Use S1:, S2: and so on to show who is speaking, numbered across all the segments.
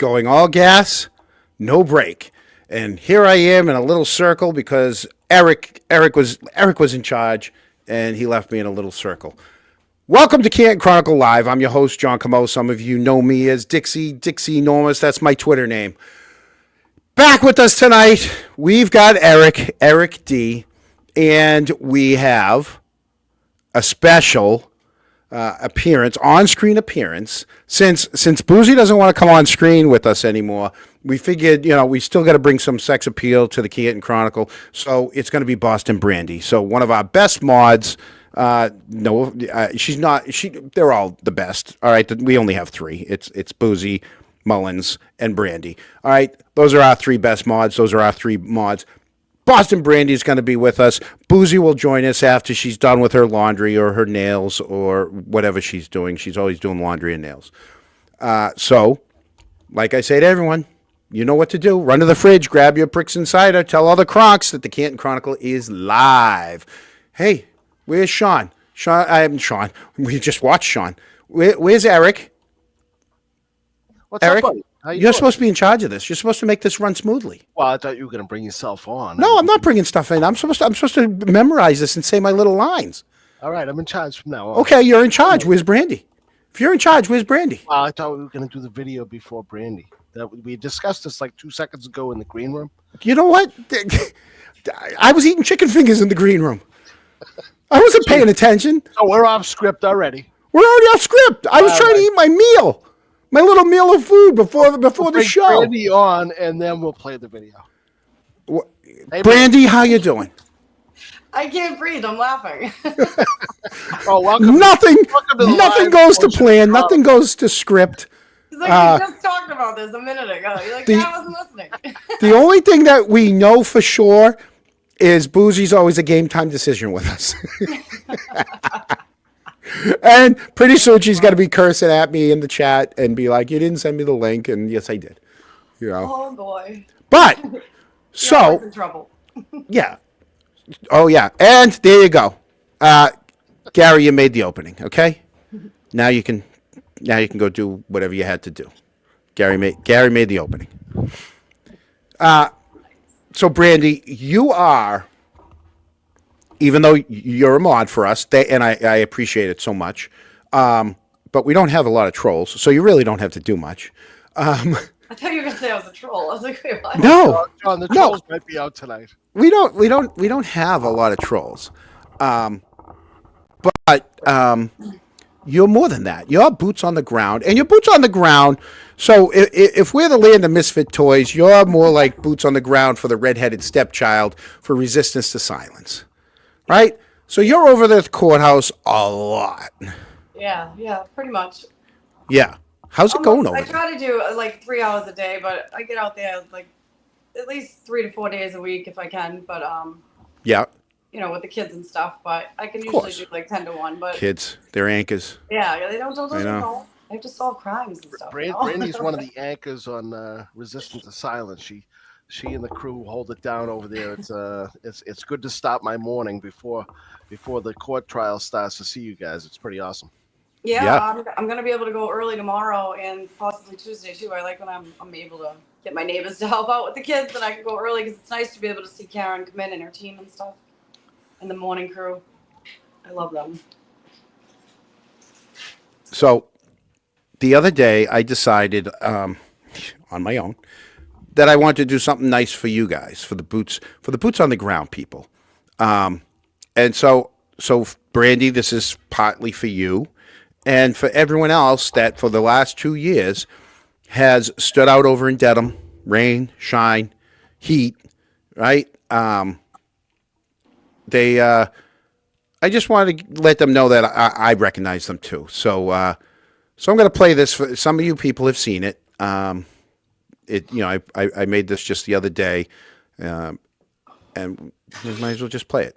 S1: going all gas, no brake. And here I am in a little circle because Eric was in charge, and he left me in a little circle. Welcome to Canton Chronicle Live. I'm your host, John Camo. Some of you know me as Dixie Enormous. That's my Twitter name. Back with us tonight, we've got Eric D, and we have a special appearance, on-screen appearance. Since Boozy doesn't want to come on screen with us anymore, we figured, we still got to bring some sex appeal to the Canton Chronicle, so it's going to be Boston Brandy. So one of our best mods. She's not. They're all the best. All right, we only have three. It's Boozy, Mullins, and Brandy. All right, those are our three best mods. Those are our three mods. Boston Brandy is going to be with us. Boozy will join us after she's done with her laundry or her nails or whatever she's doing. She's always doing laundry and nails. So, like I say to everyone, you know what to do. Run to the fridge, grab your Pricks and Cider, tell all the Crocs that the Canton Chronicle is live. Hey, where's Sean? Sean. We just watched Sean. Where's Eric?
S2: What's
S1: Eric?
S2: up, buddy?
S1: You're supposed to be in charge of this. You're supposed to make this run smoothly.
S2: Well, I thought you were going to bring yourself on.
S1: No, I'm not bringing stuff in. I'm supposed to memorize this and say my little lines.
S2: All right, I'm in charge from now on.
S1: Okay, you're in charge. Where's Brandy? If you're in charge, where's Brandy?
S2: Well, I thought we were going to do the video before Brandy. We discussed this like 2 seconds ago in the green room.
S1: You know what? I was eating chicken fingers in the green room. I wasn't paying attention.
S2: So we're off script already.
S1: We're already off script. I was trying to eat my meal. My little meal of food before the show.
S2: Brandy on, and then we'll play the video.
S1: Hey, Brandy, how you doing?
S3: I can't breathe. I'm laughing.
S2: Welcome.
S1: Nothing goes to plan. Nothing goes to script.
S3: He's like, we just talked about this a minute ago. You're like, I wasn't listening.
S1: The only thing that we know for sure is Boozy's always a game time decision with us. And pretty soon she's going to be cursing at me in the chat and be like, you didn't send me the link. And yes, I did.
S3: Oh, boy.
S1: But, so.
S3: In trouble.
S1: Yeah. Oh, yeah. And there you go. Gary, you made the opening, okay? Now you can go do whatever you had to do. Gary made the opening. So, Brandy, you are, even though you're a mod for us, and I appreciate it so much, but we don't have a lot of trolls, so you really don't have to do much.
S3: I thought you were going to say I was a troll. I was like, wait, what?
S1: No.
S2: John, the trolls might be out tonight.
S1: We don't have a lot of trolls. But you're more than that. You're boots on the ground. And you're boots on the ground. So if we're the land of misfit toys, you're more like boots on the ground for the redheaded stepchild for resistance to silence. Right? So you're over there at the courthouse a lot.
S3: Yeah, pretty much.
S1: Yeah. How's it going over
S3: I
S1: there?
S3: try to do like 3 hours a day, but I get out there like at least 3 to 4 days a week if I can. But
S1: Yeah.
S3: With the kids and stuff. But I can usually do like 10 to 1. But
S1: Kids, they're anchors.
S3: yeah, they don't
S1: I know.
S3: know. They have to solve crimes and stuff.
S2: Brandy's one of the anchors on Resistance to Silence. She and the crew hold it down over there. It's good to stop my morning before the court trial starts to see you guys. It's pretty awesome.
S3: Yeah. I'm going to be able to go early tomorrow and possibly Tuesday too. I like when I'm able to get my neighbors to help out with the kids, and I can go early because it's nice to be able to see Karen come in and her team and stuff, and the morning crew. I love them.
S1: So the other day I decided on my own that I wanted to do something nice for you guys, for the boots on the ground people. And so Brandy, this is partly for you and for everyone else that for the last 2 years has stood out over in Dedham, rain, shine, heat, right? I just wanted to let them know that I recognize them too. So I'm going to play this for some of you people have seen it. I made this just the other day, and we might as well just play it.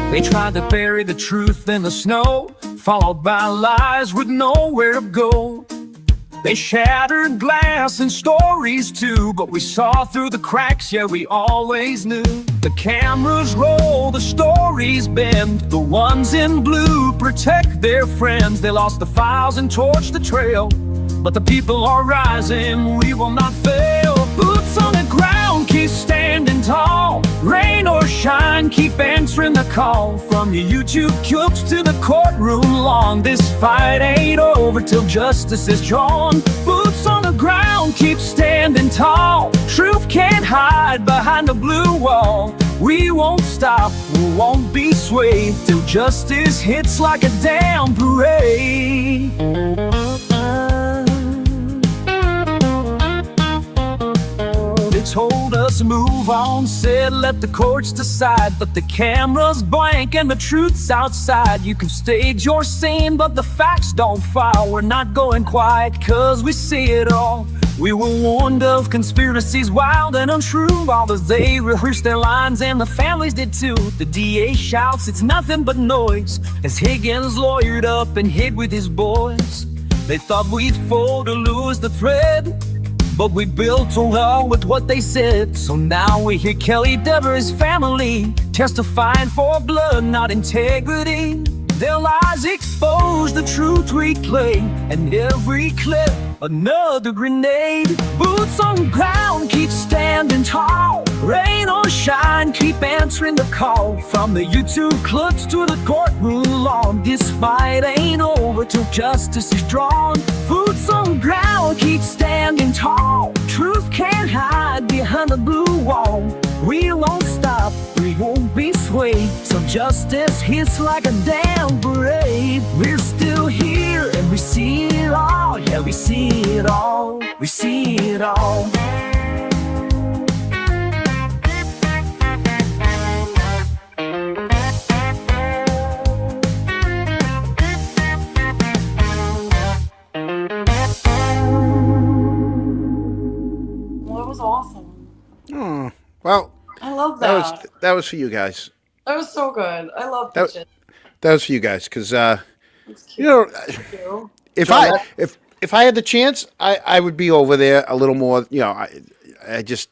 S4: They tried to bury the truth in the snow, followed by lies with nowhere to go. They shattered glass and stories too, but we saw through the cracks, yeah, we always knew. The cameras roll, the stories bend. The ones in blue protect their friends. They lost the files and torched the trail, but the people are rising, we will not fail. Boots on the ground, keep standing tall. Rain or shine, keep answering the call. From the YouTube cooks to the courtroom lawn, this fight ain't over till justice is drawn. Boots on the ground, keep standing tall. Truth can't hide behind the blue wall. We won't stop, we won't be swayed till justice hits like a damn parade. Told us move on, said let the courts decide, but the camera's blank and the truth's outside. You can stage your scene, but the facts don't file. We're not going quiet, cause we see it all. We were warned of conspiracies wild and untrue, while as they rehearsed their lines and the families did too. The DA shouts it's nothing but noise, as Higgins lawyered up and hid with his boys. They thought we'd fold or lose the thread, but we built a wall with what they said. So now we hear Kelly Dever's family testifying for blood, not integrity. Their lies expose the truth we claim, and every clip another grenade. Boots on the ground, keep standing tall. Rain or shine, keep answering the call. From the YouTube clips to the courtroom lawn, this fight ain't over till justice is drawn. Boots on the ground, keep standing tall. Truth can't hide behind the blue wall. We won't stop, we won't be swayed, so justice hits like a damn parade. We're still here and we see it all. Yeah, we see it all. We see it all.
S3: Well, it was awesome.
S1: Oh, well,
S3: I love that.
S1: that was for you guys.
S3: That was so good. I love
S1: That-
S3: Peaches.
S1: That was for you guys, because
S3: It's cute.
S1: you know,
S3: Too.
S1: if I had the chance, I would be over there a little more. You know, I just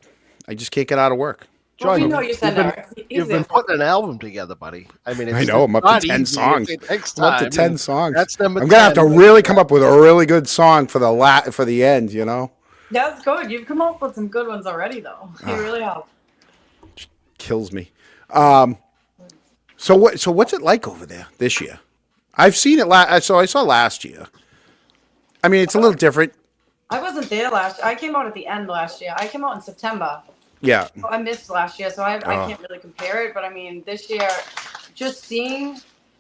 S1: can't get out of work.
S3: Well,
S1: John,
S3: we know you said that.
S2: You've been putting an album together, buddy. I mean,
S1: I
S2: it's
S1: know I'm up
S2: not
S1: to 10
S2: easy.
S1: songs.
S2: It takes
S1: I'm up to
S2: time,
S1: 10
S2: and
S1: songs.
S2: That's number
S1: I'm gonna have to
S2: 10.
S1: really come up with a really good song for the end. You know,
S3: That's good. You've come up with some good ones already, though. You really have.
S1: kills me. So what's it like over there this year? I've seen it so I saw last year. I mean, it's a little different.
S3: I wasn't there last. I came out at the end last year. I came out in September.
S1: Yeah.
S3: So I missed last year, so I can't really compare it. But I mean, this year, just seeing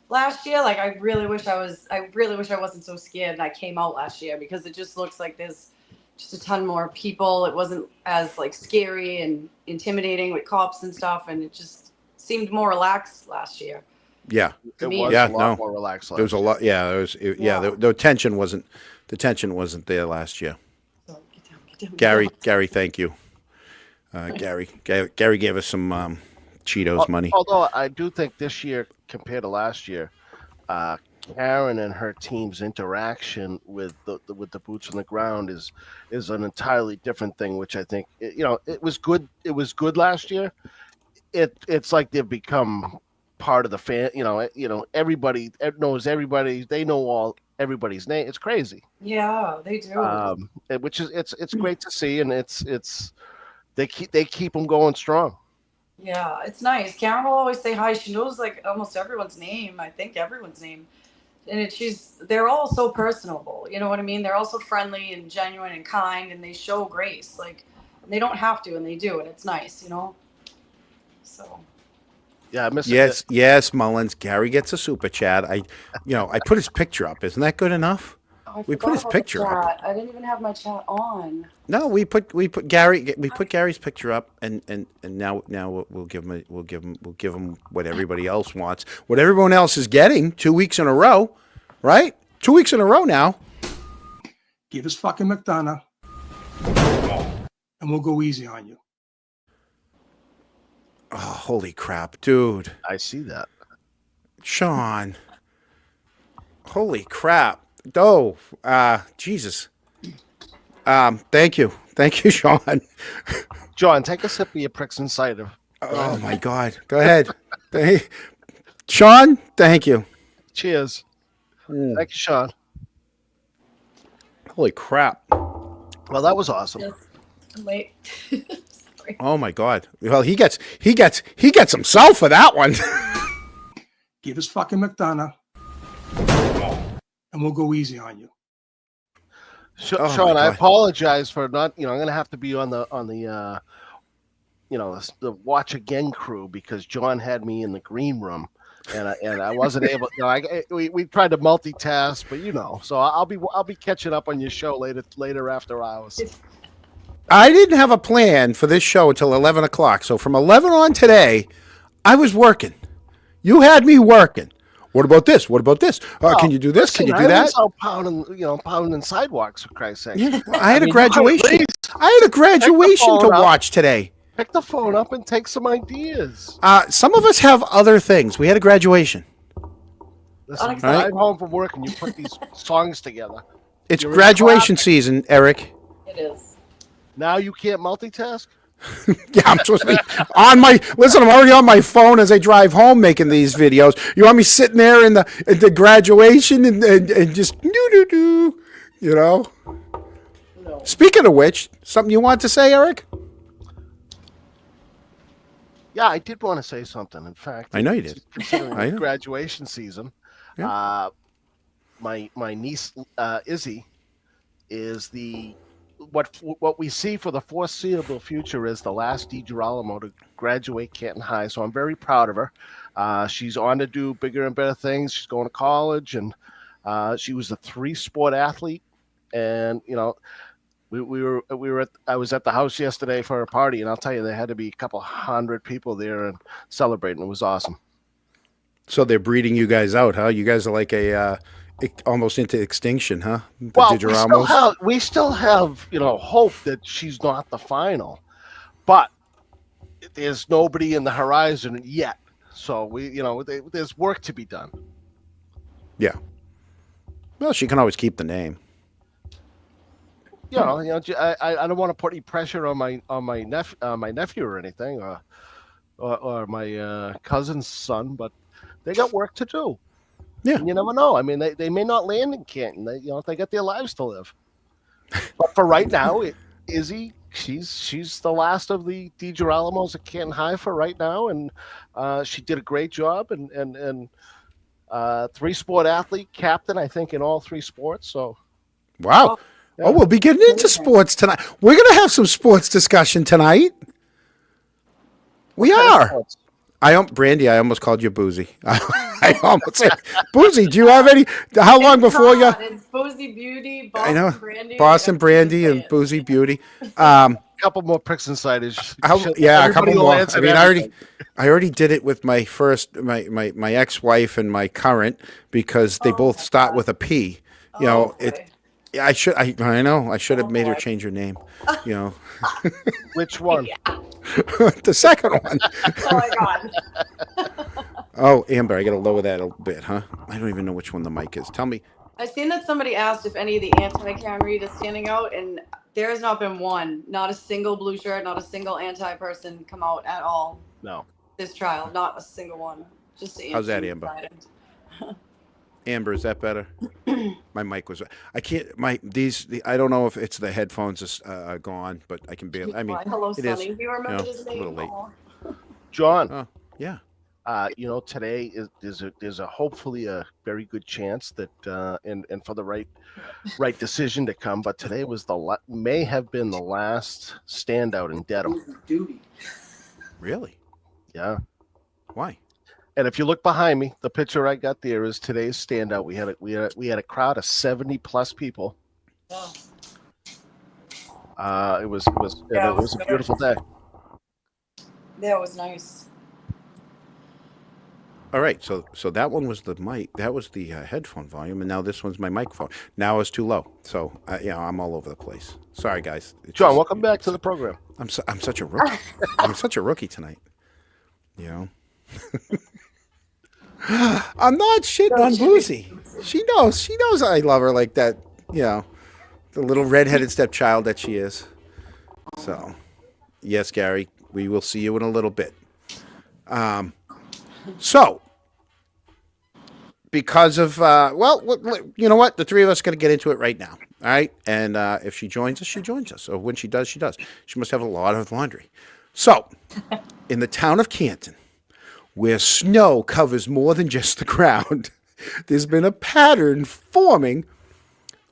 S3: last year, like I really wish I wasn't so scared and I came out last year, because it just looks like there's just a ton more people. It wasn't as like scary and intimidating with cops and stuff, and it just seemed more relaxed last year.
S1: Yeah.
S2: It
S3: me.
S2: was
S1: Yeah,
S2: a lot
S1: no.
S2: more relaxed.
S1: There was a lot. Yeah. The tension wasn't there last year.
S3: So get down.
S1: Gary, thank you. Gary gave us some Cheetos money.
S2: Although I do think this year compared to last year, Karen and her team's interaction with the boots on the ground is an entirely different thing, which I think it was good. It was good last year. It's like they've become part of the fan. Everybody knows everybody. They know everybody's name. It's crazy.
S3: Yeah, they do.
S2: Which is it's great to see, and they keep them going strong.
S3: Yeah, it's nice. Karen will always say hi. She knows like almost everyone's name. I think everyone's name. And they're all so personable. You know what I mean? They're also friendly and genuine and kind, and they show grace. Like, they don't have to, and they do, and it's nice, So.
S2: Yeah, I miss it.
S1: Yes, Mullins. Gary gets a super chat. I put his picture up. Isn't that good enough?
S3: Oh,
S1: We put his picture up.
S3: I didn't even have my chat on.
S1: No, we put Gary's picture up, and now we'll give him what everybody else wants, what everyone else is getting 2 weeks in a row, right? 2 weeks in a row now.
S5: Give us fucking McDonough, and we'll go easy on you.
S1: Oh, holy crap, dude!
S2: I see that.
S1: Sean, holy crap! Oh, Jesus! Thank you, Sean.
S2: John, take a sip of your Prixon cider.
S1: Oh my God, go ahead, Sean. Thank you.
S2: Cheers. Thank you, Sean.
S1: Holy crap!
S2: Well, that was awesome.
S3: Yes. Wait. Sorry.
S1: Oh my God. Well, he gets himself for that one.
S5: Give us fucking McDonough, and we'll go easy on you.
S1: Oh,
S2: Sean,
S1: my
S2: I
S1: God.
S2: apologize for not. I'm going to have to be on the the watch again crew because John had me in the green room, and I wasn't able. We tried to multitask, but so I'll be catching up on your show later after hours.
S1: I didn't have a plan for this show until 11 o'clock. So from 11 on today, I was working. You had me working. What about this? What about this? Can you do this? Can you do that?
S2: I was out pounding sidewalks, for Christ's sake.
S1: Yeah, I had a
S2: mean,
S1: graduation. I had a graduation to
S2: phone up.
S1: watch today.
S2: Pick the phone up and take some ideas.
S1: Some of us have other things. We had a graduation.
S2: Listen, you
S1: Right.
S2: drive home from work and you put these songs together.
S1: It's
S2: You're in
S1: graduation
S2: traffic.
S1: season, Eric.
S3: It is.
S2: Now you can't multitask?
S1: Yeah, I'm supposed to be on my. Listen, I'm already on my phone as I drive home making these videos. You want me sitting there in the graduation and just do.
S3: No.
S1: Speaking of which, something you want to say, Eric?
S2: Yeah, I did want to say something. In fact,
S1: I know you did.
S2: Considering
S1: I know.
S2: graduation season, my niece Izzy is what we see for the foreseeable future is the last DiGirolamo to graduate Canton High. So I'm very proud of her. She's on to do bigger and better things. She's going to college, and she was a 3-sport athlete. And I was at the house yesterday for a party, and I'll tell you, there had to be a couple hundred people there and celebrating. It was awesome.
S1: So they're breeding you guys out, huh? You guys are like almost into extinction, huh? The
S2: Well,
S1: DiGirolamos?
S2: we still have hope that she's not the final, but there's nobody in the horizon yet. So there's work to be done.
S1: Yeah. Well, she can always keep the name.
S2: I don't want to put any pressure on my nephew or anything, or my cousin's son, but they got work to do.
S1: Yeah.
S2: And you never know. I mean, they may not land in Canton. They got their lives to live. But for right now, Izzy, she's the last of the DiGirolamos at Canton High for right now, and she did a great job. And 3-sport athlete, captain, I think, in all 3 sports. So.
S1: Wow.
S2: Yeah.
S1: Oh, we'll be getting into sports tonight. We're going to have some sports discussion tonight. We are. Brandy, I almost called you Boozy. I almost said, Boozy, do you have any? How long before you?
S3: It's Boozy Beauty,
S1: I know.
S3: Brandy.
S1: Boston Brandy and Boozy Beauty. A
S2: couple more pricks inside.
S1: a couple more. I mean, I already did it with my my ex-wife and my current because they both start with a P. I know. I should have made her change her name.
S2: Which one?
S1: The second one.
S3: Oh my God.
S1: Oh, Amber, I got to lower that a bit, huh? I don't even know which one the mic is. Tell me.
S3: I've seen that somebody asked if any of the anti-Karen Reed is standing out, and there has not been one. Not a single blue shirt, not a single anti-person come out at all.
S2: No.
S3: This trial, not a single one. Just
S1: How's that, Amber? Amber, is that better? My mic was. I can't. I don't know if it's the headphones are gone, but I can barely. I mean,
S3: hello,
S1: it
S3: Sonny.
S1: is.
S3: Do you remember his
S1: It's a
S3: name?
S1: little late.
S2: John.
S1: Oh, yeah.
S2: Today there's a hopefully a very good chance that and for the right decision to come. But today may have been the last standout in Dedham.
S1: Really?
S2: Yeah.
S1: Why?
S2: And if you look behind me, the picture I got there is today's standout. We had a crowd of 70+ people.
S3: Oh.
S2: It was a beautiful day.
S3: That was nice.
S1: All right, so that one was the mic. That was the headphone volume, and now this one's my microphone. Now it's too low, so I'm all over the place. Sorry, guys.
S2: John, welcome back to the program.
S1: I'm such a rookie. I'm such a rookie tonight. I'm not shitting on Boozy. She knows I love her like that. The little redheaded stepchild that she is. So, yes, Gary, we will see you in a little bit. So, because of, you know what? The three of us are going to get into it right now. All right? And if she joins us, she joins us. Or when she does, she does. She must have a lot of laundry. So, in the town of Canton, where snow covers more than just the ground, there's been a pattern forming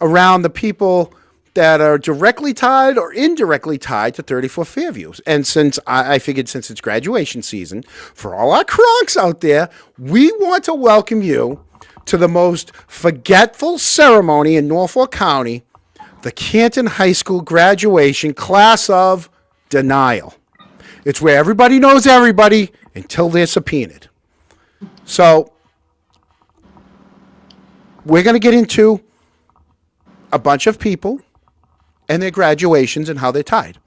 S1: around the people that are directly tied or indirectly tied to 34 Fairview. And since I figured since it's graduation season, for all our Kronks out there, we want to welcome you to the most forgetful ceremony in Norfolk County, the Canton High School graduation class of denial. It's where everybody knows everybody until they're subpoenaed. So we're going to get into a bunch of people and their graduations and how they're tied.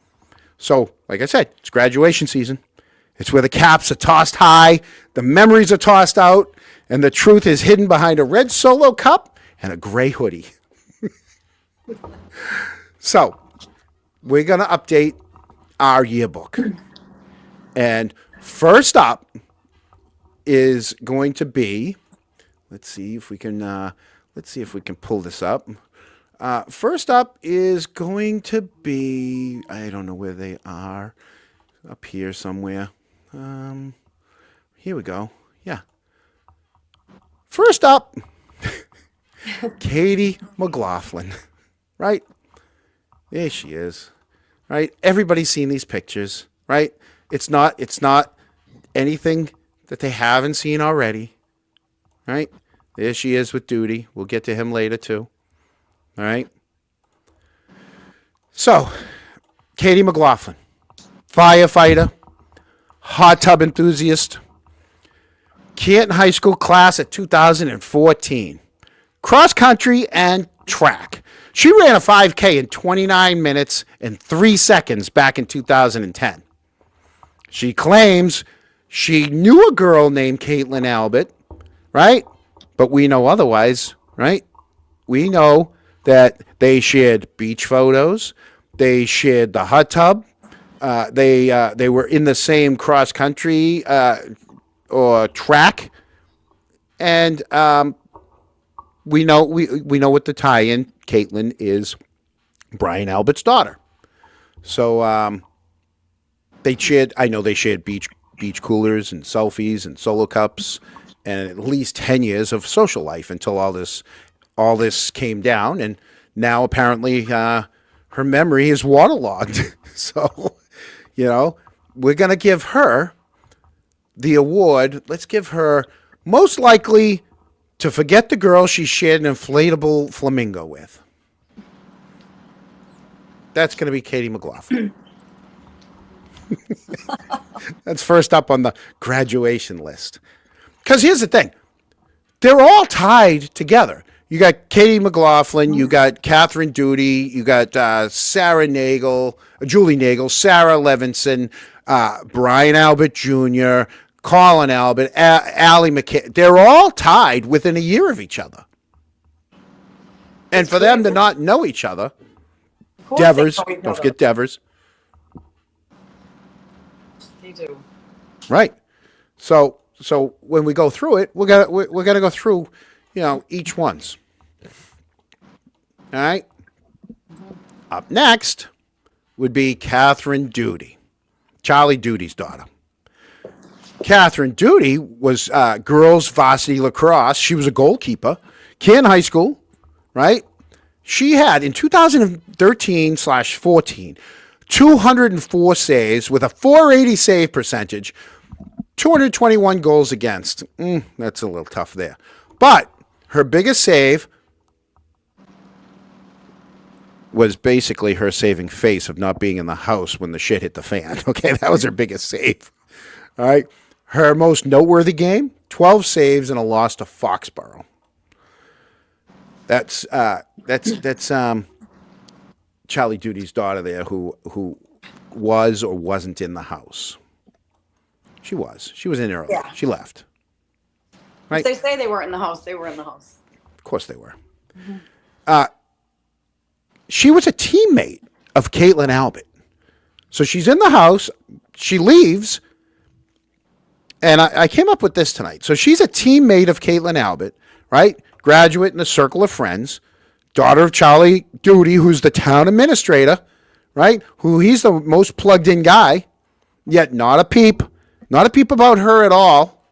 S1: So, like I said, it's graduation season. It's where the caps are tossed high, the memories are tossed out, and the truth is hidden behind a red Solo cup and a gray hoodie. So, we're going to update our yearbook. And first up is going to be, let's see if we can pull this up. First up is going to be, I don't know where they are, up here somewhere. Here we go. Yeah. First up, Katie McLaughlin, right? There she is, right? Everybody's seen these pictures, right? It's not anything that they haven't seen already, right? There she is with Duty. We'll get to him later too. All right. So, Katie McLaughlin, firefighter, hot tub enthusiast, Canton High School class of 2014, cross country and track. She ran a 5K in 29 minutes and 3 seconds back in 2010. She claims she knew a girl named Colin Albert, right? But we know otherwise, right? We know that they shared beach photos, they shared the hot tub, they were in the same cross country or track, and we know what the tie-in. Caitlin is Brian Albert's daughter, so they shared. I know they shared beach coolers and selfies and Solo cups, and at least 10 years of social life until all this came down, and now apparently her memory is waterlogged. So, we're going to give her the award. Let's give her most likely to forget the girl she shared an inflatable flamingo with. That's going to be Katie McLaughlin. That's first up on the graduation list. Because here's the thing. They're all tied together. You got Katie McLaughlin, you got Catherine Duty, you got Julie Nagel, Sarah Levinson, Brian Albert Jr., Colin Albert, Alli McCabe. They're all tied within a year of each other. And for them to not know each other, Devers, don't forget Devers.
S3: They do.
S1: Right. So when we go through it, we're gonna go through, each one's. All right. Up next would be Catherine Duty, Charlie Duty's daughter. Catherine Duty was girls varsity lacrosse. She was a goalkeeper. Canton High School, right? She had in 2013/14 204 saves with a .480 save percentage, 221 goals against. That's a little tough there. But her biggest save was basically her saving face of not being in the house when the shit hit the fan. Okay, that was her biggest save. All right. Her most noteworthy game, 12 saves and a loss to Foxborough. That's Charlie Duty's daughter there who was or wasn't in the house. She was. She was in early. Yeah. She left. Right?
S3: If they say they weren't in the house, they were in the house.
S1: Of course they were. Mm-hmm. she was a teammate of Caitlin Albert. So she's in the house. She leaves. And I came up with this tonight. So she's a teammate of Caitlin Albert, right? Graduate in a circle of friends. Daughter of Charlie Duty, who's the town administrator, right? Who he's the most plugged in guy. Yet not a peep. Not a peep about her at all.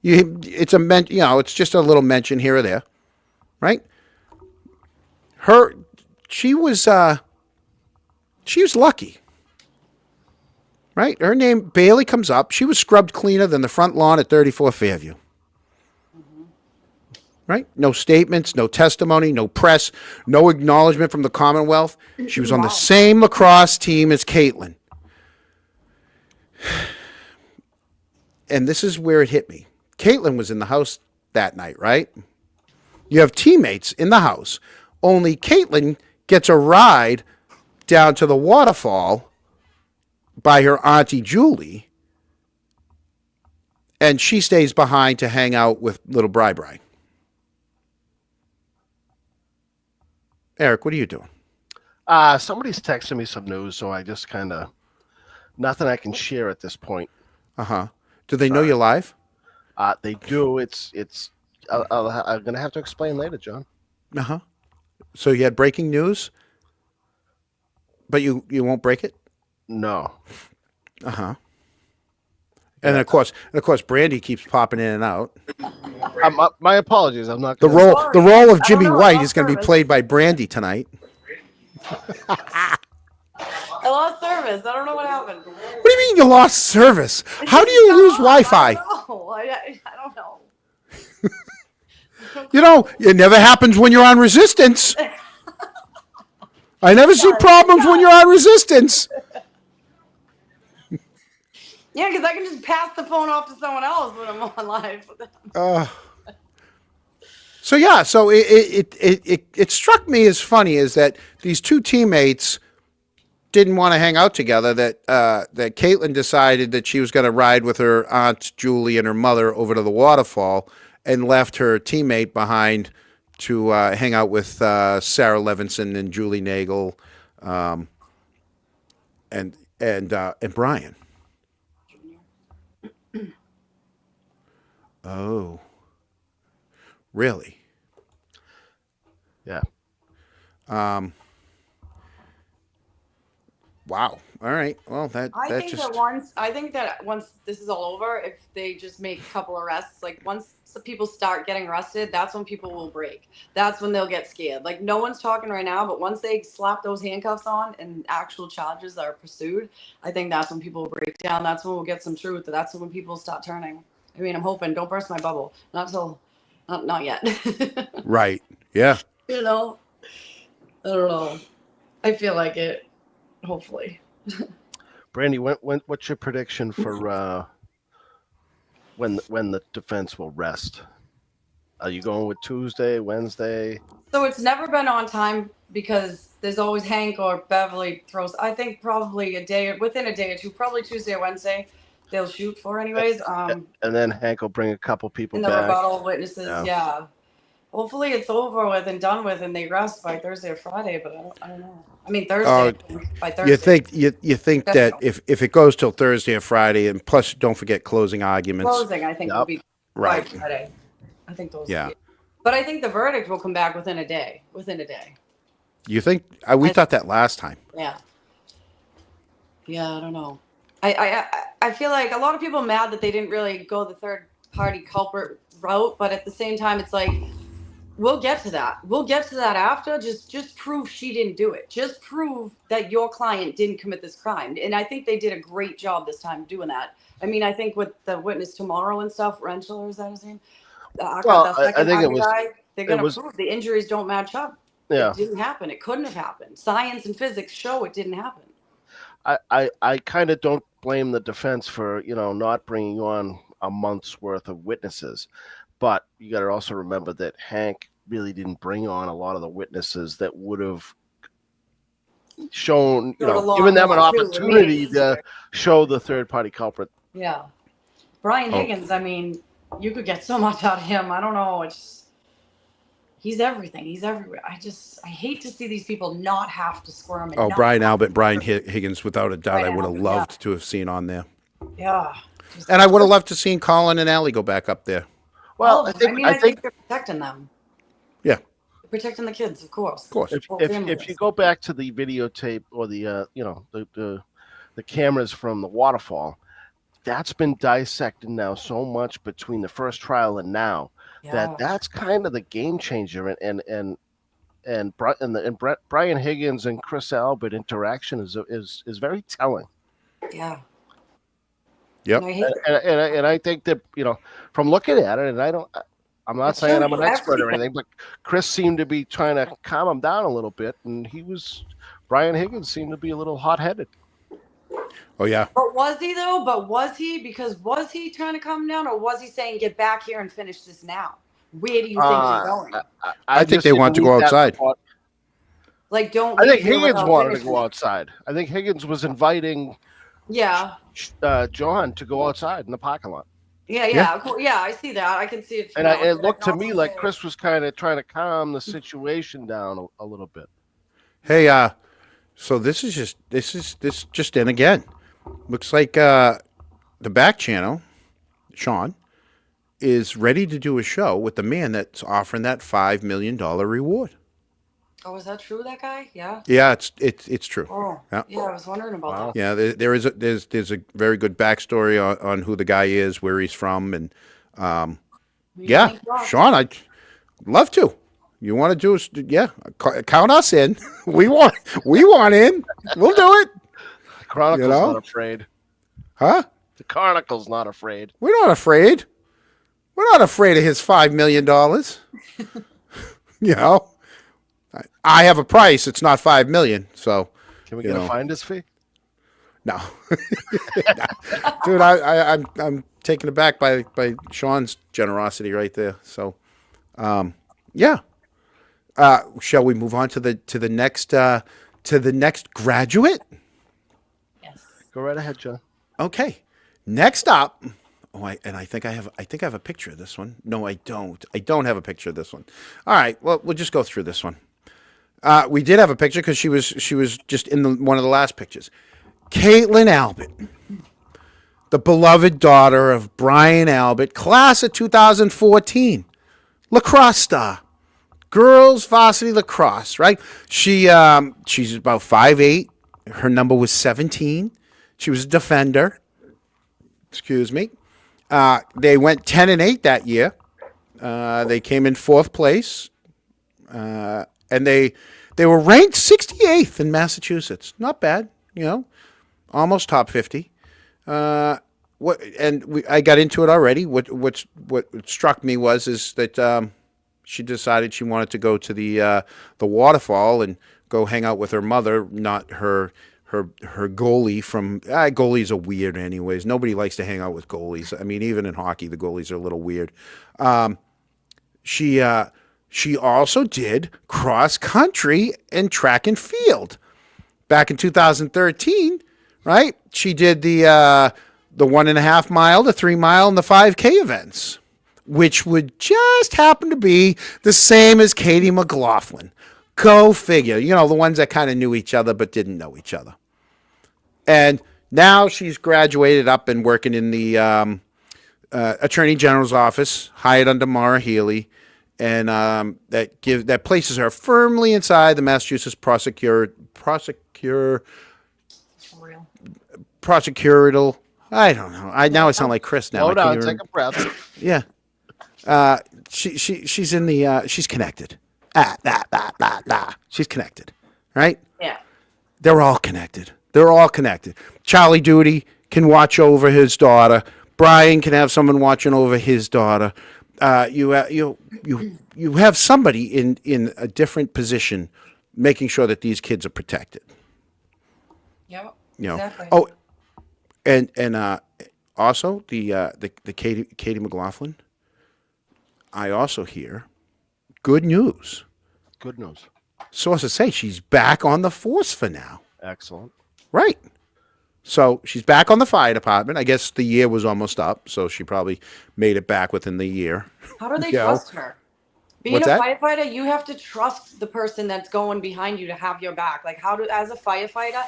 S1: It's just a little mention here or there, right? She was lucky, right? Her name barely comes up. She was scrubbed cleaner than the front lawn at 34 Fairview, right? No statements, no testimony, no press, no acknowledgement from the Commonwealth. She was on the same lacrosse team as Caitlin. And this is where it hit me. Caitlin was in the house that night, right? You have teammates in the house. Only Caitlin gets a ride down to the waterfall by her auntie Julie, and she stays behind to hang out with little Bri. Eric, what are you doing?
S2: Somebody's texting me some news, so I just kind of nothing I can share at this point.
S1: Do they know you're live?
S2: They do. I'm gonna have to explain later, John.
S1: So you had breaking news, but you won't break it?
S2: No.
S1: And of course, Brandy keeps popping in and out.
S2: My apologies. I'm not.
S1: The role of Jimmy White is going to be played by Brandy tonight.
S3: I lost service. I don't know what happened.
S1: What do you mean you lost service? How do you lose Wi-Fi?
S3: I don't know.
S1: It never happens when you're on resistance. I never see problems when you're on resistance.
S3: Yeah, because I can just pass the phone off to someone else when I'm on live.
S1: So it struck me as funny is that these two teammates didn't want to hang out together. That Caitlin decided that she was going to ride with her aunt Julie and her mother over to the waterfall, and left her teammate behind to hang out with Sarah Levinson and Julie Nagel, and Brian. Oh, really?
S2: Yeah.
S1: Wow. All right. Well,
S3: I think that once this is all over, if they just make a couple arrests, like once people start getting arrested, that's when people will break. That's when they'll get scared. Like no one's talking right now, but once they slap those handcuffs on and actual charges are pursued, I think that's when people will break down. That's when we'll get some truth. That's when people stop turning. I mean, I'm hoping. Don't burst my bubble. Not yet.
S1: Right. Yeah.
S3: I don't know. I feel like it. Hopefully.
S2: Brandy, what's your prediction for when the defense will rest? Are you going with Tuesday, Wednesday?
S3: So it's never been on time because there's always Hank or Beverly throws. I think probably within a day or two, probably Tuesday or Wednesday, they'll shoot for anyways.
S2: And then Hank will bring a couple people
S3: and the
S2: back.
S3: rebuttal witnesses, yeah. Hopefully it's over with and done with, and they rest by Thursday or Friday. But I don't know. I mean Thursday. By Thursday.
S1: You think that if it goes till Thursday or Friday, and plus don't forget closing arguments.
S3: Closing, I think, will be by Friday. I think those.
S1: Yeah.
S3: But I think the verdict will come back within a day.
S1: You think? We thought that last time.
S3: Yeah. Yeah, I don't know. I feel like a lot of people are mad that they didn't really go the third party culprit route, but at the same time, it's like, we'll get to that. We'll get to that after. Just prove she didn't do it. Just prove that your client didn't commit this crime. And I think they did a great job this time doing that. I mean, I think with the witness tomorrow and stuff, Rentschler, is that his name?
S2: I think it was.
S3: Guy, they're going to prove the injuries don't match up.
S2: Yeah.
S3: It didn't happen. It couldn't have happened. Science and physics show it didn't happen.
S2: I kind of don't blame the defense for, not bringing on a month's worth of witnesses. But you got to also remember that Hank really didn't bring on a lot of the witnesses that would have shown, given them an opportunity to show the third party culprit.
S3: Yeah. Brian Higgins, I mean, you could get so much out of him. I don't know. He's everything. He's everywhere. I hate to see these people not have to squirm. And
S1: Oh,
S3: not
S1: Brian
S3: have
S1: Albert,
S3: to
S1: Brian
S3: squirm.
S1: Higgins, without a doubt, I
S3: Brian
S1: would have
S3: Albert,
S1: loved to have seen on there.
S3: Yeah. Just
S1: And I would have loved to seen Colin and Allie go back up there.
S2: Well,
S3: all of them. I think they're protecting them.
S1: Yeah,
S3: Protecting the kids, of course.
S1: of course.
S2: if you go back to the videotape or the the cameras from the waterfall, that's been dissected now so much between the first trial and now
S3: Yeah.
S2: that's kind of the game changer. And Brian Higgins and Chris Albert interaction is very telling.
S3: Yeah.
S1: Yep.
S3: And I hate
S2: And I think that from looking at it, and I'm not
S3: It's
S2: saying I'm
S3: true.
S2: an expert or
S3: Absolutely.
S2: anything, but Chris seemed to be trying to calm him down a little bit, and Brian Higgins seemed to be a little hot-headed.
S1: Oh, yeah.
S3: But was he though? But was he? Because was he trying to calm down, or was he saying, "Get back here and finish this now"? Where do you think you're going?
S1: I think
S2: just
S1: they want to
S2: didn't
S1: go
S2: need that
S1: outside.
S2: thought.
S3: Like, don't.
S2: I
S3: leave
S2: think
S3: here
S2: Higgins
S3: without
S2: wanted to
S3: finishing.
S2: go outside. I think Higgins was inviting
S3: Yeah.
S2: John to go outside in the parking lot.
S3: Yeah. Cool. Yeah, I see that. I can see it.
S2: And
S3: now,
S2: it
S3: but
S2: looked
S3: can
S2: to me
S3: also
S2: like
S3: say-
S2: Chris was kind of trying to calm the situation down a little bit.
S1: Hey, so this just in again. Looks like the back channel, Sean, is ready to do a show with the man that's offering that $5 million reward.
S3: Oh, is that true? That guy? Yeah.
S1: Yeah, it's true.
S3: Oh.
S1: Yeah.
S3: Yeah, I was wondering about that.
S1: Yeah, there's a very good backstory on who the guy is, where he's from, and yeah, Sean, I'd love to. You want to do us? Yeah, count us in. We want in. We'll do it.
S2: The Chronicle's
S1: know?
S2: not afraid.
S1: Huh?
S2: The Chronicle's not afraid.
S1: We're not afraid. We're not afraid of his $5 million. You know, I have a price. It's not $5 million. So,
S2: Can we get a finder's fee?
S1: no, dude, I'm taken aback by Sean's generosity right there. So, yeah. Shall we move on to the next graduate?
S3: Yes.
S2: Go right ahead, John.
S1: Okay. Next up, I think I have a picture of this one. No, I don't. I don't have a picture of this one. All right. Well, we'll just go through this one. We did have a picture because she was just in one of the last pictures. Caitlin Albert, the beloved daughter of Brian Albert, class of 2014, lacrosse star, girls varsity lacrosse. Right? She's about 5'8". Her number was 17. She was a defender. Excuse me. They went 10-8 that year. They came in 4th place, and they were ranked 68th in Massachusetts. Not bad, almost top 50. I got into it already. What struck me is that she decided she wanted to go to the waterfall and go hang out with her mother, not her goalie from goalies are weird anyways. Nobody likes to hang out with goalies. I mean, even in hockey, the goalies are a little weird. She also did cross country and track and field back in 2013, right? She did the 1.5 mile, the 3 mile, and the 5K events, which would just happen to be the same as Katie McLaughlin. Go figure. The ones that kind of knew each other but didn't know each other. And now she's graduated up and working in the Attorney General's office, hired under Maura Healey, and that places her firmly inside the Massachusetts prosecutorial. I don't know. Now I sound like Chris now.
S2: Slow down, take a breath.
S1: Yeah. She's in the she's connected. She's connected, right?
S3: Yeah.
S1: They're all connected. Charlie Duty can watch over his daughter. Brian can have someone watching over his daughter. You have somebody in a different position, making sure that these kids are protected.
S3: Yep.
S1: You know.
S3: Exactly.
S1: Oh, and also the Katie McLaughlin. I also hear good news.
S2: Good news.
S1: Sources say she's back on the force for now.
S2: Excellent.
S1: Right. So she's back on the fire department. I guess the year was almost up, so she probably made it back within the year.
S3: How do they
S1: Yeah.
S3: trust her? Being
S1: What's
S3: a
S1: that?
S3: firefighter, you have to trust the person that's going behind you to have your back. Like as a firefighter,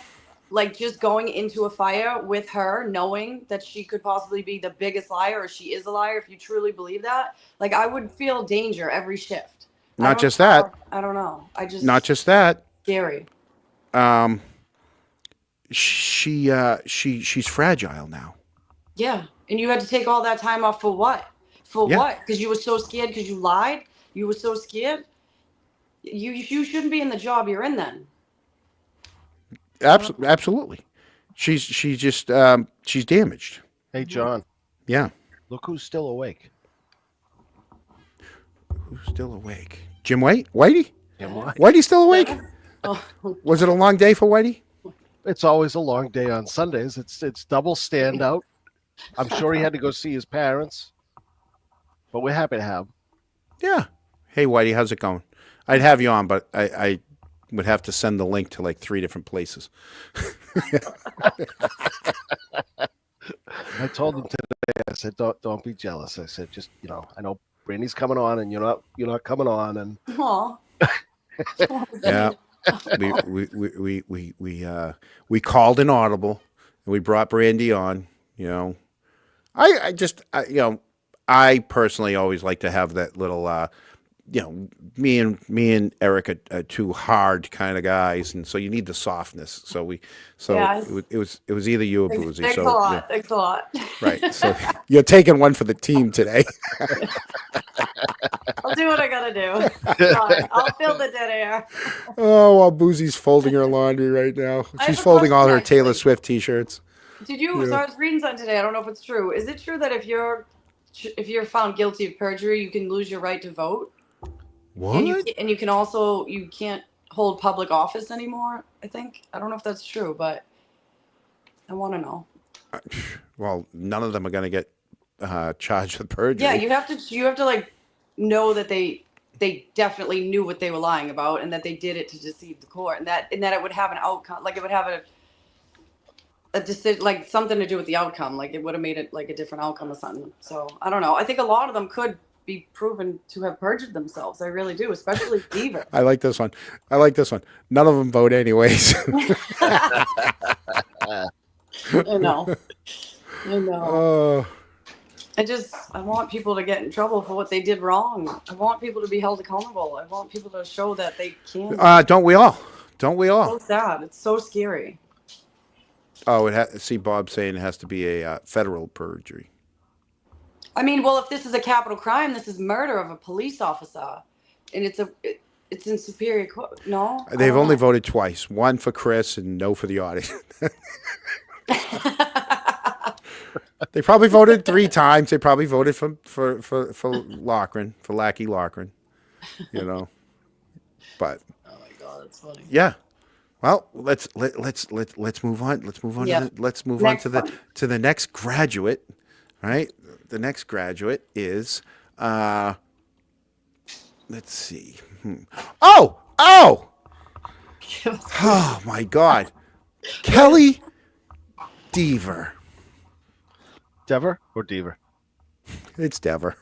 S3: like just going into a fire with her, knowing that she could possibly be the biggest liar or she is a liar, if you truly believe that, like I would feel danger every shift.
S1: Not just that.
S3: I don't know.
S1: Not just that.
S3: Scary.
S1: She's fragile now.
S3: Yeah. And you had to take all that time off for what? For what? Because you were so scared because you lied? You were so scared? You shouldn't be in the job you're in then.
S1: Absolutely. She's just she's damaged.
S2: Hey, John.
S1: Yeah.
S2: Look who's still awake.
S1: Who's still awake? Jim White? Whitey?
S2: Jim White.
S1: Whitey still awake?
S3: Oh.
S1: Was it a long day for Whitey?
S2: It's always a long day on Sundays. It's double standout. I'm sure he had to go see his parents, but we're happy to have him.
S1: Yeah. Hey, Whitey, how's it going? I'd have you on, but I would have to send the link to like 3 different places.
S2: I told him today. I said, "Don't be jealous." I said, "Just I know Brandy's coming on, and you're not coming on." And
S3: Aw.
S1: Yeah. We called an audible and we brought Brandy on. I personally always like to have that little me and Eric are 2 hard kind of guys, and so you need the softness. It was either you or Boozy.
S3: Thanks a lot. Thanks a lot.
S1: Right. So you're taking one for the team today.
S3: I'll do what I gotta do. I'll fill the dead air.
S1: Oh, while Boozy's folding her laundry right now. She's folding all her Taylor Swift t-shirts.
S3: Did you? So I was reading something today. I don't know if it's true. Is it true that if you're found guilty of perjury, you can lose your right to vote?
S1: What?
S3: And you can't hold public office anymore. I think. I don't know if that's true, but I want to know.
S1: Well, none of them are going to get charged with perjury.
S3: Yeah, you have to like know that they definitely knew what they were lying about and that they did it to deceive the court, and that it would have an outcome, like it would have a decision, like something to do with the outcome, like it would have made it like a different outcome or something. So I don't know. I think a lot of them could be proven to have perjured themselves. I really do, especially Deaver.
S1: I like this one. None of them vote anyways.
S3: I know. I want people to get in trouble for what they did wrong. I want people to be held accountable. I want people to show that they can.
S1: Don't we all?
S3: It's so sad. It's so scary.
S1: Oh, see Bob saying it has to be a federal perjury.
S3: I mean, well, if this is a capital crime, this is murder of a police officer, and it's in Superior Court. No,
S1: They've only voted twice. One for Chris and no for the audience. They probably voted 3 times. They probably voted for Loughran, for Lackey Loughran, But
S3: oh my God, that's funny.
S1: Yeah. Well, let's move on. Let's move on.
S3: Yeah.
S1: Let's move on to the next graduate. Right. The next graduate is let's see. Oh my God. Kelly Deaver.
S2: Dever or Deaver?
S1: It's Dever.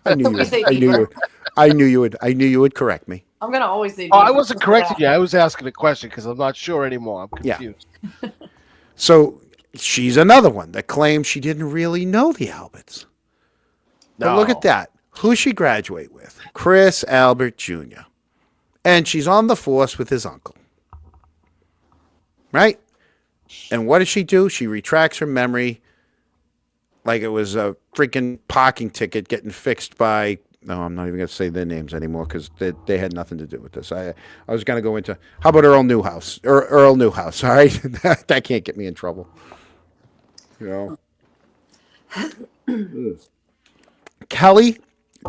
S1: I knew you would correct me.
S3: I'm gonna always say.
S2: Oh, I wasn't correcting you. I was asking a question because I'm not sure anymore. I'm confused.
S1: Yeah. So she's another one that claims she didn't really know the Alberts. But look at that. Who she graduate with? Chris Albert Jr. And she's on the force with his uncle. Right? And what does she do? She retracts her memory like it was a freaking parking ticket getting fixed by... No, I'm not even going to say their names anymore because they had nothing to do with this. I was going to go into... How about Earl Newhouse? Earl Newhouse, all right? That can't get me in trouble. Kelly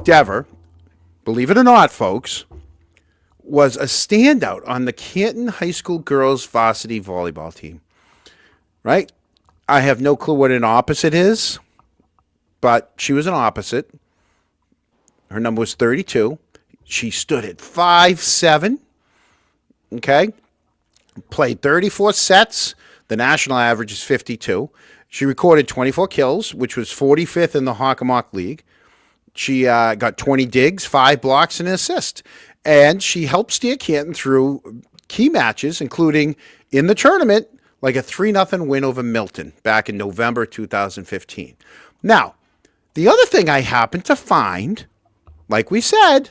S1: Dever, believe it or not, folks, was a standout on the Canton High School girls varsity volleyball team. Right? I have no clue what an opposite is, but she was an opposite. Her number was 32. She stood at 5'7". Okay? Played 34 sets. The national average is 52. She recorded 24 kills, which was 45th in the Hockomock League. She got 20 digs, 5 blocks, and an assist. And she helped steer Canton through key matches, including in the tournament, like a 3-0 win over Milton back in November 2015. Now, the other thing I happened to find, like we said,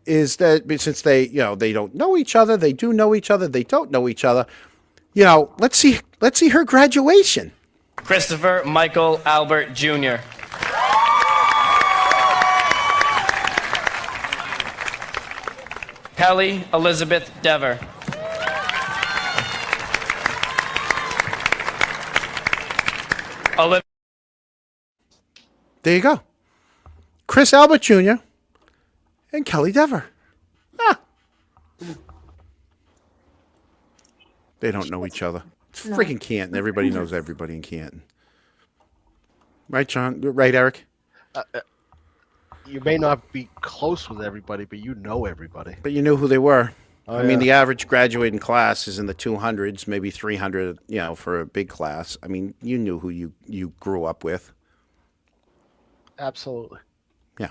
S1: is that since they don't know each other, they do know each other, they don't know each other. Let's see her graduation.
S6: Christopher Michael Albert Jr. Kelly Elizabeth Dever.
S1: There you go. Chris Albert Jr. and Kelly Dever. They don't know each other. It's freaking Canton. Everybody knows everybody in Canton. Right, John? Right, Eric?
S2: You may not be close with everybody, but you know everybody.
S1: But you knew who they were.
S2: Oh,
S1: I mean, the average graduating class is in the 200s, maybe 300, for a big class. I mean, you knew who you grew up with.
S2: Absolutely.
S1: Yeah.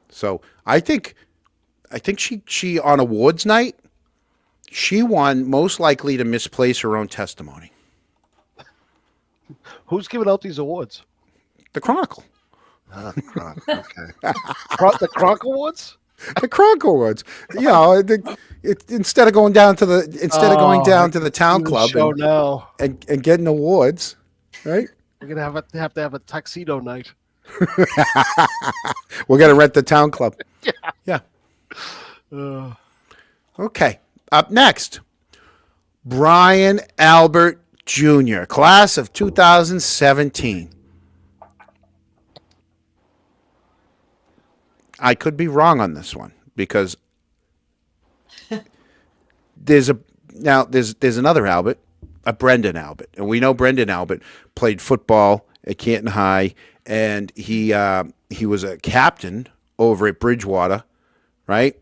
S1: So I think she on awards night, she won most likely to misplace her own testimony.
S2: Who's giving out these awards?
S1: The Chronicle.
S2: The Chronicle. Okay. The Chronicle Awards?
S1: The Chronicle Awards. Instead of going down to the town club and getting awards, right?
S2: We're gonna have to have a tuxedo night.
S1: We're gonna rent the town club. Yeah. Okay. Up next, Brian Albert Jr., class of 2017. I could be wrong on this one because there's another Albert, a Brendan Albert, and we know Brendan Albert played football at Canton High, and he was a captain over at Bridgewater, right?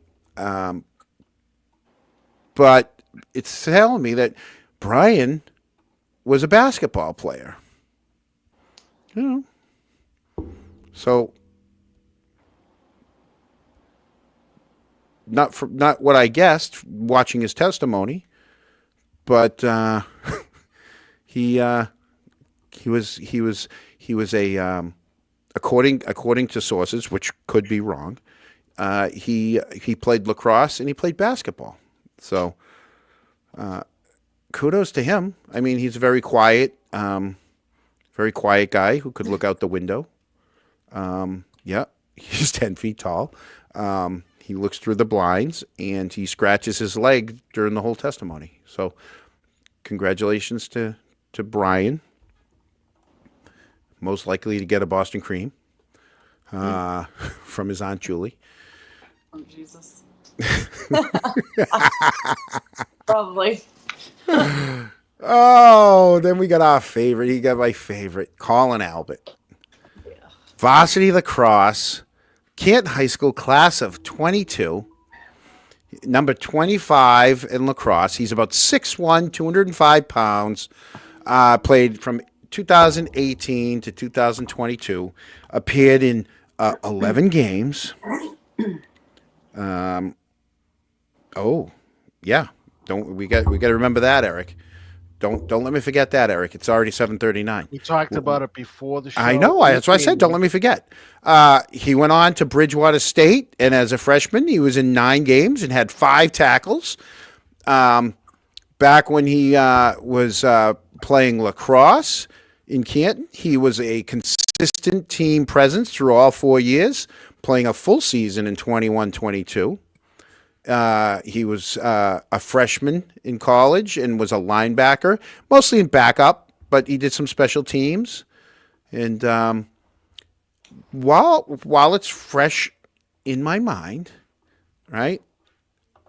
S1: But it's telling me that Brian was a basketball player. So not what I guessed watching his testimony, but he was a according to sources, which could be wrong. He played lacrosse and he played basketball. So kudos to him. I mean, he's a very quiet guy who could look out the window. Yeah, he's 10 feet tall. He looks through the blinds and he scratches his leg during the whole testimony. So congratulations to Brian. Most likely to get a Boston cream from his Aunt Julie.
S3: Oh, Jesus. Probably.
S1: Oh, then we got our favorite. He got my favorite, Colin Albert. Yeah. Varsity lacrosse, Canton High School, class of 22, number 25 in lacrosse. He's about 6'1", 205 pounds. Played from 2018 to 2022. Appeared in 11 games. Oh, yeah. We got to remember that, Eric. Don't let me forget that, Eric. It's already 7:39.
S2: We talked about it before the show.
S1: I know. That's why I said don't let me forget. He went on to Bridgewater State, and as a freshman, he was in 9 games and had 5 tackles. Back when he was playing lacrosse in Canton, he was a consistent team presence through all 4 years, playing a full season in 21-22. He was a freshman in college and was a linebacker, mostly in backup, but he did some special teams. And while it's fresh in my mind, right,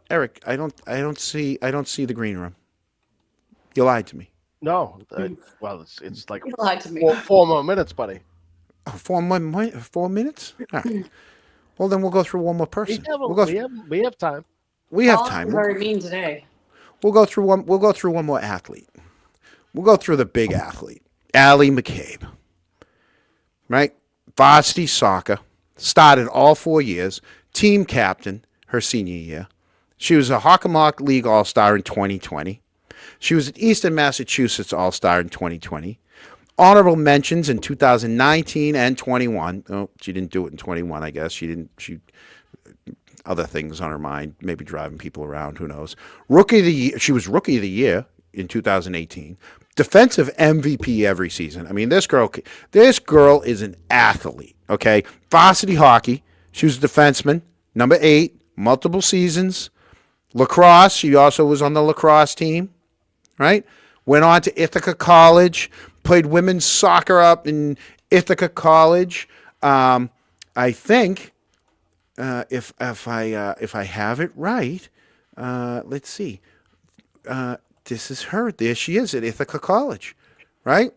S1: Eric, I don't see the green room. You lied to me.
S2: No, well, it's like
S3: You lied to me.
S2: 4 more minutes, buddy.
S1: Oh, 4 minutes? All right. Well, then we'll go through one more person.
S2: We have time.
S1: We have
S3: Colin's
S1: time.
S3: very mean today.
S1: We'll go through one more athlete. We'll go through the big athlete, Alli McCabe. Right? varsity soccer, started all 4 years, team captain her senior year. She was a Hockomock League All-Star in 2020. She was an Eastern Massachusetts All-Star in 2020. Honorable mentions in 2019 and 21. Oh, she didn't do it in 21, I guess. She other things on her mind, maybe driving people around, who knows. Rookie of the year, she was Rookie of the Year in 2018. Defensive MVP every season. I mean, this girl is an athlete, okay? Varsity hockey, she was a defenseman, number 8, multiple seasons. Lacrosse, she also was on the lacrosse team, right? Went on to Ithaca College, played women's soccer up in Ithaca College. I think if I have it right, let's see. This is her. There she is at Ithaca College, right?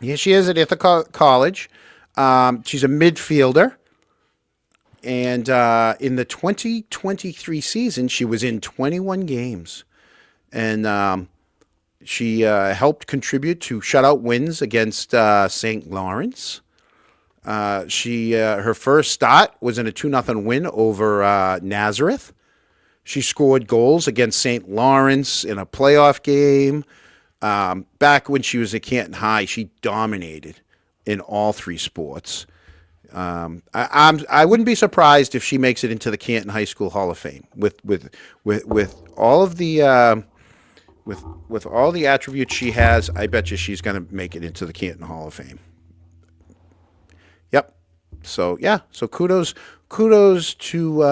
S1: Here she is at Ithaca College. She's a midfielder. And in the 2023 season, she was in 21 games. And she helped contribute to shutout wins against St. Lawrence. Her first start was in a 2-0 win over Nazareth. She scored goals against St. Lawrence in a playoff game. Back when she was at Canton High, she dominated in all 3 sports. I wouldn't be surprised if she makes it into the Canton High School Hall of Fame with all of the with all the attributes she has. I bet you she's going to make it into the Canton Hall of Fame. Yep. So yeah. So kudos to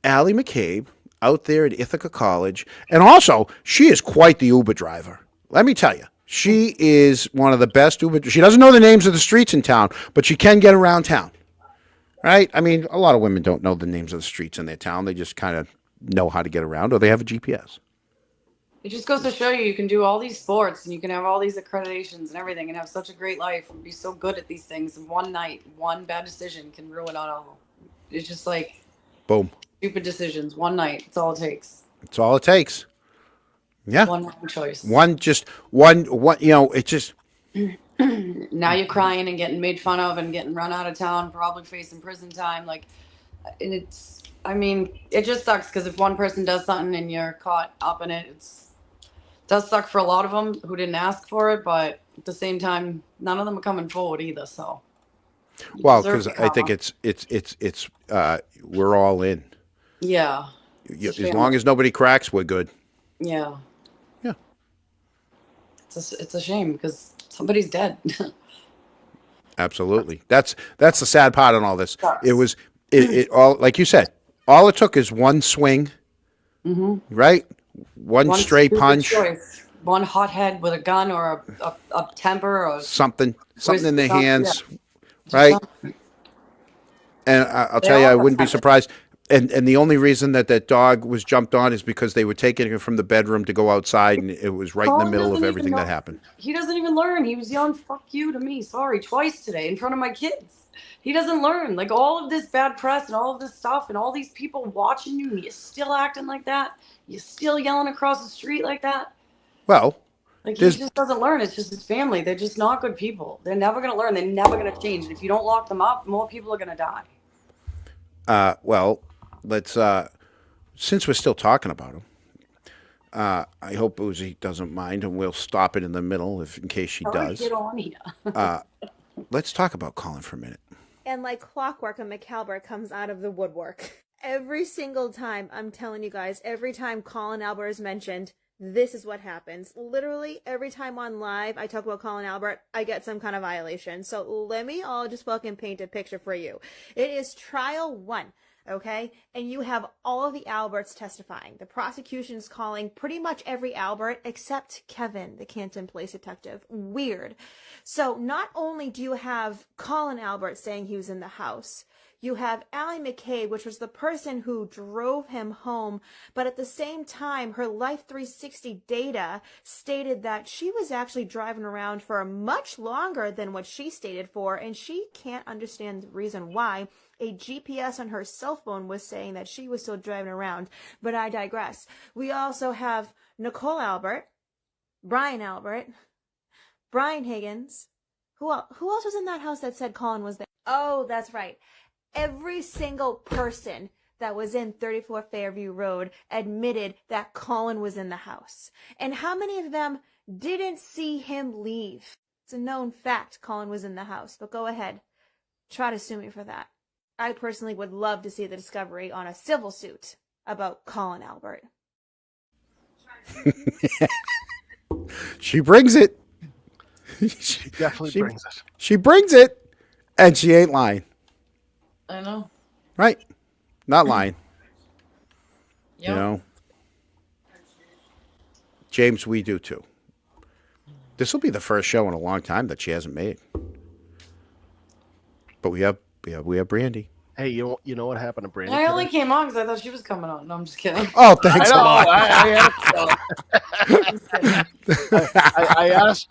S1: Alli McCabe out there at Ithaca College, and also she is quite the Uber driver. Let me tell you. She is one of the best Uber. She doesn't know the names of the streets in town, but she can get around town, right? I mean, a lot of women don't know the names of the streets in their town. They just kind of know how to get around, or they have a GPS.
S3: It just goes to show you can do all these sports and you can have all these accreditations and everything and have such a great life and be so good at these things. And one night, one bad decision can ruin it all. It's just like
S1: Boom.
S3: Stupid decisions. One night. It's all it takes.
S1: It's all it takes. Yeah.
S3: One wrong choice.
S1: One, it just.
S3: Now you're crying and getting made fun of and getting run out of town, probably facing prison time. And it just sucks because if one person does something and you're caught up in it, it does suck for a lot of them who didn't ask for it. But at the same time, none of them are coming forward either. So.
S1: Well, because I think it's we're all in.
S3: Yeah.
S1: As long as nobody cracks, we're good.
S3: Yeah.
S1: Yeah.
S3: It's a shame because somebody's dead.
S1: Absolutely. That's the sad part on all this.
S3: Sucks.
S1: It was it all, like you said, all it took is one swing, right? One stray punch.
S3: Choice. One hothead with a gun or a temper or
S1: something in their hands, right? And I'll tell you, I wouldn't be surprised. And the only reason that dog was jumped on is because they were taking him from the bedroom to go outside, and it was right in the middle of everything that happened.
S3: He doesn't even learn. He was yelling "fuck you" to me. Sorry, twice today in front of my kids. He doesn't learn. Like all of this bad press and all of this stuff, and all these people watching you, and you're still acting like that. You're still yelling across the street like that.
S1: Well,
S3: he just doesn't learn. It's just his family. They're just not good people. They're never going to learn. They're never going to change. And if you don't lock them up, more people are going to die.
S1: Well, let's, since we're still talking about him, I hope Boozy doesn't mind, and we'll stop it in the middle in case she does.
S3: Get on here.
S1: Let's talk about Colin for a minute.
S7: And like clockwork, a McAlbert comes out of the woodwork. Every single time, I'm telling you guys, every time Colin Albert is mentioned, this is what happens. Literally, every time on live I talk about Colin Albert, I get some kind of violation. So let me all just fucking paint a picture for you. It is trial 1. Okay? And you have all of the Alberts testifying. The prosecution's calling pretty much every Albert except Kevin, the Canton police detective. Weird. So not only do you have Colin Albert saying he was in the house, you have Alli McCabe, which was the person who drove him home, but at the same time, her Life 360 data stated that she was actually driving around for much longer than what she stated for, and she can't understand the reason why. A GPS on her cell phone was saying that she was still driving around, but I digress. We also have Nicole Albert, Brian Albert, Brian Higgins, who Who else was in that house that said Colin was there? Oh, that's right. Every single person that was in 34 Fairview Road admitted that Colin was in the house. And how many of them didn't see him leave? It's a known fact Colin was in the house, but go ahead. Try to sue me for that. I personally would love to see the discovery on a civil suit about Colin Albert.
S1: She brings it.
S2: She definitely brings it.
S1: She brings it, and she ain't lying.
S3: I know.
S1: Right? Not lying.
S3: Yep.
S1: You know? James, we do too. This will be the first show in a long time that she hasn't made. But we have Brandy.
S2: Hey, you know what happened to Brandy?
S3: I only came on because I thought she was coming on. No, I'm just kidding.
S1: Oh, thanks a lot.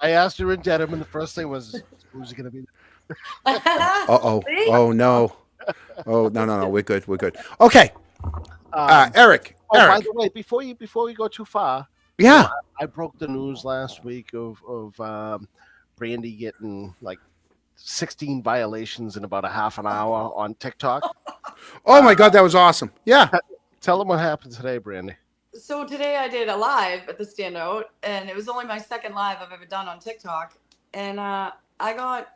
S2: I asked her in Dedham, and the first thing was, who's it going to be?
S1: Uh-oh. Oh, no. Oh, no. We're good. Okay. Eric.
S2: By the way, before we go too far,
S1: Yeah.
S2: I broke the news last week of Brandy getting like 16 violations in about a half an hour on TikTok.
S1: Oh my God, that was awesome. Yeah.
S2: Tell them what happened today, Brandy.
S3: So today I did a live at the Standout, and it was only my second live I've ever done on TikTok, and I got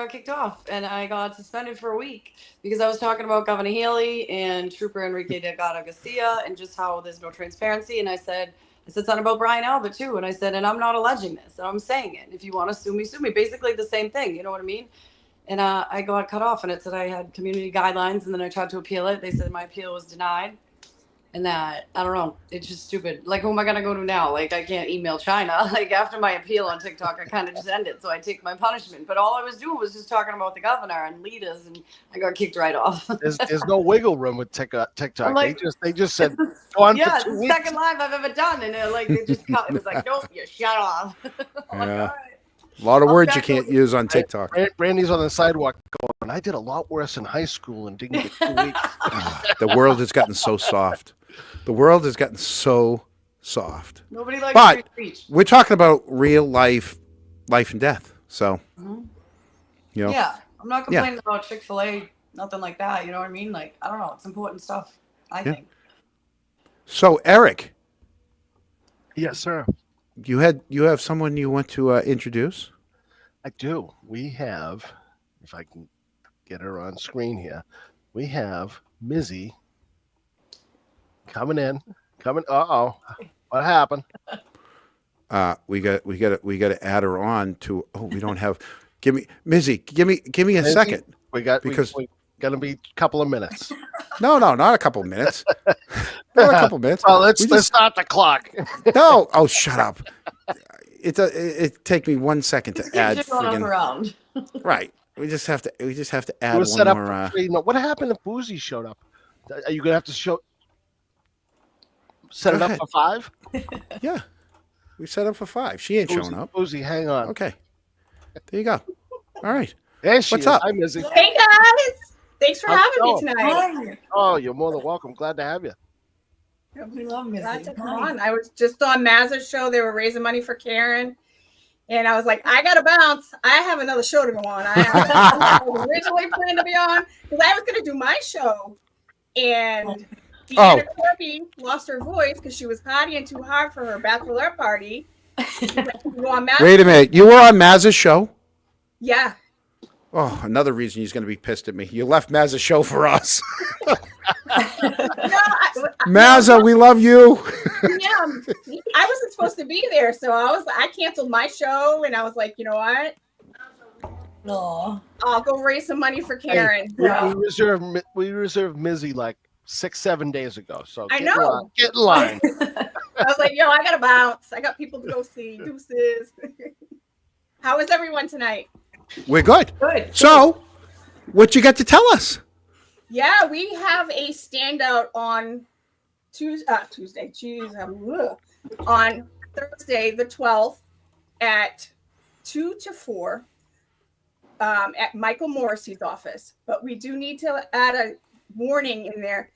S3: kicked off, and I got suspended for a week because I was talking about Governor Healy and Trooper Enrique Delgado Garcia and just how there's no transparency, and I said something about Brian Albert too, and I said, and I'm not alleging this, and I'm saying it. If you want to sue me, sue me. Basically the same thing, you know what I mean? And I got cut off, and it said I had community guidelines, and then I tried to appeal it. They said my appeal was denied, and that, I don't know, it's just stupid. Like, who am I going to go to now? Like, I can't email China. Like, after my appeal on TikTok, I kind of just ended, so I take my punishment. But all I was doing was just talking about the governor and leaders, and I got kicked right off.
S2: There's no wiggle room with TikTok.
S3: Like,
S2: they just said, go on
S3: yeah,
S2: for 2
S3: it's the
S2: weeks.
S3: second live I've ever done, and they just cut. It was like, nope, you shut off. I'm like,
S1: Yeah.
S3: all right.
S1: A lot of
S3: I'll
S1: words you
S3: back
S1: can't
S3: up.
S1: use on TikTok.
S2: Brandy's on the sidewalk going, I did a lot worse in high school and didn't get 2 weeks.
S1: The world has gotten so soft. The world has gotten so soft.
S3: Nobody likes
S1: But
S3: free speech.
S1: we're talking about real life and death. So, you know,
S3: Yeah, I'm not complaining about Chick-fil-A, nothing like that. You know what I mean? Like, I don't know. It's important stuff, I think.
S1: So Eric,
S2: Yes, sir.
S1: you have someone you want to introduce?
S2: I do. We have, if I can get her on screen here, we have Mizzy coming in. Uh-oh. What happened?
S1: We got to add her on to. Oh, we don't have. Mizzy. Give me a
S2: Mizzy?
S1: second.
S2: We got gonna be a couple of minutes.
S1: No, not a couple minutes. Not a couple minutes.
S2: Well, let's start the clock.
S1: No. Oh, shut up. It take me 1 second to add.
S3: Just going up around.
S1: Right. We just have to add
S2: We'll
S1: one
S2: set up
S1: more.
S2: for free. No, what happened if Boozy showed up? Are you gonna have to set it
S1: Go
S2: up
S1: ahead.
S2: for 5?
S1: Yeah. We set up for 5. She ain't showing up.
S2: Boozy, hang on.
S1: Okay. There you go. All right.
S2: There she
S1: What's
S2: is.
S1: up?
S2: Hi, Mizzy.
S8: Hey guys, thanks for
S2: How's
S8: having
S2: it
S8: me
S2: going?
S8: tonight.
S2: Oh, you're more than welcome. Glad to have you.
S3: We love Missy.
S8: Glad to come on. I was just on Maz's show. They were raising money for Karen, and I was like, I gotta bounce. I have another show to go on. I was originally planned to be on because I was gonna do my show, and Deanna Corby lost her voice because she was partying too hard for her bachelorette party.
S1: Wait a minute. You were on Maz's show?
S8: Yeah.
S1: Oh, another reason he's going to be pissed at me. You left Maz's show for us.
S8: No,
S1: Mazza, we love you.
S8: yeah, I wasn't supposed to be there, so I canceled my show, and I was like, you know what?
S3: No.
S8: I'll go raise some money for Karen.
S2: Hey, we reserved Mizzy like 6-7 days ago. So
S8: I know.
S2: Get in line.
S8: I was like, yo, I gotta bounce. I got people to go see. Deuces. How is everyone tonight?
S1: We're good.
S3: Good.
S1: So, what you got to tell us?
S8: Yeah, we have a standout on Tuesday. On Thursday, the 12th, at 2 to 4, at Michael Morrissey's office. But we do need to add a warning in there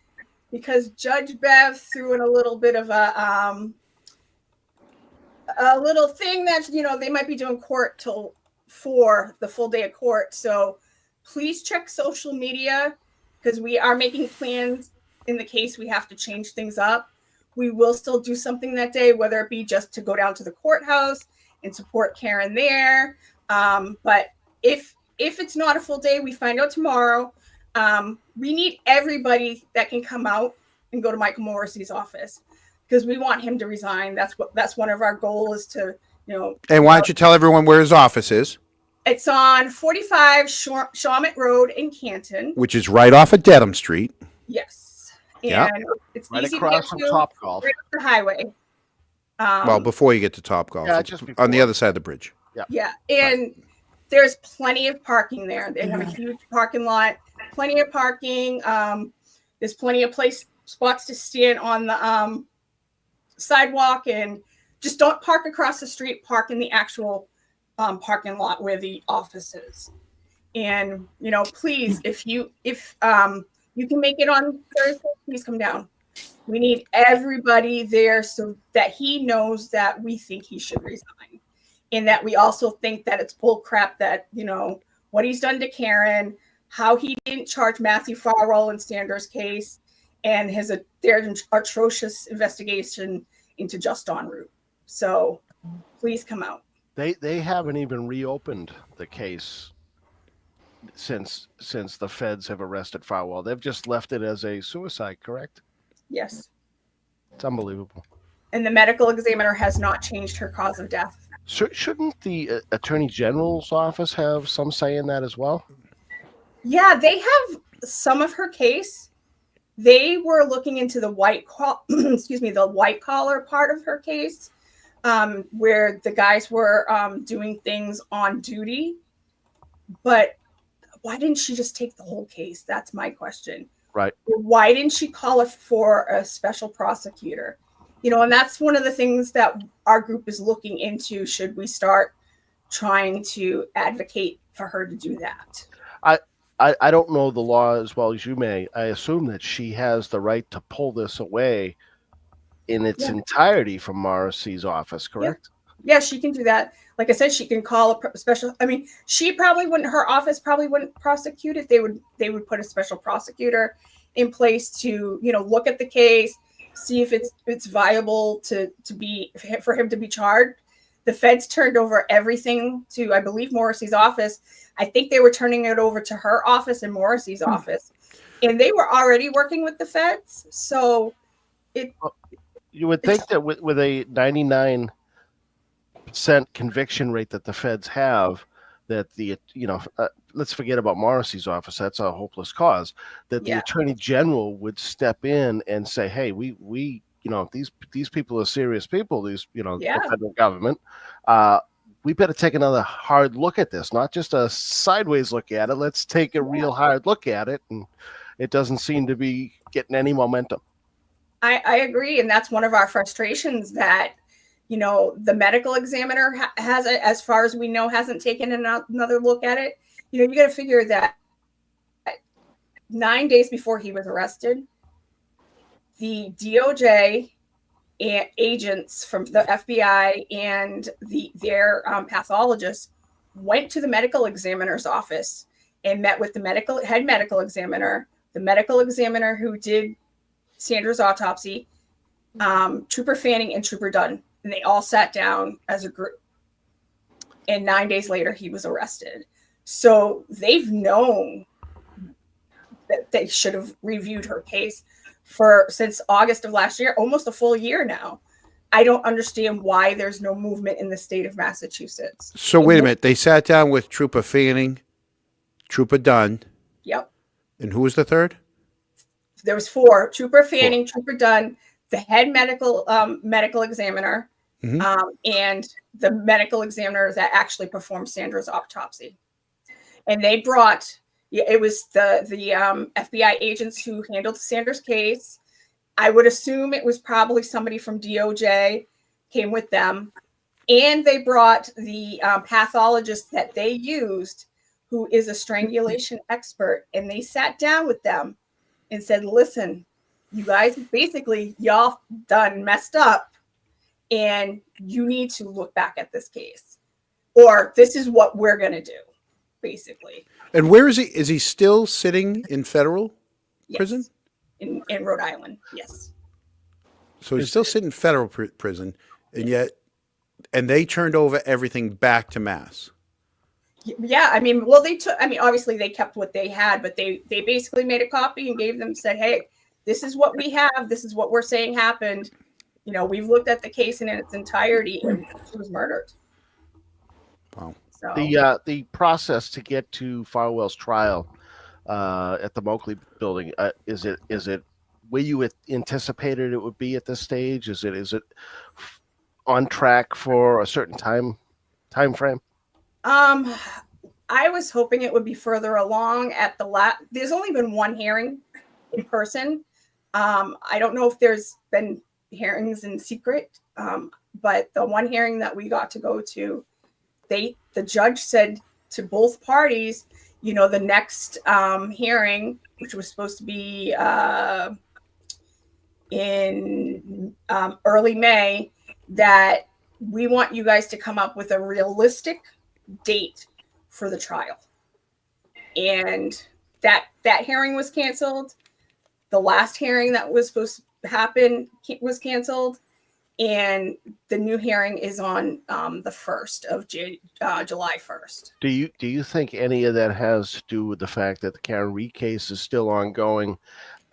S8: because Judge Bev threw in a little bit of a little thing that they might be doing court till for the full day of court. So please check social media because we are making plans in the case we have to change things up. We will still do something that day, whether it be just to go down to the courthouse and support Karen there. But if it's not a full day, we find out tomorrow. We need everybody that can come out and go to Michael Morrissey's office because we want him to resign. That's one of our goals to,
S1: And why don't you tell everyone where his office is?
S8: It's on 45 Shawmut Road in Canton.
S1: Which is right off of Dedham Street.
S8: Yes. And
S1: Yeah.
S8: it's
S2: Right
S8: easy
S2: across
S8: to
S2: from
S8: get to,
S2: Topgolf.
S8: right up the highway.
S1: Well, before you get to Topgolf.
S2: Yeah,
S1: It's
S2: just
S1: on the
S2: before.
S1: other side of the bridge.
S8: Yeah. And there's plenty of parking there. They have a huge parking lot, plenty of parking. There's plenty of spots to stand on the sidewalk, and just don't park across the street, park in the actual parking lot where the office is. And please, if you can make it on Thursday, please come down. We need everybody there so that he knows that we think he should resign, and that we also think that it's bull crap that what he's done to Karen, how he didn't charge Matthew Farwell in Sanders' case, and their atrocious investigation into Just en Route. So please come out.
S2: They haven't even reopened the case since the feds have arrested Farwell. They've just left it as a suicide, correct?
S8: Yes.
S2: It's unbelievable.
S8: And the medical examiner has not changed her cause of death.
S2: Shouldn't the Attorney General's office have some say in that as well?
S8: Yeah, they have some of her case. They were looking into the white collar part of her case, where the guys were doing things on duty. But why didn't she just take the whole case? That's my question.
S2: Right.
S8: Why didn't she call it for a special prosecutor? And that's one of the things that our group is looking into. Should we start trying to advocate for her to do that?
S2: I don't know the law as well as you may. I assume that she has the right to pull this away in its entirety from Morrissey's office, correct?
S8: Yeah, she can do that. Like I said, she can call a special. I mean, her office probably wouldn't prosecute it. They would put a special prosecutor in place to, look at the case, see if it's viable for him to be charged. The feds turned over everything to, I believe, Morrissey's office. I think they were turning it over to her office and Morrissey's office, and they were already working with the feds. So
S2: you would think that with a 99% conviction rate that the feds have, that let's forget about Morrissey's office. That's a hopeless cause. That the Attorney General would step in and say, "Hey, we these people are serious people. The federal government. We better take another hard look at this, not just a sideways look at it. Let's take a real hard look at it." And it doesn't seem to be getting any momentum.
S8: I agree, and that's one of our frustrations that the medical examiner has, as far as we know, hasn't taken another look at it. You got to figure that 9 days before he was arrested, the DOJ and agents from the FBI and their pathologists went to the medical examiner's office and met with the head medical examiner, the medical examiner who did Sandra's autopsy, Trooper Fanning and Trooper Dunn. And they all sat down as a group. And 9 days later, he was arrested. So they've known that they should have reviewed her case since August of last year, almost a full year now. I don't understand why there's no movement in the state of Massachusetts.
S1: So wait a minute. They sat down with Trooper Fanning, Trooper Dunn.
S8: Yep.
S1: And who was the third?
S8: There was 4. Trooper Fanning, Trooper Dunn, the head medical examiner, and the medical examiner that actually performed Sandra's autopsy. And they brought, it was the FBI agents who handled Sandra's case. I would assume it was probably somebody from DOJ came with them. And they brought the pathologist that they used, who is a strangulation expert. And they sat down with them and said, listen, you guys, basically, y'all done messed up, and you need to look back at this case. or this is what we're going to do, basically.
S1: And where is he? Is he still sitting in federal prison?
S8: In Rhode Island, yes.
S1: So he's still sitting in federal prison, and yet, and they turned over everything back to Mass.
S8: Yeah, I mean, well, they took. I mean, obviously they kept what they had, but they basically made a copy and gave them. Said, "Hey, this is what we have. This is what we're saying happened. You know, we've looked at the case in its entirety, and she was murdered."
S1: Wow.
S8: So
S2: The process to get to Farwell's trial at the Moakley building, is it where you had anticipated it would be at this stage? Is it on track for a certain time frame?
S8: I was hoping it would be further along at the there's only been one hearing in person. I don't know if there's been hearings in secret, but the one hearing that we got to go to, the judge said to both parties, you know, the next hearing, which was supposed to be in early May, that we want you guys to come up with a realistic date for the trial. And that hearing was canceled. The last hearing that was supposed to happen was canceled. And the new hearing is on the 1st of July 1st.
S2: Do you think any of that has to do with the fact that the Karen Reed case is still ongoing,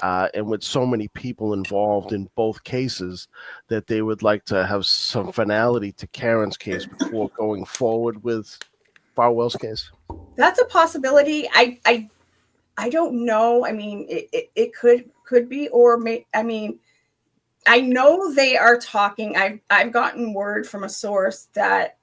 S2: and with so many people involved in both cases, that they would like to have some finality to Karen's case before going forward with Farwell's case?
S8: That's a possibility. I don't know. I mean, it could be, or I mean, I know they are talking. I've gotten word from a source that,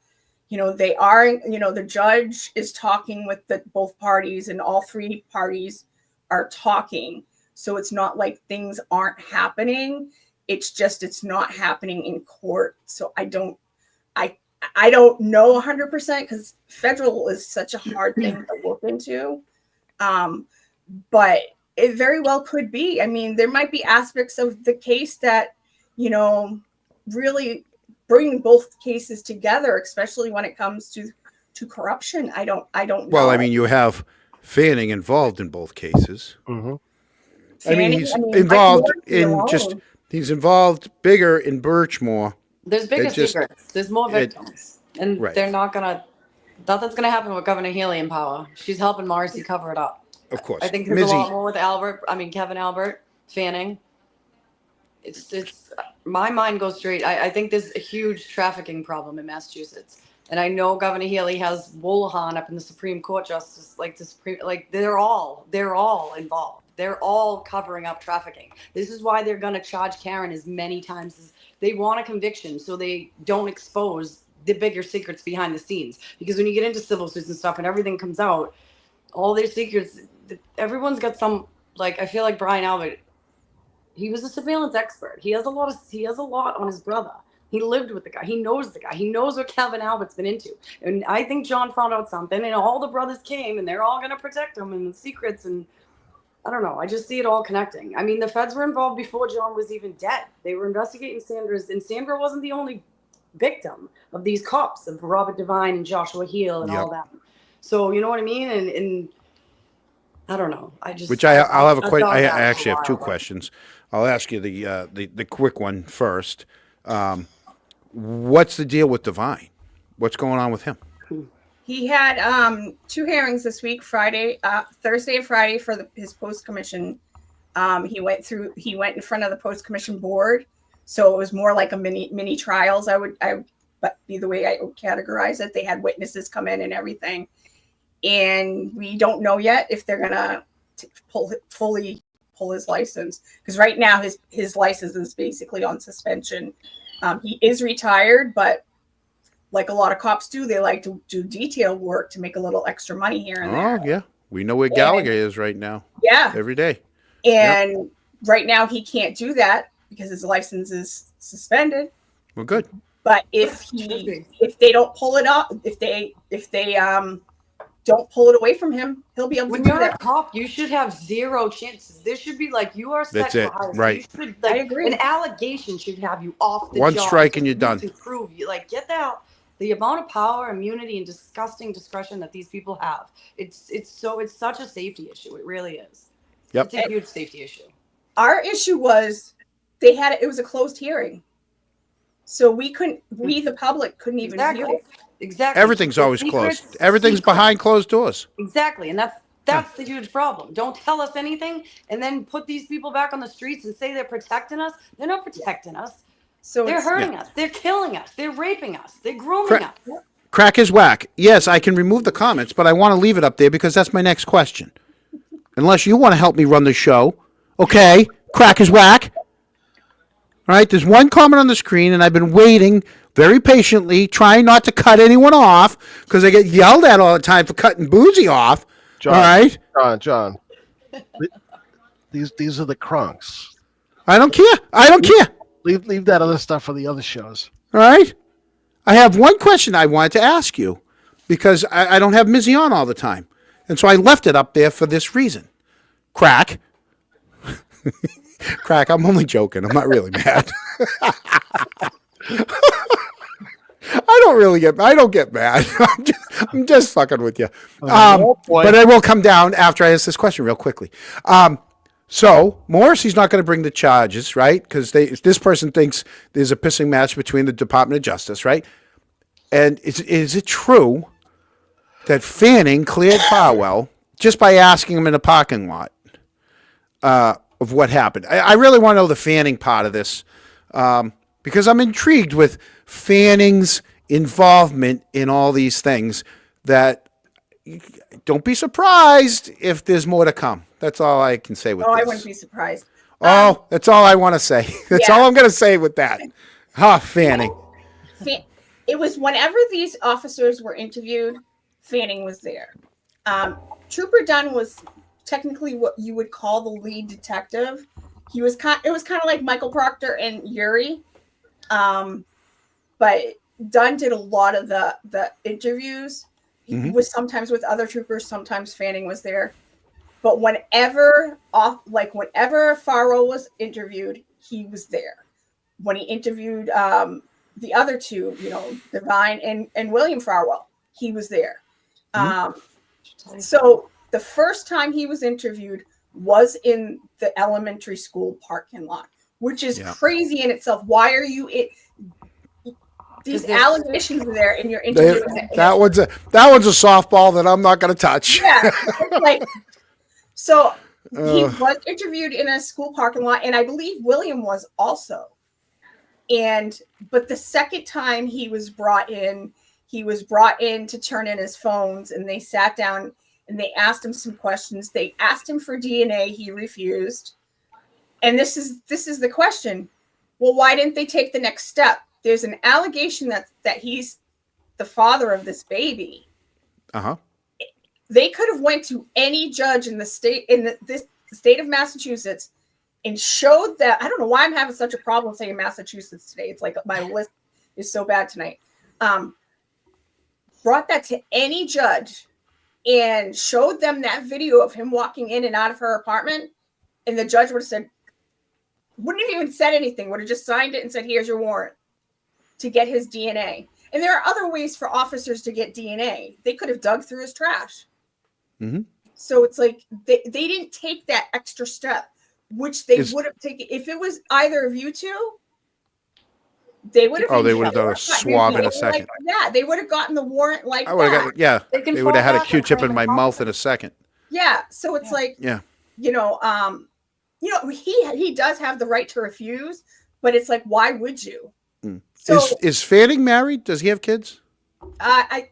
S8: you know, they are, you know, the judge is talking with both parties, and all three parties are talking. So it's not like things aren't happening. It's just, it's not happening in court. So I don't know 100% because federal is such a hard thing to look into. But it very well could be. I mean, there might be aspects of the case that, you know, really bring both cases together, especially when it comes to corruption. I don't know.
S1: Well, I mean, you have Fanning involved in both cases.
S2: Mm-hmm.
S1: He's involved in he's involved bigger in Birchmore.
S3: There's bigger secrets. There's more victims. And they're not going to, nothing's going to happen with Governor Haley in power. She's helping Morrissey cover it up.
S1: Of course.
S3: I think there's a lot more with Kevin Albert, Fanning. It's my mind goes straight. I think there's a huge trafficking problem in Massachusetts. And I know Governor Haley has Wolahan up in the Supreme Court justice, they're all involved. They're all covering up trafficking. This is why they're going to charge Karen as many times as they want a conviction, so they don't expose the bigger secrets behind the scenes. Because when you get into civil suits and stuff and everything comes out, all their secrets, everyone's got some, like, I feel like Brian Albert, he was a surveillance expert. He has a lot on his brother. He lived with the guy. He knows the guy. He knows what Kevin Albert's been into. And I think John found out something, and all the brothers came, and they're all going to protect him and the secrets. And I don't know. I just see it all connecting. I mean, the feds were involved before John was even dead. They were investigating Sandra's, and Sandra wasn't the only victim of these cops, of Robert Devine and Joshua Heel and all that. So, you know what I mean? And I don't know.
S1: I'll have a question. I actually have two questions. I'll ask you the quick one first. What's the deal with Devine? What's going on with him?
S8: He had 2 hearings this week, Thursday and Friday for his post-commission. He went in front of the post-commission board. So it was more like a mini trials. But be the way I would categorize it. They had witnesses come in and everything. And we don't know yet if they're gonna fully pull his license, because right now his license is basically on suspension. He is retired, but like a lot of cops do, they like to do detail work to make a little extra money here and there.
S1: Oh yeah, we know where Gallagher is right now.
S8: Yeah,
S1: every day.
S8: And right now he can't do that because his license is suspended.
S1: Well, good.
S8: But if they don't pull it up, if they don't pull it away from him, he'll be able to do that.
S3: When you're a cop, you should have 0 chances. This should be like, you are set for hires.
S1: Right.
S3: You should,
S8: I agree.
S3: An allegation should have you off the
S1: One
S3: job.
S1: strike and you're done.
S3: To prove you, like, get that. the amount of power, immunity, and disgusting discretion that these people have. It's such a safety issue. It really is.
S1: Yep.
S3: It's a huge safety issue.
S8: Our issue was it was a closed hearing. So we the public couldn't even view it.
S3: Exactly.
S1: Everything's always closed. Everything's behind closed doors.
S3: Exactly. And that's the huge problem. Don't tell us anything and then put these people back on the streets and say they're protecting us. They're not protecting us. So they're hurting us. They're killing us. They're raping us. They're grooming us.
S1: Crack is whack. Yes, I can remove the comments, but I want to leave it up there because that's my next question. Unless you want to help me run the show. Okay, crack is whack. All right, there's one comment on the screen, and I've been waiting very patiently, trying not to cut anyone off because I get yelled at all the time for cutting Boozy off.
S2: John,
S1: all right?
S2: John. These are the crunks.
S1: I don't care.
S2: Leave that other stuff for the other shows.
S1: All right? I have one question I wanted to ask you because I don't have Mizzy on all the time. And so I left it up there for this reason. Crack. Crack, I'm only joking. I'm not really mad. I don't get mad. I'm just fucking with you. But I will come down after I ask this question real quickly. So Morrissey's not going to bring the charges, right? Because this person thinks there's a pissing match between the Department of Justice, right? And is it true that Fanning cleared Farwell just by asking him in a parking lot of what happened? I really want to know the Fanning part of this because I'm intrigued with Fanning's involvement in all these things. That don't be surprised if there's more to come. That's all I can say with this.
S8: I wouldn't be surprised.
S1: That's all I want to say. That's all I'm going to say with that. Fanning.
S8: It was whenever these officers were interviewed, Fanning was there. Trooper Dunn was technically what you would call the lead detective. It was kind of like Michael Proctor and Yuri. But Dunn did a lot of the interviews. He was sometimes with other troopers, sometimes Fanning was there. But whenever Farwell was interviewed, he was there. When he interviewed the other two, Divine and William Farwell, he was there. So the first time he was interviewed was in the elementary school parking lot, which is crazy in itself. Why are you these allegations are there and you're interviewing?
S1: That one's a softball that I'm not going to touch.
S8: Yeah, so he was interviewed in a school parking lot, and I believe William was also. But the second time he was brought in to turn in his phones, and they sat down and they asked him some questions. They asked him for DNA. He refused. And this is the question. Well, why didn't they take the next step? There's an allegation that he's the father of this baby. They could have went to any judge in the state the state of Massachusetts and showed that. I don't know why I'm having such a problem saying Massachusetts today. It's like my list is so bad tonight. Brought that to any judge and showed them that video of him walking in and out of her apartment, and the judge would have said, wouldn't have even said anything, would have just signed it and said, here's your warrant to get his DNA. And there are other ways for officers to get DNA. They could have dug through his trash. So it's like they didn't take that extra step, which they would have taken if it was either of you two. They would have.
S1: They would have done a swab in a second.
S8: They would have gotten the warrant like
S1: that. They would have had a Q-tip in my mouth in a second.
S8: Yeah, so it's he does have the right to refuse, but it's like, why would you? So,
S1: is Fanning married? Does he have kids?
S8: I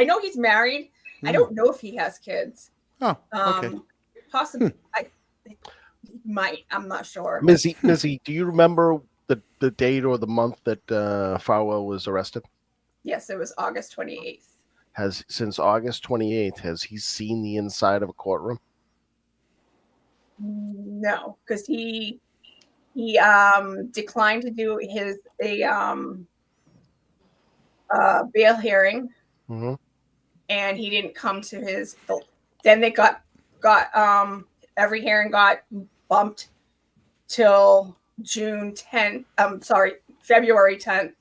S8: know he's married. I don't know if he has kids.
S1: Oh, okay.
S8: Possibly. He might. I'm not sure.
S2: Mizzy, do you remember the date or the month that Farwell was arrested?
S8: Yes, it was August 28th.
S2: Since August 28th, has he seen the inside of a courtroom?
S8: No, because he declined to do bail hearing, and he didn't come to his. Then they got every hearing got bumped till February 10th,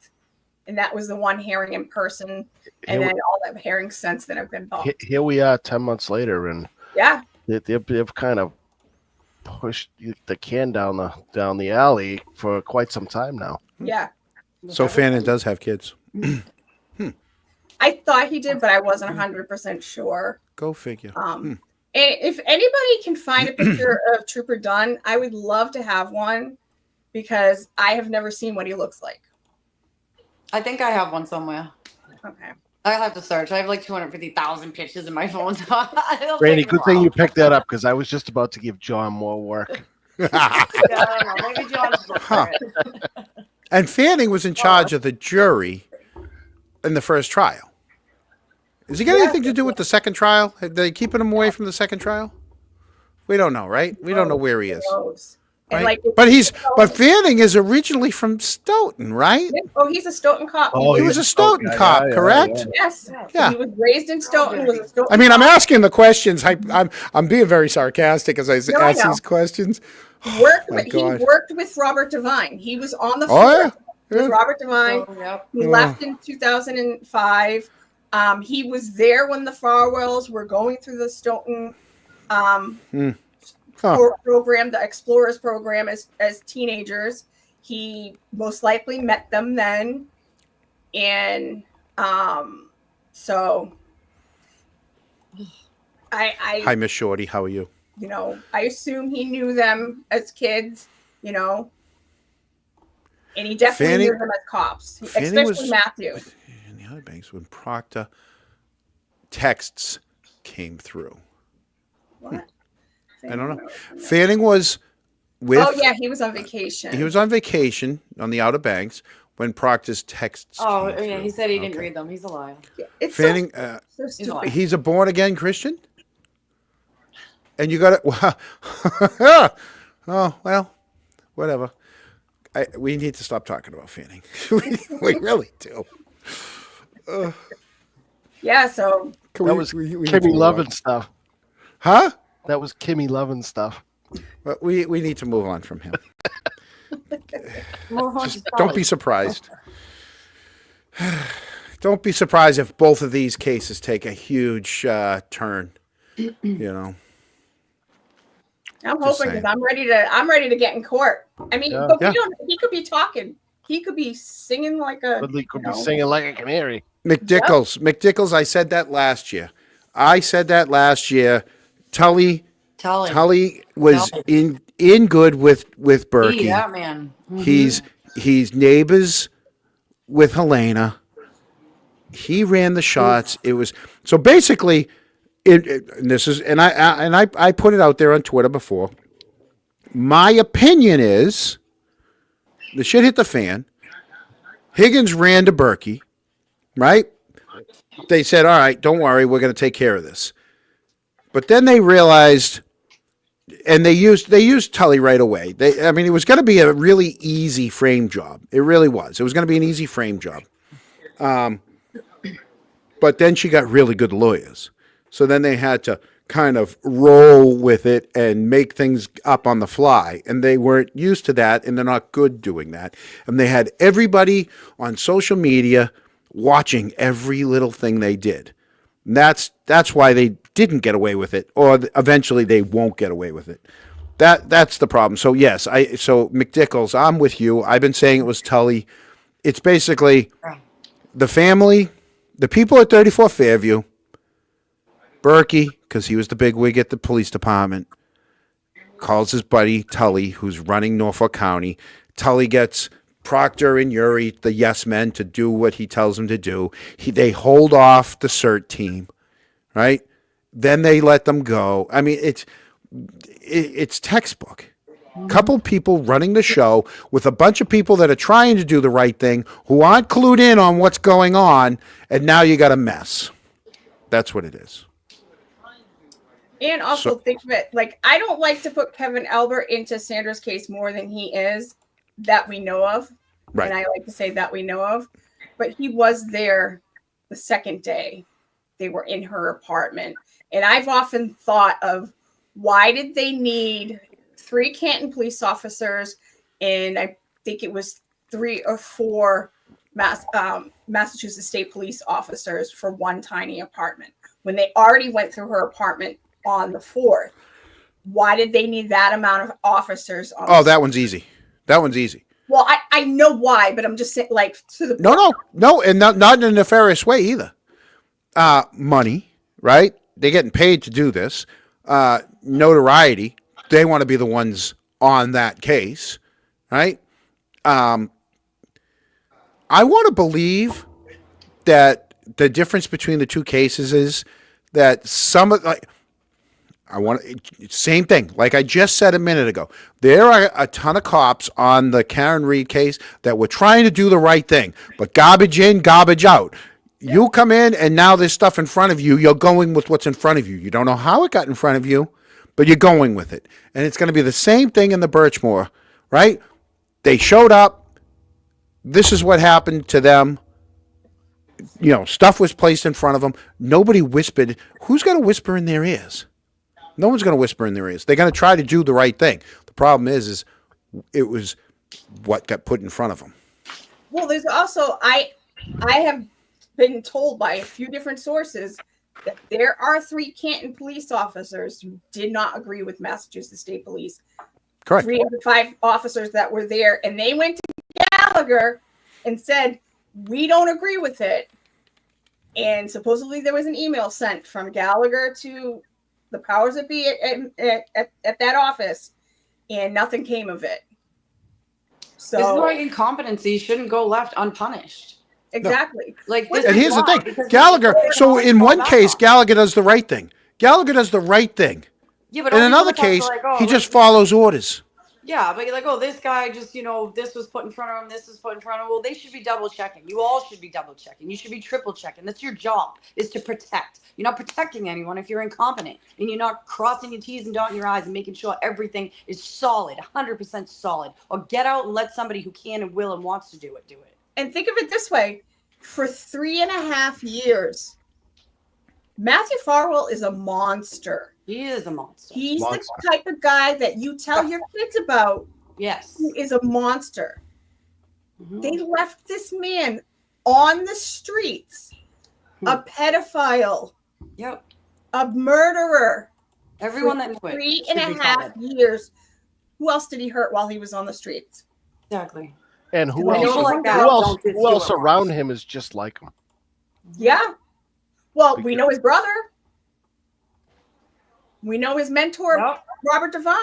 S8: and that was the one hearing in person, and then all the hearings since then have been bumped.
S2: Here we are 10 months later, and
S8: Yeah.
S2: they've kind of pushed the can down the alley for quite some time now.
S8: Yeah.
S1: So Fannin does have kids.
S8: I thought he did, but I wasn't 100% sure.
S1: Go figure.
S8: And if anybody can find a picture of Trooper Dunn, I would love to have one because I have never seen what he looks like.
S3: I think I have one somewhere.
S8: Okay.
S3: I'll have to search. I have like 250,000 pictures in my phone. So
S2: Randy, good thing you picked that up because I was just about to give John more work.
S3: Yeah, I don't know. Maybe John's
S1: Huh. And Fanning was in charge of the jury in the first trial. Has he got anything to do with the second trial? Are they keeping him away from the second trial? We don't know, right? We don't know where he is.
S8: And
S1: Right? But Fanning is originally from Stoughton, right?
S8: Oh, he's a Stoughton cop.
S1: Oh, he was a Stoughton cop, correct?
S8: Yes.
S1: Yeah.
S8: He was raised in Stoughton. Was a Stoughton
S1: I mean, I'm
S8: cop.
S1: asking the questions. I'm being very sarcastic as I
S8: No, I
S1: ask
S8: know.
S1: these questions.
S8: He worked
S1: God.
S8: with Robert Devine. He was on the
S1: Oh,
S8: floor
S1: yeah?
S8: with
S1: Yeah.
S8: Robert Devine.
S3: Oh, yep.
S8: He left in 2005. He was there when the Farwells were going through the Stoughton program, the Explorers program, as teenagers. He most likely met them then, and so I
S1: Hi, Miss Shorty. How are you?
S8: I assume he knew them as kids, and he definitely knew them as cops, especially Matthew.
S1: In the other banks, when Proctor texts came through.
S8: What?
S1: I don't know. Fanning was with.
S8: Oh yeah, he was on vacation.
S1: He was on vacation on the Outer Banks when Proctor's texts.
S3: Oh,
S1: came
S3: yeah.
S1: through.
S3: He said he didn't read them. He's a liar.
S8: It's
S1: Fanning,
S8: so stupid.
S1: he's a born again Christian. And you got it. Wow. Oh well, whatever. We need to stop talking about Fanning. we really do.
S8: Yeah. So
S2: That was Kimmy Lovin stuff.
S1: Huh?
S2: That was Kimmy Lovin stuff.
S1: But we need to move on from him.
S3: Just
S1: Don't be surprised. Don't be surprised if both of these cases take a huge turn.
S8: I'm
S1: Just
S8: hoping
S1: saying.
S8: because I'm ready to get in court. I mean,
S2: Yeah.
S8: but
S1: Yeah.
S8: he could be talking. He could be singing like a.
S2: Woodley could be singing like a canary.
S1: McDickles, I said that last year. Tully was in good with Berkey.
S3: Yeah, man.
S1: He's neighbors with Helena. He ran the shots. It was so basically. I put it out there on Twitter before. My opinion is the shit hit the fan. Higgins ran to Berkey, right? They said, "All right, don't worry, we're going to take care of this." But then they realized, and they used Tully right away. It was going to be a really easy frame job. It really was. It was going to be an easy frame job. But then she got really good lawyers. So then they had to kind of roll with it and make things up on the fly. And they weren't used to that, and they're not good doing that. And they had everybody on social media watching every little thing they did. And that's why they didn't get away with it, or eventually they won't get away with it. That's the problem. So yes, so McDickles, I'm with you. I've been saying it was Tully. It's basically the family, the people at 34 Fairview, Berkey, because he was the big wig at the police department, calls his buddy Tully, who's running Norfolk County. Tully gets Proctor and Uri, the yes men, to do what he tells them to do. They hold off the CERT team, right? Then they let them go. I mean, it's textbook. Couple people running the show with a bunch of people that are trying to do the right thing who aren't clued in on what's going on, and now you got a mess. That's what it is.
S8: And also think of it, like, I don't like to put Kevin Albert into Sandra's case more than he is, that we know of.
S1: Right.
S8: And I like to say that we know of. But he was there the second day. They were in her apartment. And I've often thought of, why did they need 3 Canton police officers, and I think it was 3 or 4 Massachusetts State Police officers for one tiny apartment when they already went through her apartment on the 4th. Why did they need that amount of officers on
S1: Oh, that one's easy. That one's easy.
S8: Well, I know why, but I'm just saying, like, to the
S1: No, and not in a nefarious way either. Money, right? They're getting paid to do this. Notoriety. They want to be the ones on that case, right? I want to believe that the difference between the two cases is that some of same thing. Like I just said a minute ago, there are a ton of cops on the Karen Reed case that were trying to do the right thing, but garbage in, garbage out. You come in and now there's stuff in front of you. You're going with what's in front of you. You don't know how it got in front of you, but you're going with it. And it's going to be the same thing in the Birchmore, right? They showed up. This is what happened to them. You know, stuff was placed in front of them. Nobody whispered. Who's going to whisper in their ears? No one's going to whisper in their ears. They're going to try to do the right thing. The problem is it was what got put in front of them.
S8: Well, there's also I have been told by a few different sources that there are 3 Canton police officers who did not agree with Massachusetts State Police.
S1: Correct.
S8: 3 of the 5 officers that were there, and they went to Gallagher and said, "We don't agree with it." And supposedly there was an email sent from Gallagher to the powers that be at that office, and nothing came of it. So
S3: this is why incompetency shouldn't go left unpunished.
S8: Exactly.
S3: No. Like,
S1: And here's the thing, Gallagher. So in one case, Gallagher does the right thing. Gallagher does the right thing.
S3: Yeah, but
S1: in another case, he just follows orders.
S3: Yeah, but you're like, oh, this guy just, this was put in front of him, this was put in front of him. Well, they should be double checking. You all should be double checking. You should be triple checking. That's your job, is to protect. You're not protecting anyone if you're incompetent, and you're not crossing your T's and dotting your I's and making sure everything is solid, 100% solid. Or get out and let somebody who can and will and wants to do it.
S8: And think of it this way. For 3.5 years, Matthew Farwell is a monster.
S3: He is a monster.
S8: He's the type of guy that you tell your kids about.
S3: Yes.
S8: Who is a monster. Mm-hmm. They left this man on the streets. A pedophile.
S3: Yep.
S8: A murderer.
S3: Everyone that knew it.
S8: 3.5 years. Who else did he hurt while he was on the streets?
S3: Exactly.
S2: And who else around him is just like him?
S8: Yeah. Well, we know his brother. We know his mentor, Robert Devine.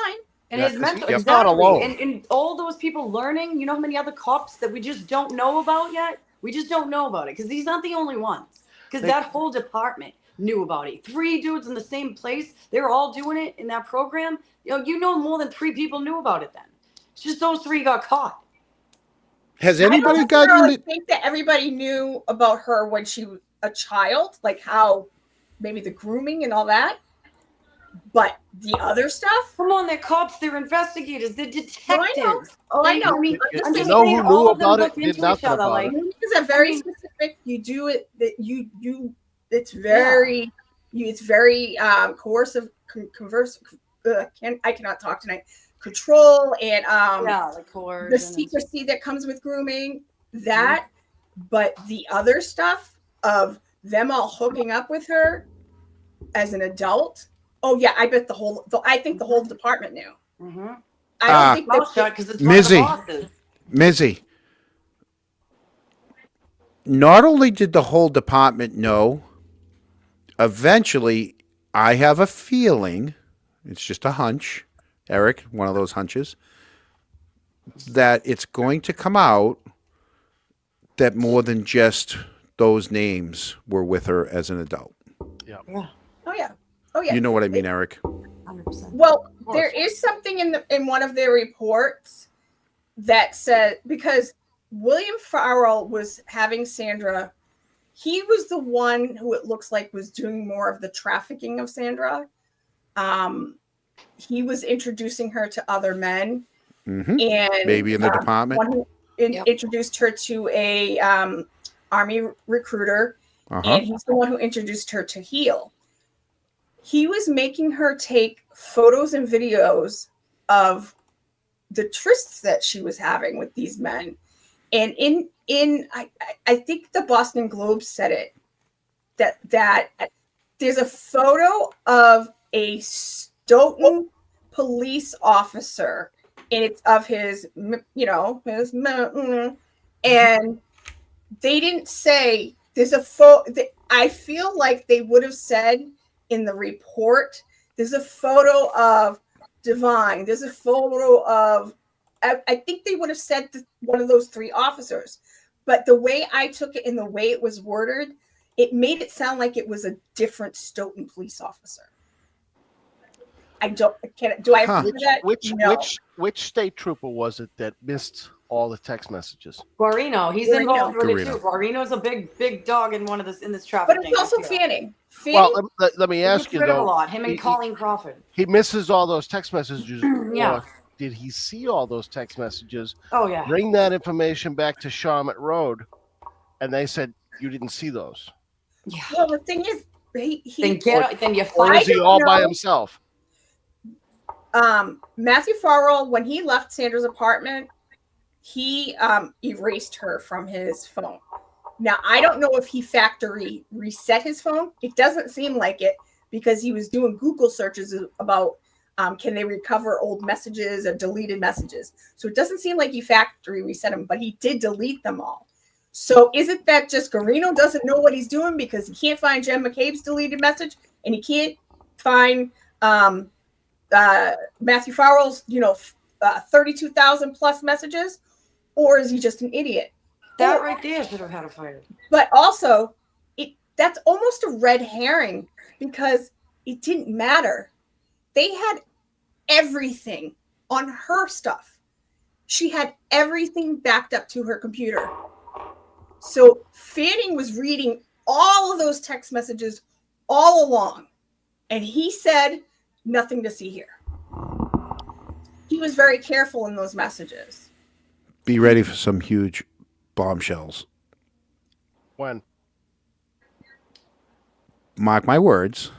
S3: And his mentor,
S2: exactly. Not alone.
S3: And all those people learning, you know how many other cops that we just don't know about yet? We just don't know about it because he's not the only ones. Because that whole department knew about it. 3 dudes in the same place, they were all doing it in that program. You know more than 3 people knew about it then. It's just those 3 got caught.
S1: Has anybody gotten
S8: I think that everybody knew about her when she was a child, like how maybe the grooming and all that. But the other stuff?
S3: Come on, they're cops, they're investigators, they're detectives.
S8: I know.
S3: I mean,
S2: I'm just saying, who knew about it did nothing about it.
S8: It's a very specific. You do it that you. It's very. It's very coercive. I cannot talk tonight. Control and
S3: like
S8: the secrecy that comes with grooming. That, but the other stuff of them all hooking up with her as an adult. Oh yeah, I bet I think the whole department knew.
S3: Mm-hmm.
S8: I don't think
S3: because it's one of the bosses.
S1: Mizzy. Not only did the whole department know, eventually, I have a feeling, it's just a hunch, Eric, one of those hunches, that it's going to come out that more than just those names were with her as an adult.
S2: Yeah.
S8: Oh yeah.
S1: You know what I mean, Eric?
S3: 100%.
S8: Well, there is something in one of their reports that said, because William Farwell was having Sandra, he was the one who it looks like was doing more of the trafficking of Sandra. He was introducing her to other men,
S1: Mm-hmm.
S8: and
S1: Maybe in the department.
S8: One who introduced her to a army recruiter, and he's the one who introduced her to Heel. He was making her take photos and videos of the trysts that she was having with these men. And in I think the Boston Globe said it, that there's a photo of a Stoughton police officer, and it's of his, and they didn't say there's a photo. I feel like they would have said in the report, there's a photo of Divine. There's a photo of, I think they would have said one of those three officers. But the way I took it and the way it was worded, it made it sound like it was a different Stoughton police officer. Do I have to do that?
S2: Which state trooper was it that missed all the text messages?
S3: Guarino, he's involved with it too. Guarino's a big dog in this traffic.
S8: But it's also Fanning.
S2: Well, let me ask you though.
S3: A lot. Him and Colleen Crawford.
S2: He misses all those text messages.
S3: Yeah.
S2: Did he see all those text messages?
S3: Oh yeah.
S2: Bring that information back to Charlotte Road, and they said you didn't see those.
S3: Yeah.
S8: Well, the thing is, then
S3: you
S2: Or
S3: find.
S2: was he all by himself?
S8: Matthew Farwell, when he left Sandra's apartment, he erased her from his phone. Now, I don't know if he factory reset his phone. It doesn't seem like it, because he was doing Google searches about can they recover old messages or deleted messages. So it doesn't seem like he factory reset them, but he did delete them all. So is it that just Guarino doesn't know what he's doing because he can't find Jen McCabe's deleted message, and he can't find Matthew Farwell's 32,000 plus messages, or is he just an idiot?
S3: That right there should have had a fire.
S8: But also, that's almost a red herring, because it didn't matter. They had everything on her stuff. She had everything backed up to her computer. So Fanning was reading all of those text messages all along, and he said, nothing to see here. He was very careful in those messages.
S1: Be ready for some huge bombshells.
S2: When?
S1: Mark my words.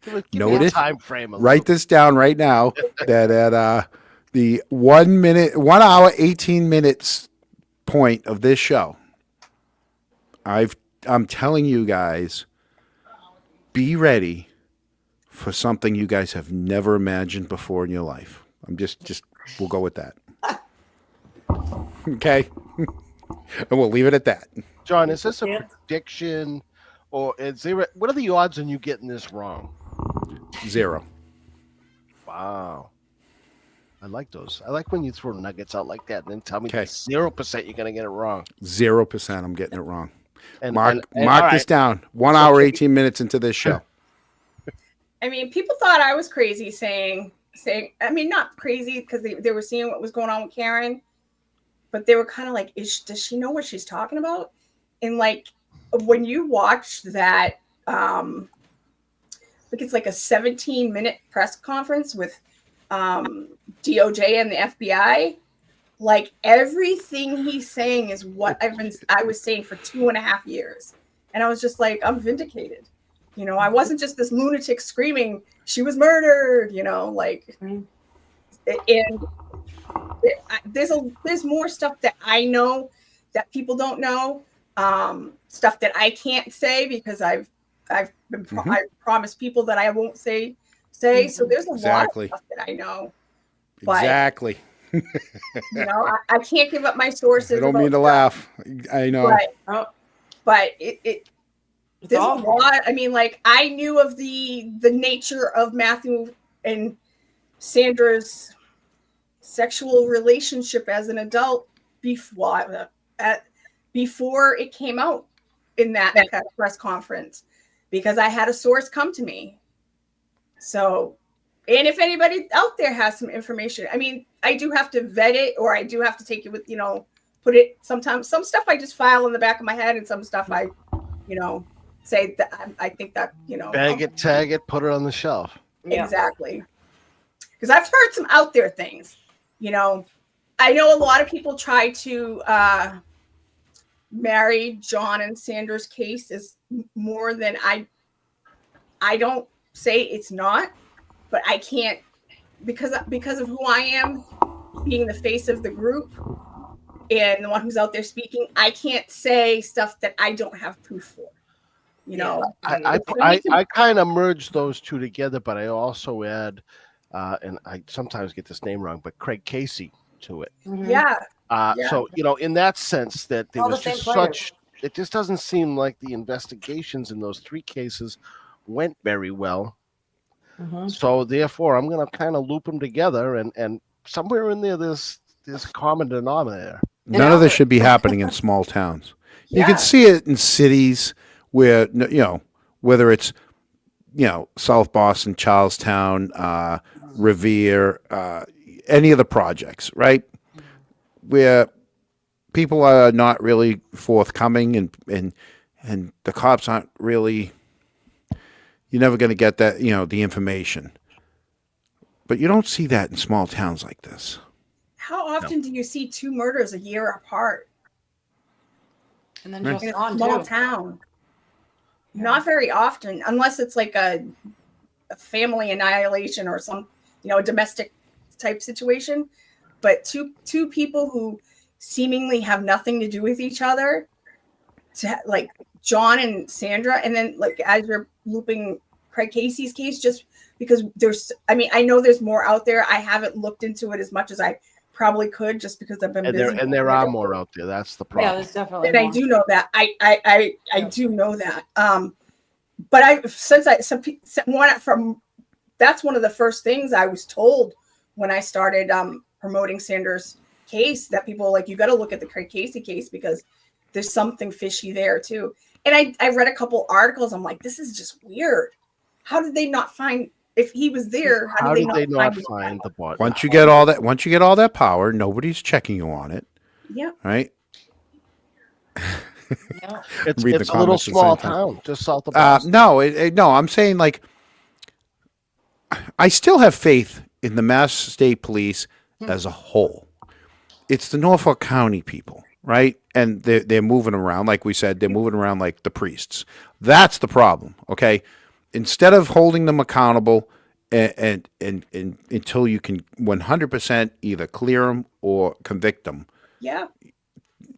S2: Give
S1: Note
S2: me a
S1: it.
S2: time frame.
S1: Write this down right now. That at the 1 hour, 18 minutes point of this show, I'm telling you guys, be ready for something you guys have never imagined before in your life. I'm just we'll go with that. Okay? And we'll leave it at that.
S2: John, is this a prediction, or is there? What are the odds on you getting this wrong?
S1: 0.
S2: Wow. I like those. I like when you throw nuggets out like that and then tell me
S1: Okay.
S2: 0% you're going to get it wrong.
S1: 0% I'm getting it wrong.
S2: And
S1: Mark
S2: all right.
S1: this down. 1 hour, 18 minutes into this show.
S8: I mean, people thought I was crazy saying, I mean, not crazy, because they were seeing what was going on with Karen, but they were kind of like, does she know what she's talking about? And like, when you watch that, it's like a 17-minute press conference with DOJ and the FBI, like everything he's saying is what I was saying for 2.5 years. And I was just like, I'm vindicated. I wasn't just this lunatic screaming, she was murdered, like, and there's more stuff that I know that people don't know, stuff that I can't say because I've promised people that I won't say. So there's a lot of stuff that I know. But,
S1: exactly.
S8: I can't give up my sources.
S1: I don't mean to laugh. I know.
S8: But there's a lot. I mean, like, I knew of the nature of Matthew and Sandra's sexual relationship as an adult before it came out in that press conference, because I had a source come to me. So, and if anybody out there has some information, I mean, I do have to vet it, or I do have to take it with, put it sometimes. Some stuff I just file in the back of my head, and some stuff I, say that I think that,
S2: Bag it, tag it, put it on the shelf.
S8: Exactly. Because I've heard some out there things. I know a lot of people try to marry John and Sandra's case is more than I don't say it's not, but I can't, because of who I am, being the face of the group, and the one who's out there speaking, I can't say stuff that I don't have proof for. You know,
S2: I kind of merge those two together, but I also add, and I sometimes get this name wrong, but Craig Casey to it.
S8: yeah.
S2: So, in that sense, that there
S3: All
S2: was
S3: the same
S2: just
S3: players.
S2: it just doesn't seem like the investigations in those 3 cases went very well. So therefore, I'm going to kind of loop them together, and somewhere in there, there's common denominator.
S1: None of this should be happening in small towns. You can see it in cities where, whether it's, South Boston, Charlestown, Revere, any of the projects, right? Where people are not really forthcoming and the cops aren't really, you're never going to get that, the information. But you don't see that in small towns like this.
S8: How often do you see 2 murders a year apart
S3: And then
S1: Right.
S3: just
S8: in a
S3: on
S8: small
S3: too.
S8: town? Not very often, unless it's like a family annihilation or some, a domestic type situation. But two people who seemingly have nothing to do with each other, like John and Sandra, and then like as you're looping Craig Casey's case, just because I know there's more out there. I haven't looked into it as much as I probably could, just because I've been busy.
S2: And there are more out there. That's the problem.
S3: Yeah, there's definitely
S8: And I
S3: more.
S8: do know that. I do know that. But that's one of the first things I was told when I started promoting Sanders' case, that people like, you got to look at the Craig Casey case because there's something fishy there too. And I read a couple articles. I'm like, this is just weird. How did they not find, if he was there?
S2: How did they not find the body?
S1: Once you get all that power, nobody's checking you on it.
S8: Yeah.
S1: Right?
S3: Yeah.
S2: It's
S1: Read the
S2: a little
S1: comments at the
S2: small
S1: same time.
S2: town, just south of Boston.
S1: No, I'm saying, like, I still have faith in the Mass State Police as a whole. It's the Norfolk County people, right? And they're moving around, like we said, they're moving around like the priests. That's the problem, okay? Instead of holding them accountable and until you can 100% either clear them or convict them,
S8: Yeah.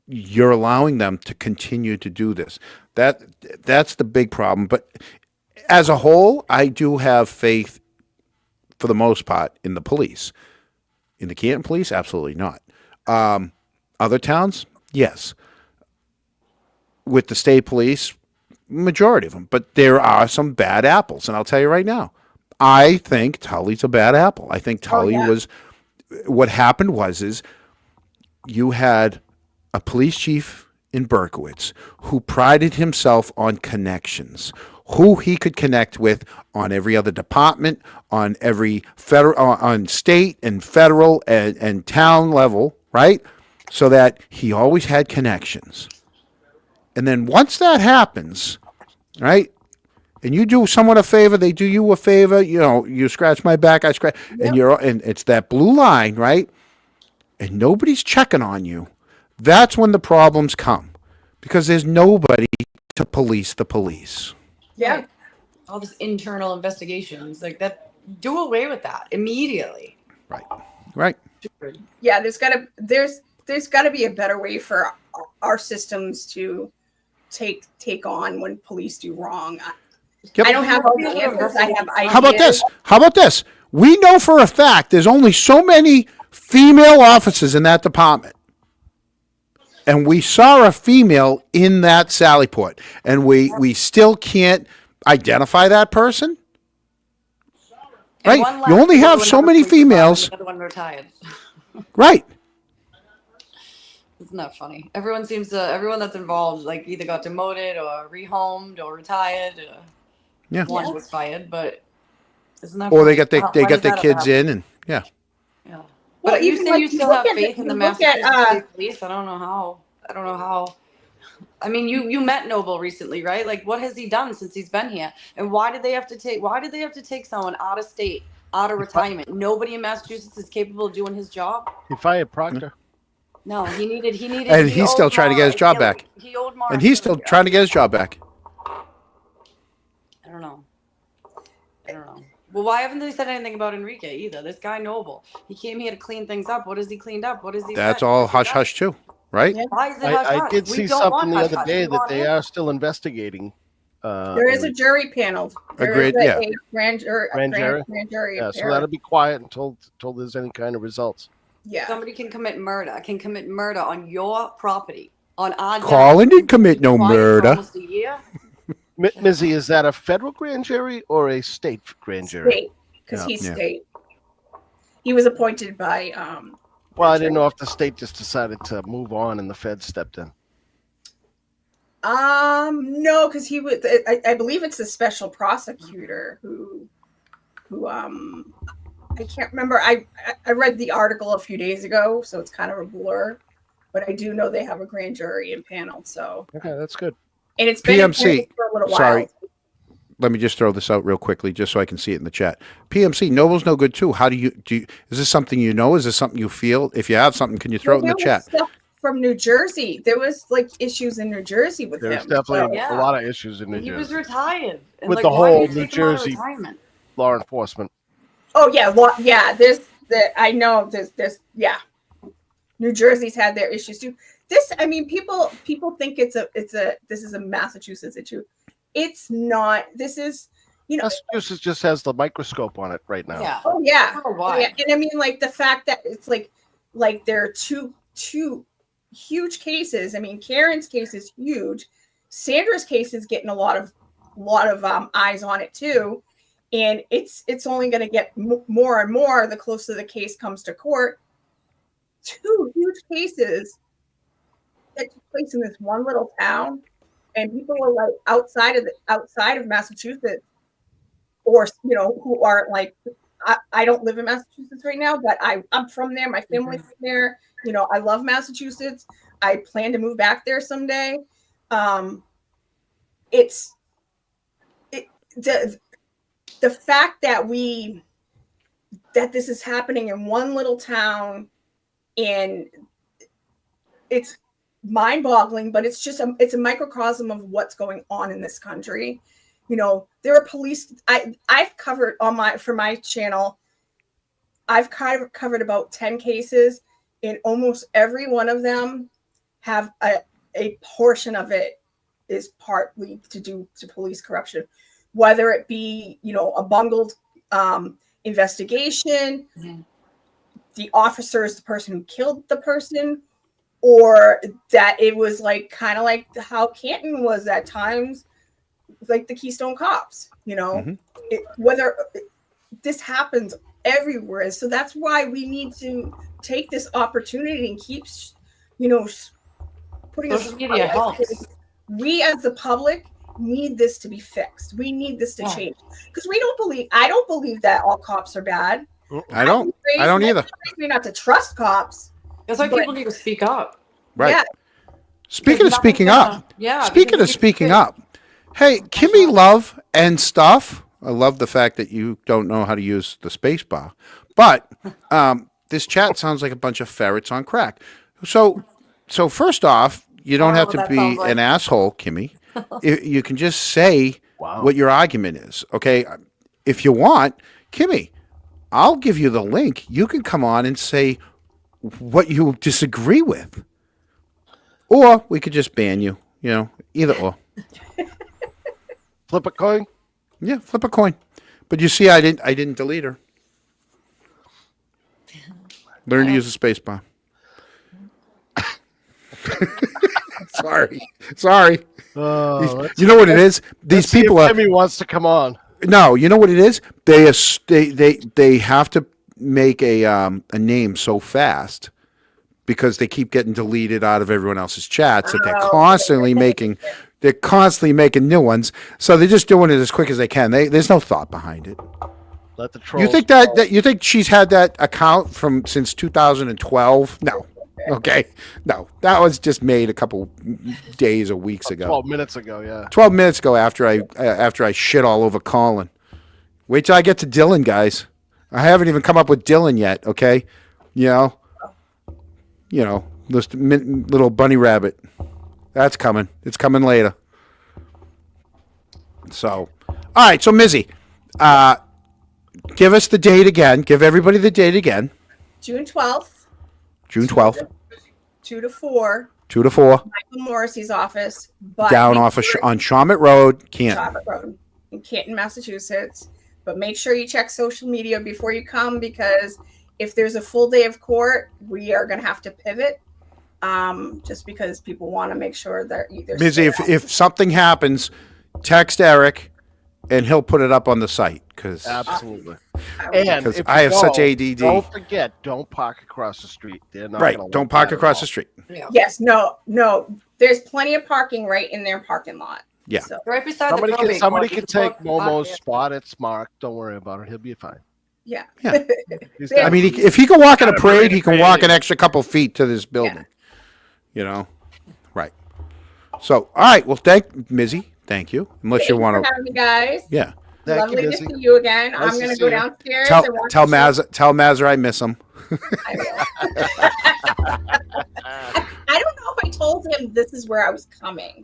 S1: you're allowing them to continue to do this. That's the big problem. But as a whole, I do have faith, for the most part, in the police. In the Canton police, absolutely not. Other towns, yes. With the state police, majority of them. But there are some bad apples, and I'll tell you right now, I think Tully's a bad apple. I think Tully was. What happened was you had a police chief in Berkowitz who prided himself on connections, who he could connect with on every other department, on every federal, on state and federal and town level, right? So that he always had connections. And then once that happens, right, and you do someone a favor, they do you a favor, you scratch my back, I scratch, and it's that blue line, right? And nobody's checking on you. That's when the problems come, because there's nobody to police the police.
S8: Yeah.
S3: Right. All this internal investigations like that. Do away with that immediately.
S1: Right.
S8: Yeah. There's gotta be a better way for our systems to take on when police do wrong.
S1: Yep.
S8: I don't have all the answers. I have ideas.
S1: How about this? We know for a fact there's only so many female officers in that department. And we saw a female in that Sally Port, and we still can't identify that person.
S3: And
S1: Right?
S3: one
S1: You only
S3: left
S1: have
S3: to
S1: so
S3: another
S1: many
S3: police department,
S1: females.
S3: The other one retired.
S1: Right.
S3: Isn't that funny? Everyone that's involved like either got demoted or rehomed or retired.
S1: Yeah.
S3: One was fired, but isn't that
S1: Or
S3: funny?
S1: they get
S3: Why
S1: their
S3: does that
S1: kids
S3: happen?
S1: in, and yeah.
S3: Yeah.
S8: Well,
S3: But you
S8: even
S3: say
S8: like
S3: you
S8: you
S3: still
S8: look
S3: have
S8: at
S3: faith
S8: the-
S3: in the
S8: you look
S3: Massachusetts
S8: at,
S3: State Police. I don't know how. I mean, you met Noble recently, right? Like, what has he done since he's been here? And why did they have to take someone out of state, out of retirement? Nobody in Massachusetts is capable of doing his job.
S2: He fired Proctor.
S3: No, he needed.
S1: And he's still trying to get his job back.
S3: He owed Mara.
S1: And he's still trying to get his job back.
S3: I don't know. Well, why haven't they said anything about Enrique either? This guy Noble, he came here to clean things up. What has he cleaned up? What has he?
S1: That's
S3: said?
S1: all
S3: What has he
S1: hush
S3: done?
S1: hush too. right?
S8: Yeah.
S3: Why is it
S2: I
S3: hush-hush?
S2: did
S3: We
S2: see
S3: don't
S2: something
S3: want
S2: the other
S3: hush-hush.
S2: day
S3: We
S2: that
S3: want
S2: they
S3: it.
S2: are still investigating.
S8: There is a jury panel. There is
S1: Agreed, yeah.
S8: a grand jury.
S2: Grand jury?
S8: Grand jury.
S2: Yeah, so that'll be quiet until there's any kind of results.
S8: Yeah.
S3: Somebody can commit murder on your property, on our
S1: Colin didn't commit no
S3: quiet for
S1: murder.
S3: almost a year.
S2: Mizzy, is that a federal grand jury or a state grand jury?
S8: State, because
S2: Yeah.
S8: he's
S1: Yeah.
S8: state. He was appointed by.
S2: Well, I didn't know if the state just decided to move on and the feds stepped in.
S8: No, because he was. I believe it's the special prosecutor who I can't remember. I read the article a few days ago, so it's kind of a blur. But I do know they have a grand jury impaneled. So
S2: Okay, that's good.
S8: and it's been
S1: PMC.
S8: impaneled for a little while.
S1: Sorry. Let me just throw this out real quickly, just so I can see it in the chat. PMC, Noble's no good too. How do you? Is this something you know? Is this something you feel? If you have something, can you throw it in the
S8: There was
S1: chat?
S8: stuff from New Jersey. There was like issues in New Jersey with
S2: There's
S8: him.
S2: definitely
S3: Yeah.
S2: a lot of issues in New
S3: He was
S2: Jersey.
S3: retired. And
S2: With
S3: like,
S2: the
S3: why
S2: whole
S3: did you
S2: New
S3: take him out of
S2: Jersey-
S3: retirement?
S2: Law enforcement.
S8: Oh yeah, there's I know there's yeah. New Jersey's had their issues too. This, I mean, people think this is a Massachusetts issue. It's not. This is,
S2: Massachusetts just has the microscope on it right now.
S3: Yeah.
S8: Oh yeah.
S3: I don't know why.
S8: Yeah. And I mean, like the fact that it's like there are two huge cases. I mean, Karen's case is huge. Sandra's case is getting a lot of eyes on it too, and it's only going to get more and more the closer the case comes to court. Two huge cases that took place in this one little town, and people are like outside of Massachusetts, or who aren't like. I don't live in Massachusetts right now, but I'm from there. My family's from there. I love Massachusetts. I plan to move back there someday. The fact that this is happening in one little town, and it's mind-boggling, but it's a microcosm of what's going on in this country. There are police. I've covered for my channel. I've covered about 10 cases, and almost every one of them have a portion of it is partly to do to police corruption, whether it be a bungled investigation, the officer is the person who killed the person, or that it was like kind of like how Canton was at times, like the Keystone Cops. Whether this happens everywhere, so that's why we need to take this opportunity and keep putting us.
S3: Social media helps.
S8: We as the public need this to be fixed. We need this to change, because I don't believe that all cops are bad.
S1: I don't either.
S8: Me not to trust cops.
S3: That's why people need to speak up.
S1: Right.
S8: Yeah.
S1: Speaking of speaking up.
S3: Yeah.
S1: Speaking of speaking up. Hey, Kimmy Love and stuff. I love the fact that you don't know how to use the space bar. But this chat sounds like a bunch of ferrets on crack. So first off, you don't have to
S3: that
S1: be
S3: sounds like.
S1: an asshole, Kimmy. You can just say what your argument is. Okay. If you want, Kimmy, I'll give you the link. You can come on and say what you disagree with. Or we could just ban you, either or.
S2: Flip a coin.
S1: Yeah, flip a coin. But you see, I didn't delete her. Learn to use a space bar. Sorry. You know what it is? These people are.
S2: Timmy wants to come on.
S1: No, you know what it is? They have to make a name so fast because they keep getting deleted out of everyone else's chats that they're constantly making new ones. So they're just doing it as quick as they can. There's no thought behind it.
S2: Let the trolls.
S1: You think that you think she's had that account since 2012? No. Okay. No. That was just made a couple days or weeks ago.
S2: 12 minutes ago, yeah.
S1: 12 minutes ago after I shit all over Colin. Wait till I get to Dylan, guys. I haven't even come up with Dylan yet, okay? This little bunny rabbit. That's coming. It's coming later. So, all right. So, Mizzy, give us the date again. Give everybody the date again.
S8: June 12th.
S1: June 12th.
S8: 2 to 4.
S1: 2 to 4.
S8: Michael Morrissey's office. But
S1: Down off of on Shawmut Road, Canton.
S8: Shawmut Road in Canton, Massachusetts. But make sure you check social media before you come, because if there's a full day of court, we are going to have to pivot. Just because people want to make sure that either.
S1: Busy. If something happens, text Eric, and he'll put it up on the site. Because
S2: Absolutely. And if
S1: I have
S2: you
S1: such
S2: go,
S1: ADD.
S2: Don't forget, don't park across the street. They're not
S1: Right.
S2: gonna
S1: Don't
S2: let
S1: park
S2: that at
S1: across
S2: all.
S1: the street.
S8: Yes, no. There's plenty of parking right in their parking lot.
S1: Yeah.
S8: So,
S3: Right beside
S2: Somebody
S3: the
S2: can
S3: probate
S2: somebody
S3: court.
S2: can
S3: You
S2: take
S3: can park
S2: Momo's
S3: there.
S2: spot. It's Mark. Don't worry about it. He'll be fine.
S8: yeah.
S1: Yeah.
S2: He's
S8: I
S1: I
S2: got-
S1: mean, if he can walk in a parade, he can walk an extra couple feet to this building. You know? Right. So, all right. Well, thank Mizzy. Thank you. Unless
S8: Thank
S1: you
S8: you
S1: want
S8: for
S1: to.
S8: having me, guys.
S1: Yeah.
S2: Thank
S8: Lovely
S2: you,
S8: to
S2: Missy.
S8: see you again.
S2: Nice
S8: I'm
S2: to
S8: going to
S2: see
S8: go
S2: you.
S8: downstairs
S1: Tell
S8: and watch
S1: tell
S8: the show.
S1: Mazza I miss him.
S8: I will. I don't know if I told him this is where I was coming.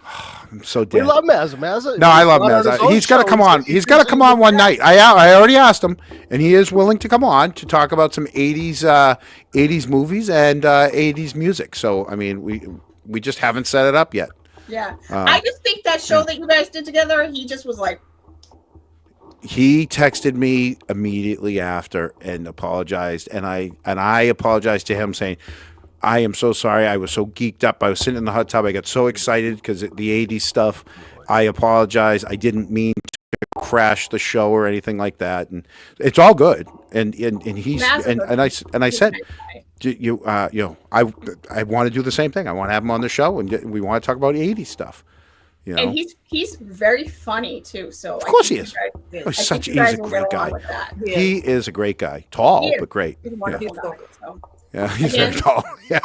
S1: I'm so
S2: We
S1: dead.
S2: love Mazza.
S1: No, I love Mazza. He's got to come on. He's got to come on one night. I already asked him, and he is willing to come on to talk about some 80s movies and 80s music. So, I mean, we just haven't set it up yet.
S8: Yeah. I just think that show that you guys did together, he just was like,
S1: He texted me immediately after and apologized, and I apologized to him, saying, I am so sorry. I was so geeked up. I was sitting in the hot tub. I got so excited because the 80s stuff. I apologize. I didn't mean to crash the show or anything like that. And it's all good. And he's and I said, I want to do the same thing. I want to have him on the show, and we want to talk about 80s stuff. You know?
S8: and he's very funny too. So
S1: Of course he is. He's a great guy. He is a great guy. Tall, but great.
S8: He's a wonderful guy. So.
S1: Yeah, he's very tall. Yeah.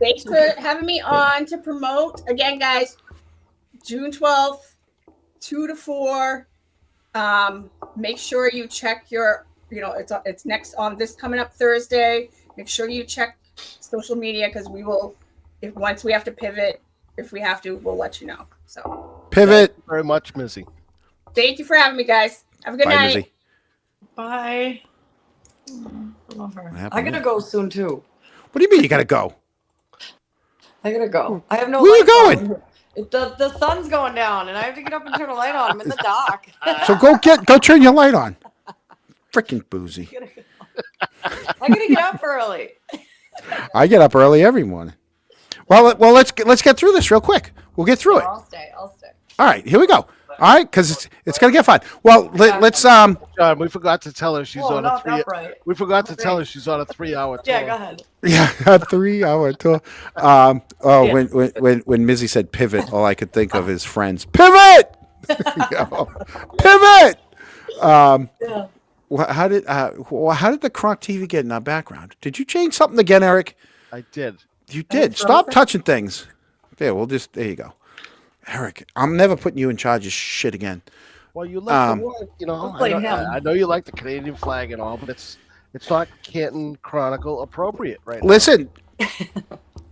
S8: Thanks for having me on to promote. Again, guys, June 12th, 2 to 4. Make sure you check your, it's next on this coming up Thursday. Make sure you check social media, because we will, once we have to pivot, if we have to, we'll let you know. So
S1: Pivot.
S2: Thank you very much, Missy.
S8: thank you for having me, guys. Have a good
S1: Bye,
S8: night.
S1: Mizzy.
S3: Bye. Love her.
S1: happened
S3: I gotta
S1: there?
S3: go soon too.
S1: What do you mean you got to go?
S3: I gotta go. I have no.
S1: Where you
S3: light
S1: going?
S3: on. The sun's going down, and I have to get up and turn a light on. I'm in the dark.
S1: So go turn your light on. Freaking Boozy.
S3: I gotta get up early.
S1: I get up early every morning. Well, let's get through this real quick. We'll get through it.
S3: I'll stay. All
S1: right, here we go. All right, because it's gonna get fun. Well, let's
S2: John, we forgot to tell her she's
S3: Whoa,
S2: on a
S3: not
S2: 3.
S3: that bright.
S2: We forgot to tell her she's on a 3-hour tour.
S3: Yeah, go ahead.
S1: yeah, a 3-hour tour. When Mizzy said pivot, all I could think of is Friends. Pivot. Pivot.
S3: Yeah.
S1: How did the Kronk TV get in our background? Did you change something again, Eric?
S2: I did.
S1: You did. Stop touching things. There you go. Eric, I'm never putting you in charge of shit again.
S2: Well, you like the word,
S3: Don't blame him.
S2: I know you like the Canadian flag and all, but it's not Canton Chronicle appropriate right now.
S1: Listen.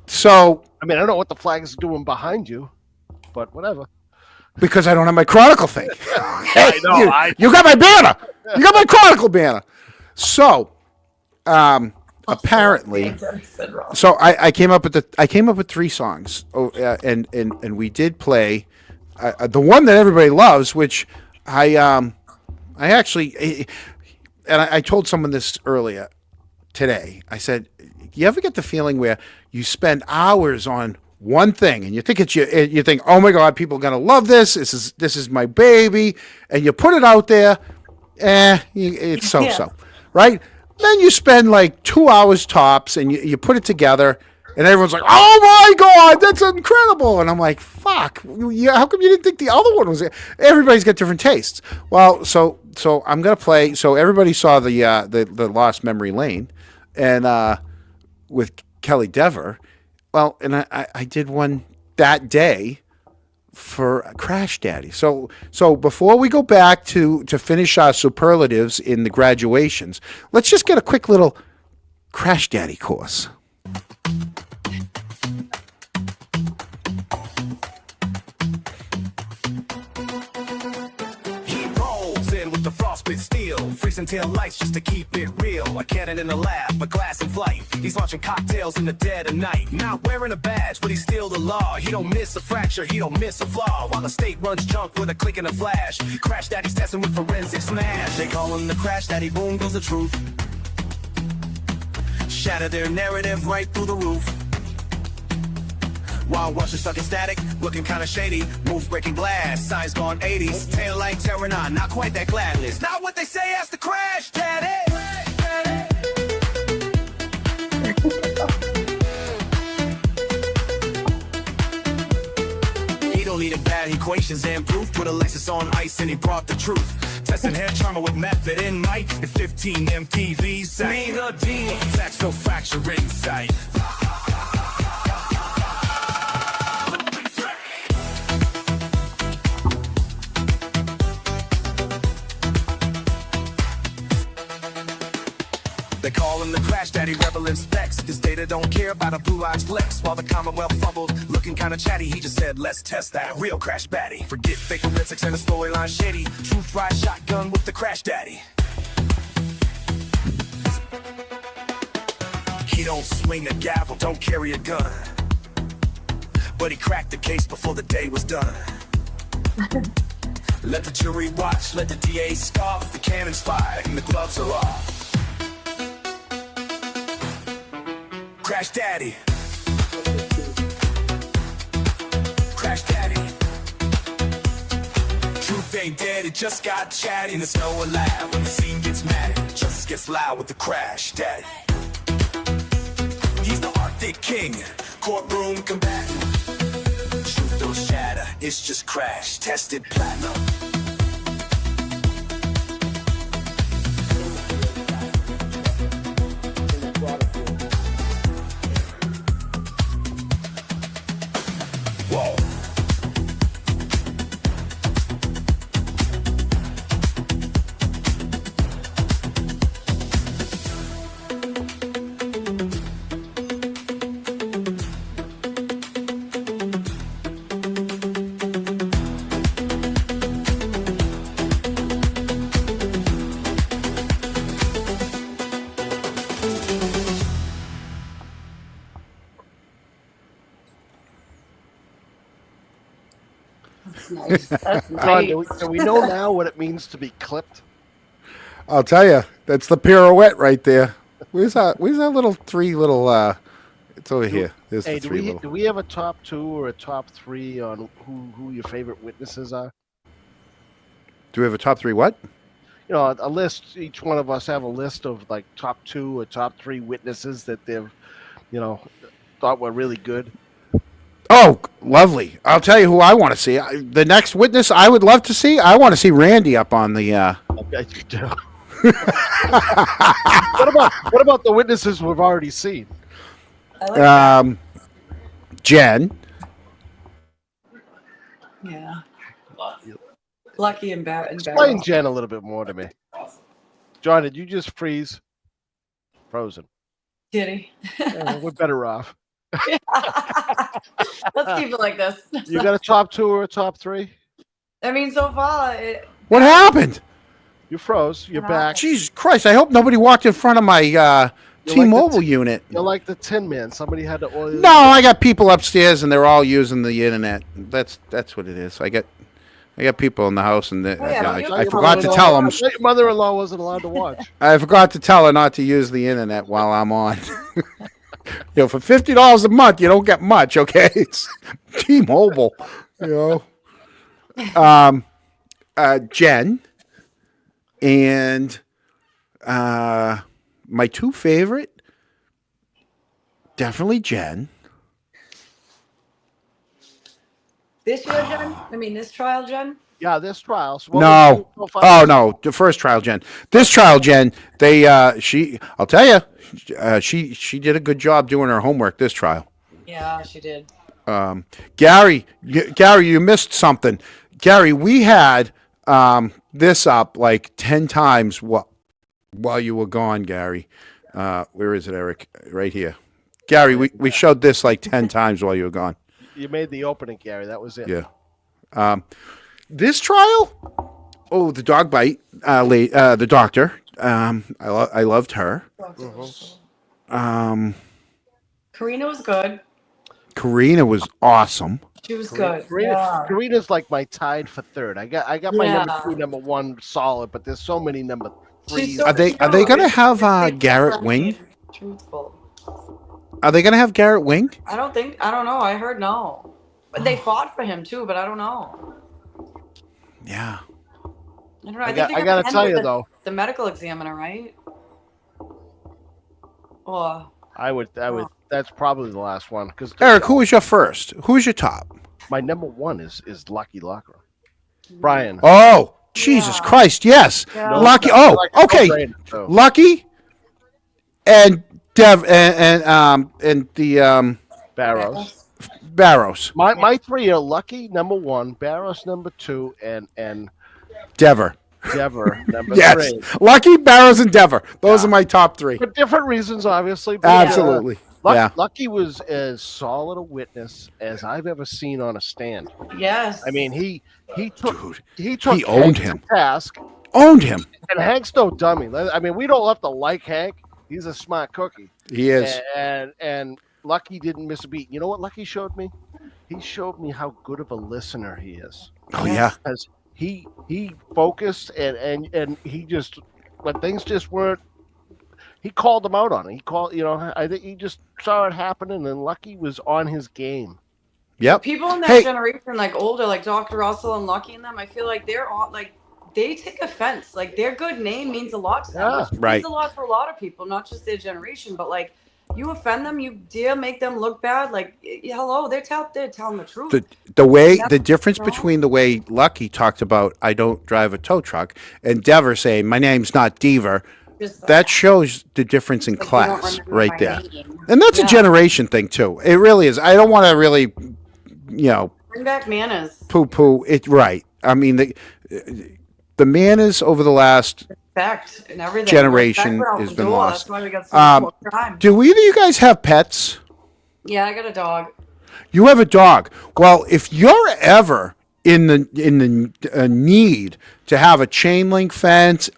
S1: So,
S2: I mean, I don't know what the flag is doing behind you, but whatever.
S1: because I don't have my Chronicle thing.
S2: I know.
S1: You got my banner. You got my Chronicle banner. So, apparently, so I came up with 3 songs. Oh, and we did play the one that everybody loves, which I actually, and I told someone this earlier today. I said, you ever get the feeling where you spend hours on one thing and you think you think, oh my God, people are gonna love this. This is my baby, and you put it out there, it's so, right? Then you spend like 2 hours tops, and you put it together, and everyone's like, "Oh my God, that's incredible!" And I'm like, "Fuck, how come you didn't think the other one was?" Everybody's got different tastes. Well, so I'm gonna play. So everybody saw the Lost Memory Lane, and with Kelly Dever. Well, and I did one that day for Crash Daddy. So before we go back to finish our superlatives in the graduations, let's just get a quick little Crash Daddy course.
S9: He rolls in with the frost
S4: spit steel, freezing tail lights just to keep it real. A cannon in the lab, a glass in flight. He's launching cocktails in the dead of night. Not wearing a badge, but he's still the law. He don't miss a fracture, he don't miss a flaw. While the state runs junk with a click and a flash. Crash Daddy's testing with forensic smash. They call him the Crash Daddy, boom goes the truth. Shatter their narrative right through the roof. While watching stuck in static, looking kinda shady. Moves breaking glass, signs gone 80s. Tail light terror on, not quite that gladness. Not what they say as the Crash Daddy. He don't need a bad equations and proof. Put a Lexus on ice and he brought the truth. Testing hair charmer with method in might. And 15 MTVs. Me the D. Facts no fracture in sight. They call him the Crash Daddy, rebel in specs. His data don't care about a blue eyes flex. While the Commonwealth fumbled, looking kinda chatty, he just said, let's test that real Crash Daddy. Forget fake forensics and the storyline shady. Truth ride shotgun with the Crash Daddy. He don't swing a gavel, don't carry a gun. But he cracked the case before the day was done. Let the jury watch, let the DA scoff. The cannon's fired and the gloves are off. Crash Daddy. Crash Daddy. Truth ain't dead, it just got chatty. And there's no allowed when the scene gets mad. Justice gets loud with the Crash Daddy. He's the Arctic King, courtroom combatant. Truth don't shatter, it's just crash, tested platinum. Whoa.
S3: Nice. That's
S2: John,
S3: nice.
S2: do we know now what it means to be clipped?
S1: I'll tell you, that's the pirouette right there. Where's that little three little? It's over here. There's
S2: Hey,
S1: the three little.
S2: do we have a top 2 or a top 3 on who your favorite witnesses are?
S1: Do we have a top 3 what?
S2: You know, a list. Each one of us have a list of like top 2 or top 3 witnesses that they've, thought were really good.
S1: Oh, lovely. I'll tell you who I want to see. The next witness I would love to see, I want to see Randy up on the...
S2: Okay. What about the witnesses we've already seen?
S3: I like that.
S1: Jen.
S3: Yeah. Lucky and
S2: Explain
S3: Barry.
S2: Jen a little bit more to me. John, did you just freeze? Frozen.
S3: Kitty.
S2: Yeah, we're better off.
S3: Let's keep it like this.
S2: You got a top 2 or a top 3?
S3: I mean, so far,
S1: What happened?
S2: You froze. You're back.
S1: Jesus Christ, I hope nobody walked in front of my T-Mobile unit.
S2: You're like the Tin Man. Somebody had to oil.
S1: No, I got people upstairs and they're all using the internet. That's what it is. I got people in the house and I forgot to tell them.
S2: Your mother-in-law wasn't allowed to watch.
S1: I forgot to tell her not to use the internet while I'm on. For $50 a month, you don't get much, okay? It's T-Mobile, Jen, and my 2 favorite, definitely Jen.
S3: this year, Jen? I mean, this trial, Jen?
S2: Yeah, this trial. So
S1: No. Oh, no. The first trial, Jen. This trial, Jen, I'll tell you, she did a good job doing her homework this trial.
S3: Yeah, she did.
S1: Gary, you missed something. Gary, we had this up like 10 times while you were gone, Gary. Where is it, Eric? Right here. Gary, we showed this like 10 times while you were gone.
S2: You made the opening, Gary. That was it.
S1: Yeah. This trial, Oh, the dog bite. The doctor. I loved her.
S3: Karina was good.
S1: Karina was awesome.
S3: She was good. Yeah.
S2: Karina's like my tied for third. I got my number
S3: Yeah.
S2: 2, number 1 solid, but there's so many number 3s.
S3: She's so
S1: Are they
S3: cute.
S1: gonna have
S3: They
S1: Garrett
S3: kept
S1: Wing?
S3: being Truthful.
S1: Are they gonna have Garrett Wing?
S3: I don't know. I heard no. But they fought for him too, but I don't know.
S1: Yeah.
S3: I don't know. I
S2: gotta tell you though,
S3: the medical examiner, right? Oh,
S2: I would. That's probably the last one because
S1: Eric, who was your first? Who's your top?
S2: my number 1 is Lucky Locker. Brian.
S1: Oh, Jesus
S3: Yeah.
S1: Christ! Yes,
S3: Yeah.
S1: Lucky.
S2: No,
S1: Oh,
S2: like,
S1: okay.
S2: no-brainer, so.
S1: Lucky and Dev and the
S2: Barrows.
S1: Barrows.
S2: My 3 are Lucky number 1, Barrows number 2, and
S1: Dever.
S2: Dever number
S1: Yes,
S2: 3.
S1: Lucky, Barrows, and Dever. Those
S2: Yeah.
S1: are my top 3.
S2: For different reasons, obviously. But,
S1: Absolutely. Yeah.
S2: Lucky was as solid a witness as I've ever seen on a stand.
S3: yes.
S2: I mean, he took
S1: Dude,
S2: he took
S1: he owned
S2: Hank
S1: him.
S2: to task,
S1: Owned him.
S2: and Hank's no dummy. I mean, we don't have to like Hank. He's a smart cookie.
S1: He is.
S2: And Lucky didn't miss a beat. You know what Lucky showed me? He showed me how good of a listener he is.
S1: Oh yeah.
S2: Because he focused and he just when things just weren't. He called them out on it. He called, I think he just saw it happening, and Lucky was on his game.
S1: Yep.
S3: People in that
S1: Hey.
S3: generation, like older, like Dr. Russell and Lucky and them, I feel like they're all like they take offense. Like their good name means a lot to them.
S2: Yeah.
S3: Which
S1: Right.
S3: means a lot for a lot of people, not just their generation, but like you offend them, you dare make them look bad. Like hello, they're telling the truth.
S1: The difference between the way Lucky talked about I don't drive a tow truck and Dever saying my name's not Dever,
S3: Just
S1: that shows the difference in
S3: like, you don't
S1: class
S3: remember
S1: right
S3: my
S1: there.
S3: name.
S1: And that's
S3: Yeah.
S1: a generation thing too. It really is. I don't want to really,
S3: Bring back manners.
S1: poo it. Right. I mean the manners over the last.
S3: Respect and everything.
S1: Generation
S3: Respect went out
S1: has
S3: the
S1: been
S3: door.
S1: lost.
S3: That's why we got so much more crime.
S1: Do either of you guys have pets?
S3: Yeah, I got a dog.
S1: You have a dog. Well, if you're ever in the need to have a chain link fence,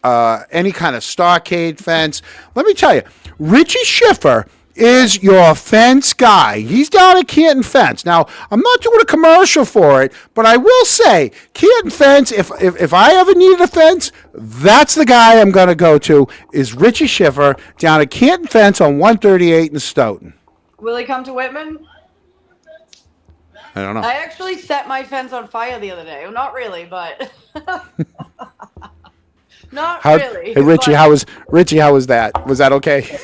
S1: any kind of stockade fence, let me tell you, Richie Schiffer is your fence guy. He's down at Canton Fence. Now, I'm not doing a commercial for it, but I will say, Canton Fence, if I ever needed a fence, that's the guy I'm going to go to, is Richie Schiffer down at Canton Fence on 138 in Stoughton.
S3: Will he come to Whitman?
S1: I don't know.
S3: I actually set my fence on fire the other day. Well, not really, but not really.
S1: Hey Richie,
S3: but-
S1: how was that? Was that okay?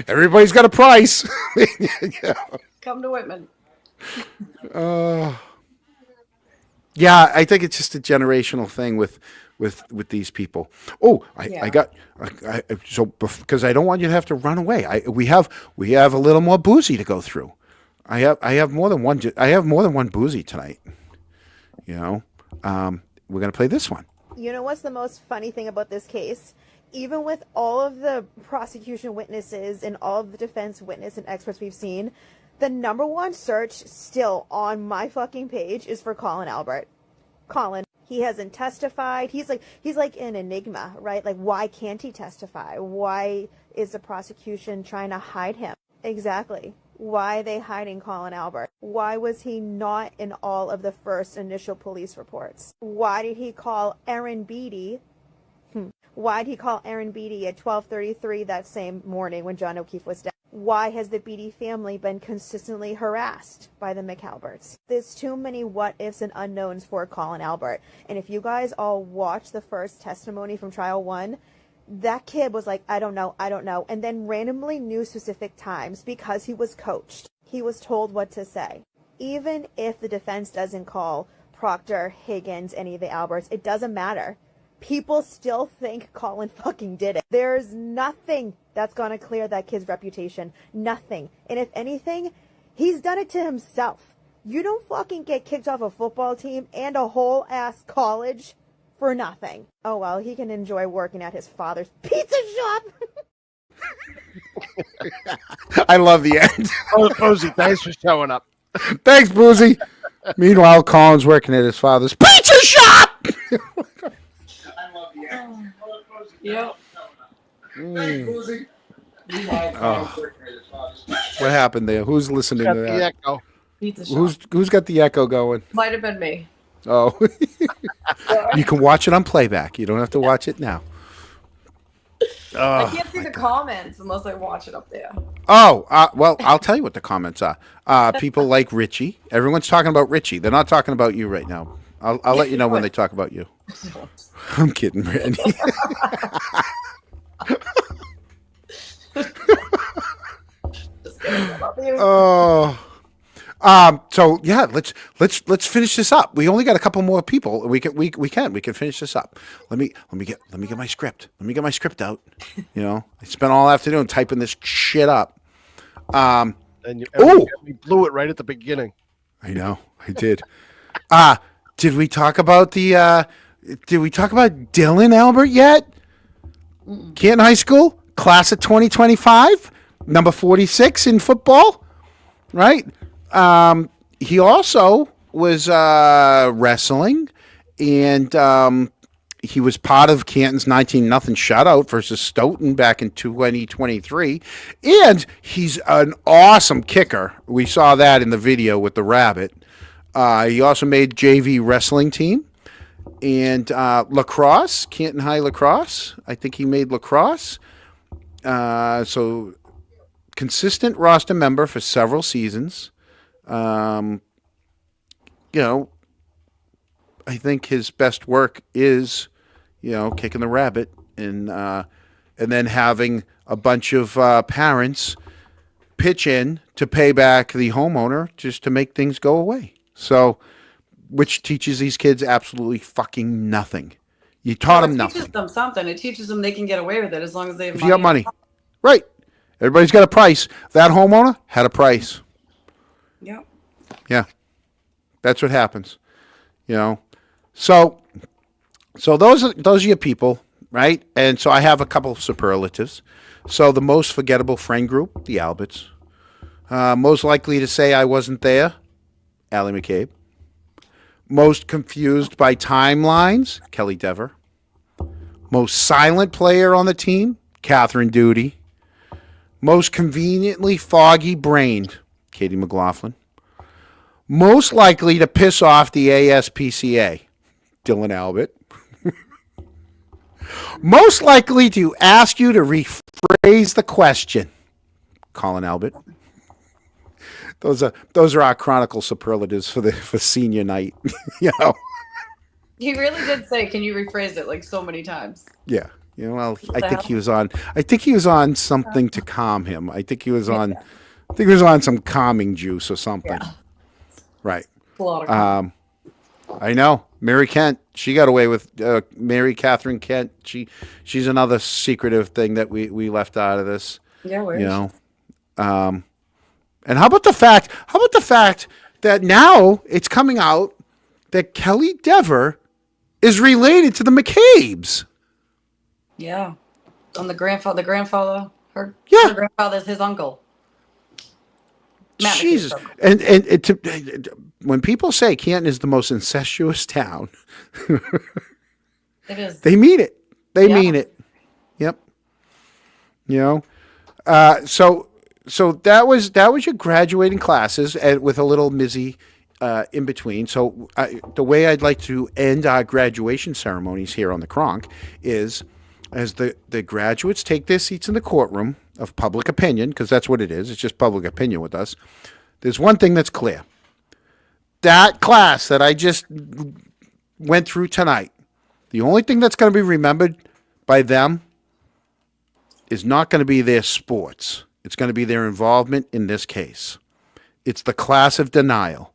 S1: Everybody's got a price. Yeah.
S3: Come to Whitman.
S1: Yeah, I think it's just a generational thing with these people. Oh, because I don't want you to have to run away. We have a little more boozy to go through. I have more than one. I have more than one boozy tonight. We're gonna play this one.
S7: You know what's the most funny thing about this case? Even with all of the prosecution witnesses and all of the defense witness and experts we've seen, the number one search still on my fucking page is for Colin Albert. Colin, he hasn't testified. He's like an enigma, right? Like, why can't he testify? Why is the prosecution trying to hide him? Exactly. Why are they hiding Colin Albert? Why was he not in all of the first initial police reports? Why did he call Aaron Beatty? Why did he call Aaron Beatty at 12:33 that same morning when John O'Keefe was dead? Why has the Beatty family been consistently harassed by the McAlberts? There's too many what ifs and unknowns for Colin Albert. And if you guys all watch the first testimony from trial 1, that kid was like, I don't know, and then randomly knew specific times because he was coached. He was told what to say. Even if the defense doesn't call Proctor, Higgins, any of the Alberts, it doesn't matter. People still think Colin fucking did it. There's nothing that's gonna clear that kid's reputation. Nothing. And if anything, he's done it to himself. You don't fucking get kicked off a football team and a whole ass college for nothing. Oh well, he can enjoy working at his father's pizza shop.
S1: I love the end.
S2: Boozy, thanks for showing up.
S1: Thanks, Boozy. Meanwhile, Colin's working at his father's pizza shop.
S3: Yep.
S1: Oh. What happened there? Who's listening
S2: Got
S1: to
S2: the
S1: that?
S2: echo.
S3: Beat the shot.
S1: Who's got the echo going?
S3: Might have been me.
S1: Oh, you can watch it on playback. You don't have to watch it now.
S3: I can't see the comments unless I watch it up there.
S1: Oh, well, I'll tell you what the comments are. People like Richie. Everyone's talking about Richie. They're not talking about you right now. I'll let you know when they talk about you. I'm kidding, Brandy.
S3: Just kidding. I love you.
S1: Oh. So yeah, let's finish this up. We only got a couple more people. We can finish this up. Let me get my script. Let me get my script out. You know, I spent all afternoon typing this shit up.
S2: And we blew it right at the beginning.
S1: I know, I did. Did we talk about Dylan Albert yet? Canton High School, class of 2025, number 46 in football, right? He also was wrestling, and he was part of Canton's 19-0 shutout versus Stoughton back in 2023. And he's an awesome kicker. We saw that in the video with the rabbit. He also made JV wrestling team. And lacrosse, Canton High lacrosse. I think he made lacrosse. So consistent roster member for several seasons. You know, I think his best work is, you know, kicking the rabbit and then having a bunch of parents pitch in to pay back the homeowner just to make things go away. So, which teaches these kids absolutely fucking nothing. You taught them nothing.
S3: It teaches them something. It teaches them they can get away with it as long as they have
S1: If
S3: money.
S1: you got money. Right. Everybody's got a price. That homeowner had a price.
S3: Yep.
S1: Yeah. That's what happens. You know. So those are your people, right? And so I have a couple of superlatives. So the most forgettable friend group, the Alberts. Most likely to say I wasn't there, Alli McCabe. Most confused by timelines, Kelly Dever. Most silent player on the team, Catherine Duty. Most conveniently foggy brained, Katie McLaughlin. Most likely to piss off the ASPCA, Dylan Albert. Most likely to ask you to rephrase the question, Colin Albert. Those are our chronicle superlatives for senior night. You know.
S3: He really did say, "Can you rephrase it?" like so many times.
S1: Yeah. You know, well, I think he was on something to calm him. I think he was on some calming juice or something.
S3: Yeah.
S1: Right.
S3: A lot of
S1: I know. Mary Kent, she got away with Mary Catherine Kent. She's another secretive thing that we left out of this.
S3: Yeah, where
S1: you know. And how about the fact that now it's coming out that Kelly Dever is related to the McCabes?
S3: Yeah. On the grandfather, her
S1: Yeah.
S3: her grandfather's his uncle. Matt
S1: Jesus.
S3: McCabe's uncle.
S1: And when people say Canton is the most incestuous town,
S3: It is.
S1: they mean it. They
S3: Yeah.
S1: mean it. Yep. You know. So that was your graduating classes with a little Mizzy in between. So the way I'd like to end our graduation ceremonies here on the Kronk is as the graduates take their seats in the courtroom of public opinion, because that's what it is. It's just public opinion with us. There's one thing that's clear. That class that I just went through tonight, the only thing that's going to be remembered by them is not going to be their sports. It's going to be their involvement in this case. It's the class of denial.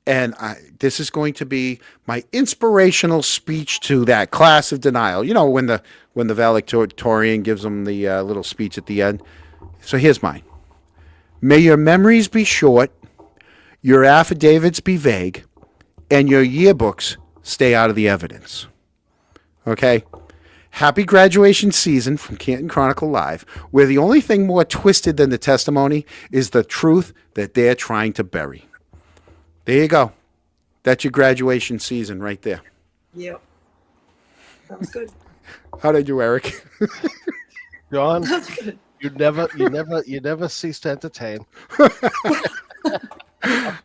S1: And this is going to be my inspirational speech to that class of denial. You know, when the valedictorian gives them the little speech at the end. So here's mine. May your memories be short, your affidavits be vague, and your yearbooks stay out of the evidence. Okay? Happy graduation season from Canton Chronicle Live, where the only thing more twisted than the testimony is the truth that they're trying to bury. There you go. That's your graduation season right there.
S3: Yep. That was good.
S1: How did you, Eric?
S2: John,
S3: That's good.
S2: you never cease to entertain.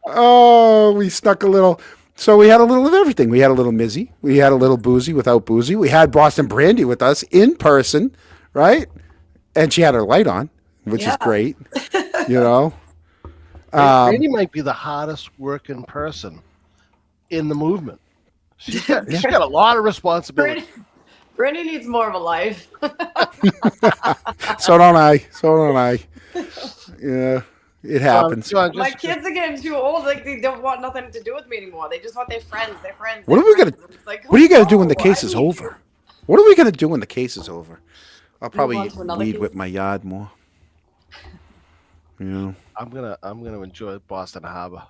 S1: Oh, we snuck a little. So we had a little of everything. We had a little Mizzy. We had a little Boozy without Boozy. We had Boston Brandy with us in person, right? And she had her light on, which is
S3: Yeah.
S1: great. You know?
S2: Brandy might be the hardest working person in the movement. She's got a lot of responsibility.
S3: Brandy needs more of a life.
S1: So don't I. Yeah, it happens.
S2: John,
S3: My kids are getting too old. Like, they don't want nothing to do with me anymore. They just want their friends.
S1: What are we gonna?
S3: It's like,
S1: What are you gonna do when the
S3: no,
S1: case
S3: I
S1: is
S3: need
S1: over?
S3: you.
S1: What are we gonna do when the case is over? I'll probably
S3: on to another
S1: weed
S3: case?
S1: whip my yard more. You know.
S2: I'm gonna enjoy Boston Harbor.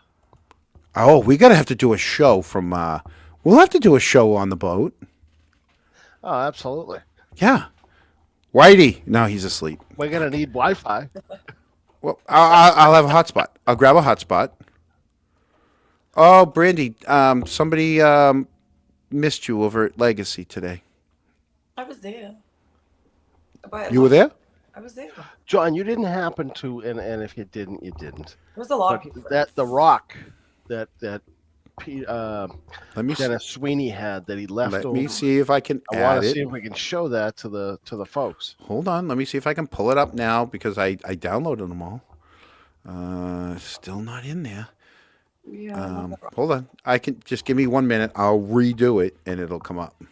S1: Oh, we gotta have to do a show from. We'll have to do a show on the boat.
S2: Oh, absolutely.
S1: Yeah. Whitey. No, he's asleep.
S2: We're gonna need Wi-Fi.
S1: Well, I'll have a hotspot. I'll grab a hotspot. Oh, Brandy. Somebody missed you over at Legacy today.
S3: I was there.
S1: You were there?
S3: I was there.
S2: John, you didn't happen to, and if you didn't, you didn't.
S3: There was a lot of
S2: But
S3: people.
S2: that the rock that
S1: Let me
S2: Dennis Sweeney had that he left
S1: let
S2: over.
S1: me see if I can
S2: I
S1: add
S2: want to
S1: it.
S2: see if we can show that to the folks.
S1: Hold on. Let me see if I can pull it up now because I downloaded them all. Still not in there.
S3: Yeah.
S1: Hold on. I can just give me 1 minute. I'll redo it and it'll come up.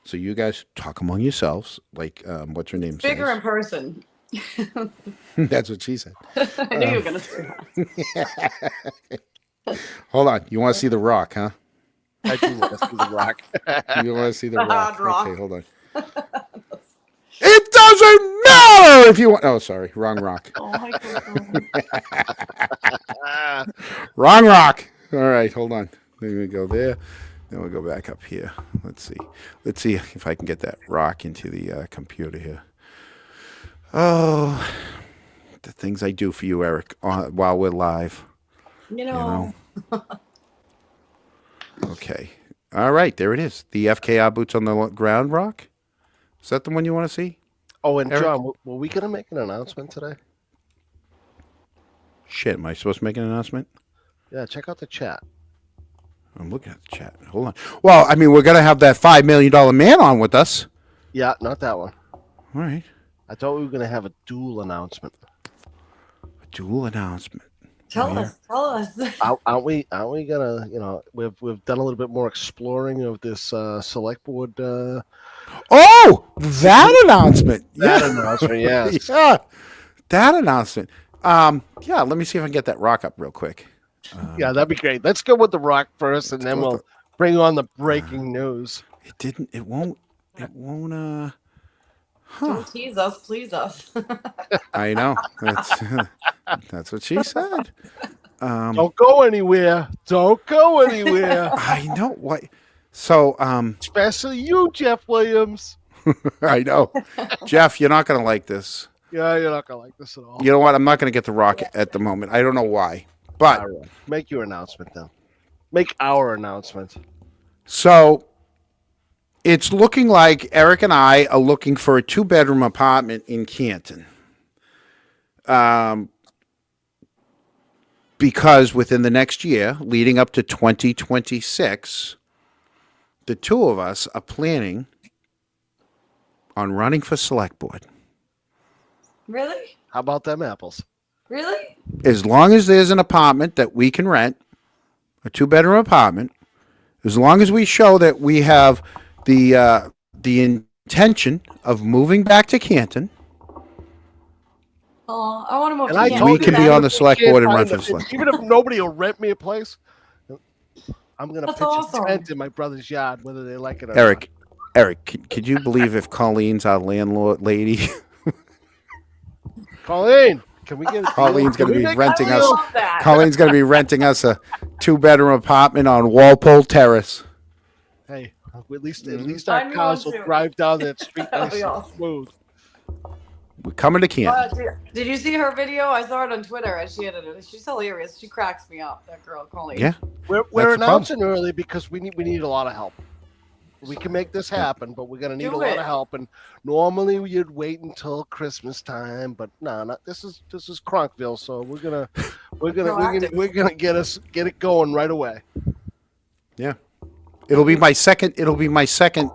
S1: So you guys talk among yourselves. Like, what's her name?
S3: Bigger
S1: says.
S3: in person.
S1: That's what she said.
S3: I knew you were gonna say that.
S1: Hold on. You want to see the rock, huh?
S2: I do want to see the rock.
S1: You want to see the
S3: The
S1: rock?
S3: hard rock.
S1: Okay, hold on. It doesn't matter if you want. Oh, sorry. Wrong rock.
S3: Oh my god.
S1: Wrong rock. All right, hold on. Then we go there. Then we'll go back up here. Let's see. Let's see if I can get that rock into the computer here. Oh, the things I do for you, Eric, while we're live.
S3: You know.
S1: Okay. All right, there it is. The FKR boots on the ground rock. Is that the one you want to see?
S2: Oh, and
S1: Eric?
S2: John, were we going to make an announcement today?
S1: Shit, am I supposed to make an announcement?
S2: Yeah, check out the chat.
S1: I'm looking at the chat. Hold on. Well, I mean, we're going to have that $5 million man on with us.
S2: Yeah, not that one.
S1: All right.
S2: I thought we were going to have a dual announcement.
S1: A dual announcement.
S3: Tell us.
S2: Aren't we gonna? You know, we've done a little bit more exploring of this select board.
S1: Oh, that announcement.
S2: That
S1: Yeah.
S2: announcement, yes.
S1: Yeah. That announcement. Yeah, let me see if I can get that rock up real quick.
S2: Yeah, that'd be great. Let's go with the rock first, and then
S1: go with
S2: we'll bring on the breaking news.
S1: It won't
S3: Don't tease us, please us.
S1: I know. That's what she said.
S2: Don't go anywhere. Don't go anywhere.
S1: I know what. So,
S2: Especially you, Jeff Williams.
S1: I know, Jeff, you're not gonna like this.
S2: Yeah, you're not gonna like this at all.
S1: You know what? I'm not gonna get the rock at the moment. I don't know why, but
S2: All right. Make your announcement then. Make our announcement.
S1: so it's looking like Eric and I are looking for a 2-bedroom apartment in Canton. Because within the next year, leading up to 2026, the two of us are planning on running for select board.
S3: Really?
S2: How about them apples?
S3: Really?
S1: As long as there's an apartment that we can rent, a 2-bedroom apartment, as long as we show that we have the intention of moving back to Canton,
S3: Oh, I want to move.
S2: And I
S3: to
S2: told
S1: we can be on the select board and run for the select.
S2: Even if nobody will rent me a place, I'm gonna
S3: That's
S2: pitch
S3: awesome.
S2: a tent in my brother's yard, whether they like it or
S1: Eric, could you believe if Colleen's our landlord lady?
S2: not. Colleen, can we get?
S1: Colleen's
S2: can
S1: gonna
S2: we
S1: be
S2: make-
S1: renting
S3: I
S1: us.
S3: love that.
S1: Colleen's going to be renting us a 2-bedroom apartment on Walpole Terrace.
S2: Hey, at least
S3: I
S2: our
S3: knew
S2: cars
S3: one
S2: will
S3: too.
S2: drive down that street
S3: That'll
S2: nice
S3: be
S2: and
S3: awesome.
S2: smooth.
S1: We're coming to Canton.
S3: Did you see her video? I saw it on Twitter. And she's hilarious. She cracks me up. That girl, Colleen.
S1: Yeah.
S2: We're
S1: That's the problem.
S2: announcing early because we need a lot of help. We can make this happen, but we're gonna need
S3: Do
S2: a lot
S3: it.
S2: of help. And normally you'd wait until Christmas time, but no, not this is Cronkville, so we're gonna get it going right away.
S1: Yeah. It'll be my second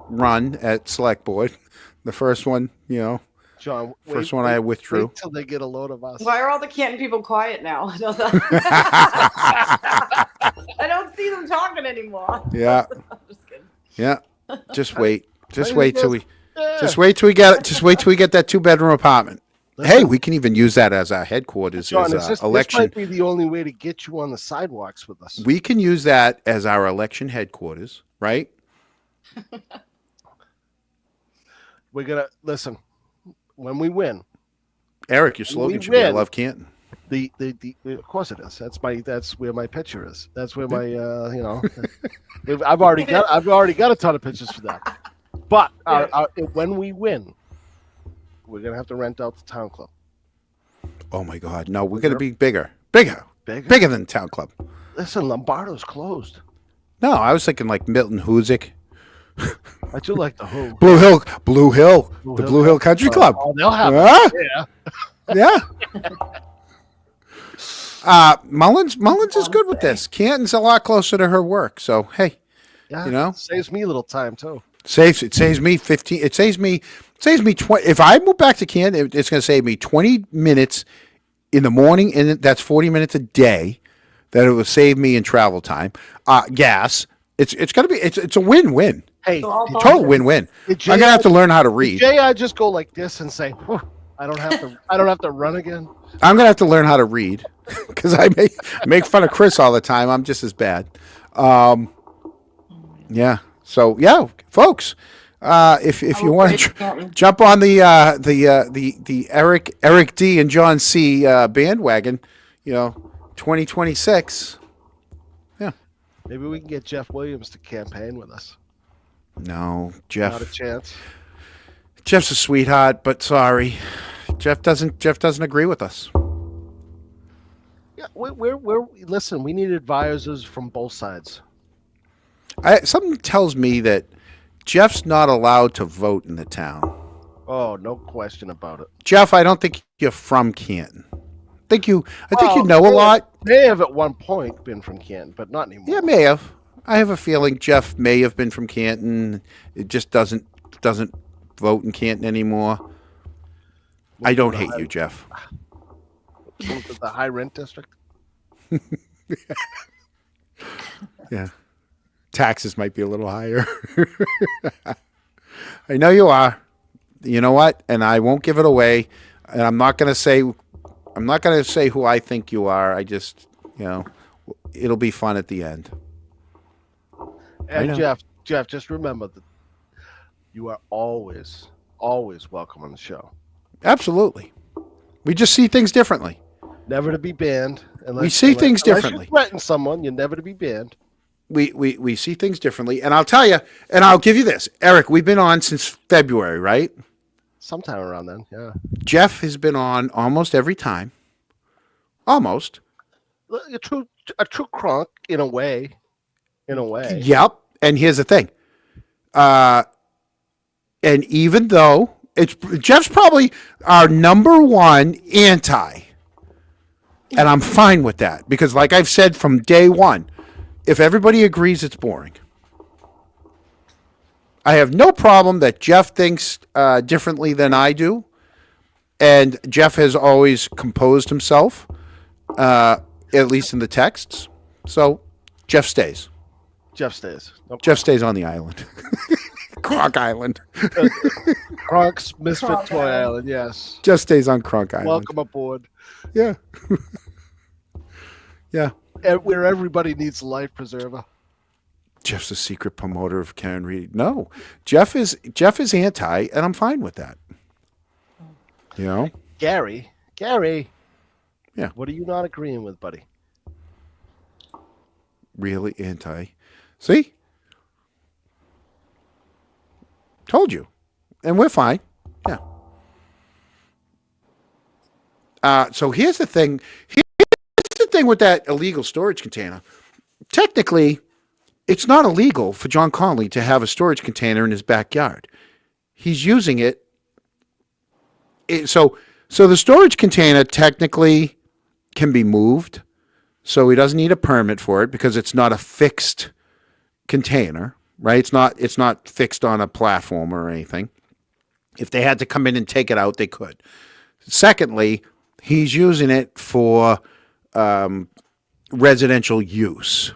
S1: run at select board. The first one,
S2: John,
S1: first one I withdrew.
S2: Wait till they get a load of us.
S3: Why are all the Canton people quiet now? I don't see them talking anymore.
S1: Yeah.
S3: I'm just kidding.
S1: Yeah. Just wait. Just wait till we get that 2-bedroom apartment. Hey, we can even use that as our headquarters
S2: John,
S1: as
S2: this
S1: election.
S2: might be the only way to get you on the sidewalks with us.
S1: We can use that as our election headquarters, right?
S2: We're gonna listen when we win.
S1: Eric, your slogan should be "I love Canton."
S2: The of course it is. That's where my picture is. That's where my I've already got a ton of pictures for that. But when we win, we're gonna have to rent out the town club.
S1: Oh my God! No, we're gonna be bigger than town club.
S2: Listen, Lombardo's closed.
S1: No, I was thinking like Milton Huzik.
S2: I do like the Who.
S1: Blue Hill, the Blue Hill Country Club.
S2: Oh, they'll have
S1: yeah. Mullins is good with this. Canton's a lot closer to her work, so hey,
S2: saves me a little time too.
S1: It saves me 15. It saves me 20. If I move back to Canton, it's going to save me 20 minutes in the morning, and that's 40 minutes a day. That it will save me in travel time, gas. It's going to be it's a win-win.
S2: Hey,
S1: total win-win. I'm going to have to learn how to read.
S2: Jay, I just go like this and say, I don't have to run again.
S1: I'm going to have to learn how to read because I make fun of Chris all the time. I'm just as bad. Yeah. So yeah, folks, if you want to jump on the Eric D and John C bandwagon, 2026. Yeah.
S2: Maybe we can get Jeff Williams to campaign with us.
S1: No, Jeff.
S2: Not a chance.
S1: Jeff's a sweetheart, but sorry, Jeff doesn't agree with us.
S2: Yeah, we're listen. We need advisors from both sides.
S1: Something tells me that Jeff's not allowed to vote in the town.
S2: Oh, no question about it.
S1: Jeff, I don't think you're from Canton. I think you know a lot.
S2: May have at one point been from Canton, but not anymore.
S1: Yeah, may have. I have a feeling Jeff may have been from Canton. It just doesn't vote in Canton anymore. I don't hate you, Jeff.
S2: Moved to the high rent district.
S1: Yeah. Taxes might be a little higher. I know you are. You know what? And I won't give it away. And I'm not going to say who I think you are. I just, it'll be fun at the end.
S2: And Jeff, just remember that you are always welcome on the show.
S1: Absolutely. We just see things differently.
S2: Never to be banned.
S1: We see things differently.
S2: Unless you threaten someone, you're never to be banned.
S1: We see things differently. And I'll tell you, and I'll give you this. Eric, we've been on since February, right?
S2: Sometime around then, yeah.
S1: Jeff has been on almost every time. Almost.
S2: A true crunk in a way.
S1: Yep. And here's the thing. And even though Jeff's probably our number one anti, and I'm fine with that because, like I've said from day one, if everybody agrees, it's boring. I have no problem that Jeff thinks differently than I do, and Jeff has always composed himself, at least in the texts. So Jeff stays.
S2: Jeff stays. No
S1: Jeff stays on the island. Kronk Island.
S2: Kronk's Misfit Toy Island, yes.
S1: Jeff stays on Kronk Island.
S2: Welcome aboard.
S1: Yeah. Yeah.
S2: And where everybody needs a life preserver.
S1: Jeff's a secret promoter of Karen Reed. No. Jeff is anti, and I'm fine with that.
S2: Gary.
S1: Yeah.
S2: What are you not agreeing with, buddy?
S1: Really anti. See? Told you. And we're fine. Yeah. So here's the thing. Here's the thing with that illegal storage container. Technically, it's not illegal for John Conley to have a storage container in his backyard. He's using it. So the storage container technically can be moved. So he doesn't need a permit for it because it's not a fixed container, right? It's not fixed on a platform or anything. If they had to come in and take it out, they could. Secondly, he's using it for residential use.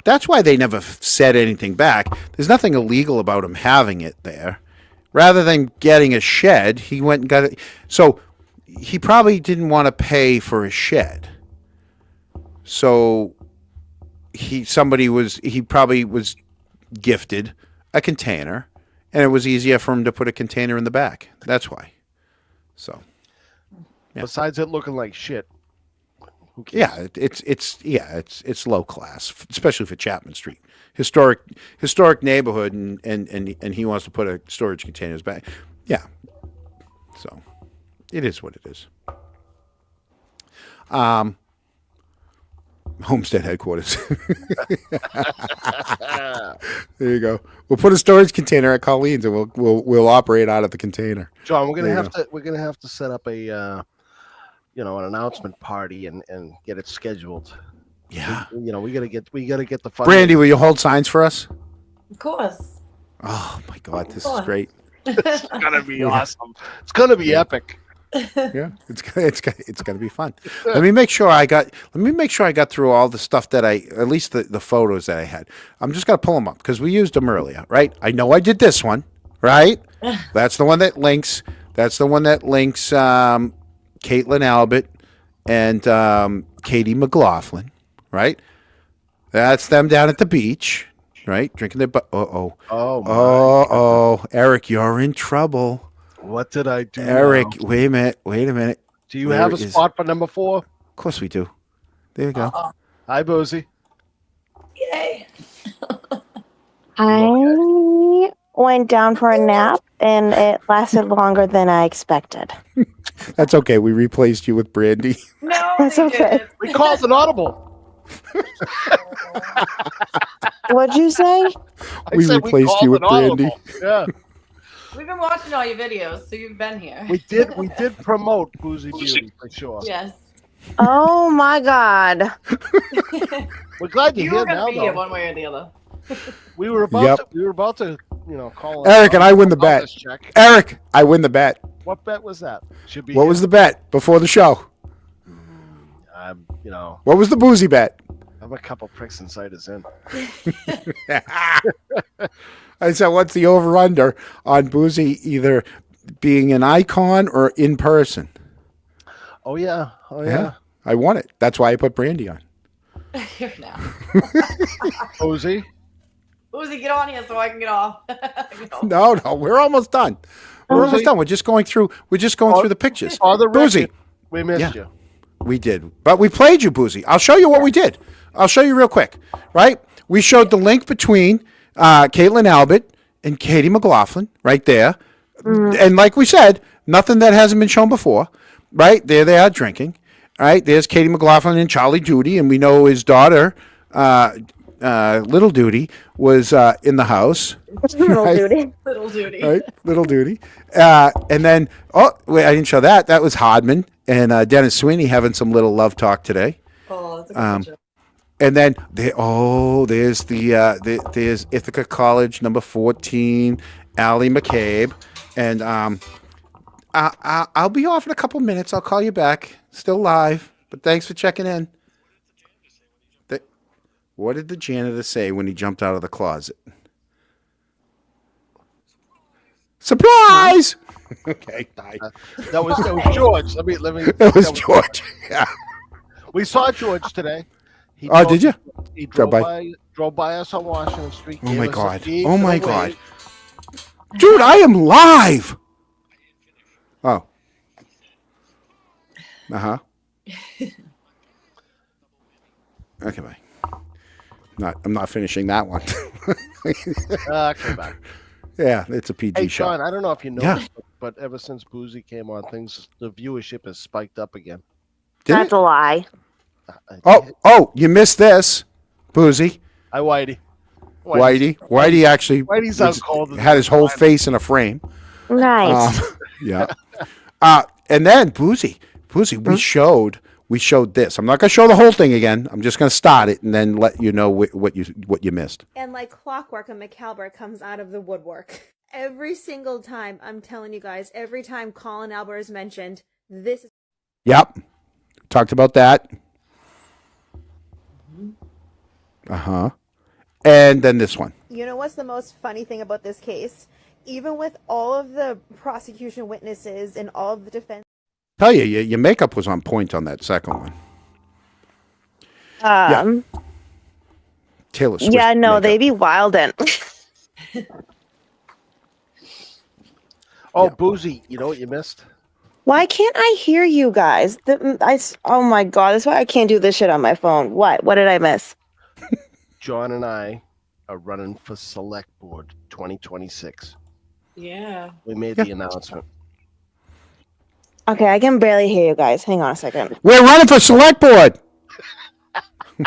S1: That's why they never said anything back. There's nothing illegal about him having it there. Rather than getting a shed, he went and got it. So he probably didn't want to pay for a shed. So he probably was gifted a container, and it was easier for him to put a container in the back. That's why. So, yeah.
S2: Besides it looking like shit. Who cares?
S1: Yeah, it's low class, especially for Chapman Street, historic neighborhood, and he wants to put a storage container in his back. Yeah, so it is what it is. Homestead headquarters. There you go. We'll put a storage container at Colleen's, and we'll operate out of the container.
S2: John, we're gonna have to set up a an announcement party and get it scheduled.
S1: Yeah.
S2: We gotta get the fun.
S1: Brandy, will you hold signs for us?
S3: Of course.
S1: Oh my God, this is great.
S2: It's gonna be awesome. It's gonna be epic.
S1: Yeah, it's gonna be fun. Let me make sure I got through all the stuff that at least the photos that I had. I'm just gonna pull them up because we used them earlier, right? I know I did this one, right? That's the one that links. Caitlin Albert and Katie McLaughlin, right? That's them down at the beach, right? Drinking their Eric, you're in trouble.
S2: What did I do,
S1: Eric?
S2: now?
S1: Wait a minute.
S2: Do you have a spot for number 4?
S1: Of course we do. There you go.
S2: Hi, Boozy.
S3: Yay.
S9: I went down for a nap, and it lasted longer than I expected.
S1: That's okay. We replaced you with Brandy.
S3: No,
S9: That's
S3: we
S9: okay.
S3: didn't.
S2: We called an audible.
S9: What'd you say?
S1: We replaced you with Brandy.
S2: Yeah,
S3: We've been watching all your videos, so you've been here.
S2: we did promote Boozy Beauty for sure.
S3: Yes.
S9: Oh my God.
S2: We're glad you're
S3: You
S2: here
S3: were
S2: now,
S3: gonna be here
S2: though.
S3: one way or the other.
S2: We were about to call
S1: Eric and I win the bet.
S2: Check.
S1: Eric, I win the bet.
S2: What bet was that? Should be.
S1: What was the bet before the show?
S2: I'm
S1: What was the Boozy bet?
S2: I'm a couple pricks and ciders in.
S1: I said, what's the over-under on Boozy either being an icon or in person?
S2: Oh yeah.
S1: I won it. That's why I put Brandy on.
S3: Here now.
S2: Boozy.
S3: Uzi, get on here so I can get off.
S1: No, we're almost done. We're almost done. We're just going through the pictures. Boozy.
S2: We missed you.
S1: We did. But we played you, Boozy. I'll show you what we did. I'll show you real quick. Right? We showed the link between Caitlin Albert and Katie McLaughlin right there. And like we said, nothing that hasn't been shown before. Right? There they are drinking. All right? There's Katie McLaughlin and Charlie Duty, and we know his daughter, Little Duty, was in the house.
S9: Little
S1: Right?
S9: duty.
S3: Little duty.
S1: Right? Little Duty. And then, wait, I didn't show that. That was Hodman and Dennis Sweeney having some little love talk today.
S3: Oh, that's a good picture.
S1: And then, there's there's Ithaca College, number 14, Alli McCabe. And I'll be off in a couple minutes. I'll call you back. Still live, but thanks for checking in. What did the janitor say when he jumped out of the closet? Surprise! Okay, bye.
S2: That was George. Let me.
S1: That was George. Yeah.
S2: We saw George today.
S1: Did you?
S2: He
S1: Drove
S2: drove by us on Washington Street.
S1: Oh
S2: gave
S1: my
S2: us a
S1: God.
S2: beat
S1: Oh
S2: and
S1: my
S2: a
S1: God.
S2: wave.
S1: Dude, I am live. Oh. Uh-huh. Okay, bye. I'm not finishing that one.
S2: Okay, bye.
S1: Yeah, it's a PG
S2: Hey,
S1: show.
S2: John, I don't know if you know,
S1: Yeah.
S2: this, but ever since Boozy came on, the viewership has spiked up again.
S1: Did
S9: That's
S1: it?
S9: a lie.
S1: Oh, you missed this. Boozy.
S2: Hi, Whitey.
S1: Whitey actually
S2: Whitey's out cold.
S1: had his whole face in a frame.
S9: Nice.
S1: Yeah. And then Boozy, we showed this. I'm not going to show the whole thing again. I'm just going to start it and then let you know what you missed.
S7: And like clockwork, a McCabe comes out of the woodwork. Every single time, I'm telling you guys, every time Colin Albert is mentioned, this is...
S1: Yep. Talked about that. Uh-huh. And then this one.
S7: You know what's the most funny thing about this case? Even with all of the prosecution witnesses and all of the defense...
S1: Tell you, your makeup was on point on that second one. Yeah. Taylor Swift.
S9: Yeah, no,
S1: makeup.
S9: they be wildin'.
S2: Oh, Boozy, you know what you missed?
S9: Why can't I hear you guys? Oh my god, that's why I can't do this shit on my phone. What? What did I miss?
S2: John and I are running for Select Board 2026.
S3: Yeah.
S2: We made the announcement.
S9: Okay, I can barely hear you guys. Hang on a second.
S1: We're running for select board.
S3: I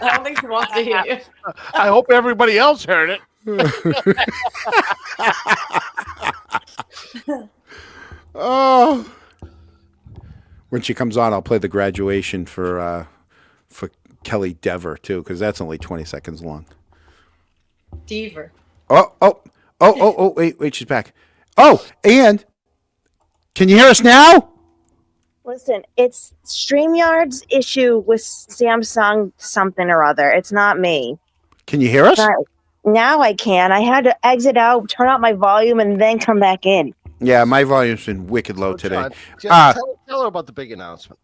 S3: don't think she wants to hear you.
S2: I hope everybody else heard it.
S1: Oh. When she comes on, I'll play the graduation for Kelly Dever too, because that's only 20 seconds long.
S3: Dever.
S1: Oh, wait, she's back. Oh, and can you hear us now?
S9: Listen, it's StreamYard's issue with Samsung something or other. It's not me.
S1: Can you hear us?
S9: Now I can. I had to exit out, turn out my volume, and then come back in.
S1: Yeah, my volume's been wicked low today.
S2: John, tell her about the big announcement.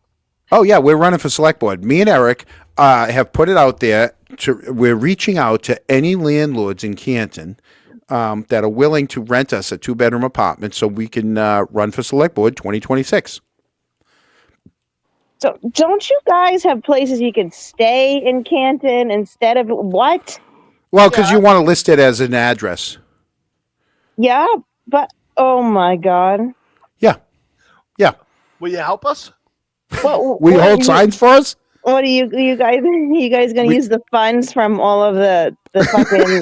S1: Oh, yeah, we're running for select board. Me and Eric have put it out there. We're reaching out to any landlords in Canton that are willing to rent us a 2-bedroom apartment so we can run for select board 2026.
S9: So don't you guys have places you can stay in Canton instead of what?
S1: Well, because you want to list it as an address.
S9: Yeah, but oh my god.
S1: Yeah.
S2: Will you help us?
S9: What,
S1: Will you hold signs for us?
S9: What are you guys going to use the funds from all of the fucking?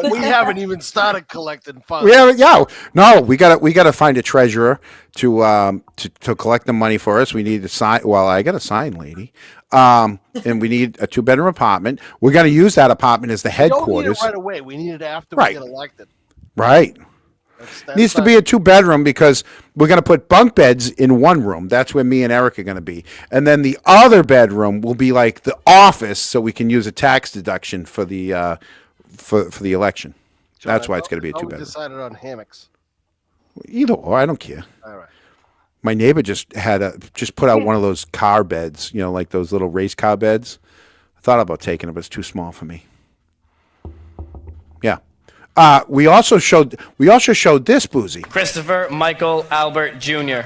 S2: Well, we haven't even started collecting funds.
S1: We haven't. Yeah, no. We got to find a treasurer to collect the money for us. We need to sign. Well, I got a sign, lady. And we need a 2-bedroom apartment. We're going to use that apartment as the headquarters.
S2: We don't need it right away. We need it after we get elected.
S1: Right. Needs to be a 2-bedroom because we're going to put bunk beds in one room. That's where me and Eric are going to be. And then the other bedroom will be like the office so we can use a tax deduction for the for the election.
S2: John,
S1: that's why it's going to be a 2-bedroom.
S2: We decided on hammocks.
S1: Either or, I don't care.
S2: All right.
S1: My neighbor just put out one of those car beds, like those little race car beds. I thought about taking it, but it's too small for me. Yeah. We also showed this, Boozy.
S6: Christopher Michael Albert Jr.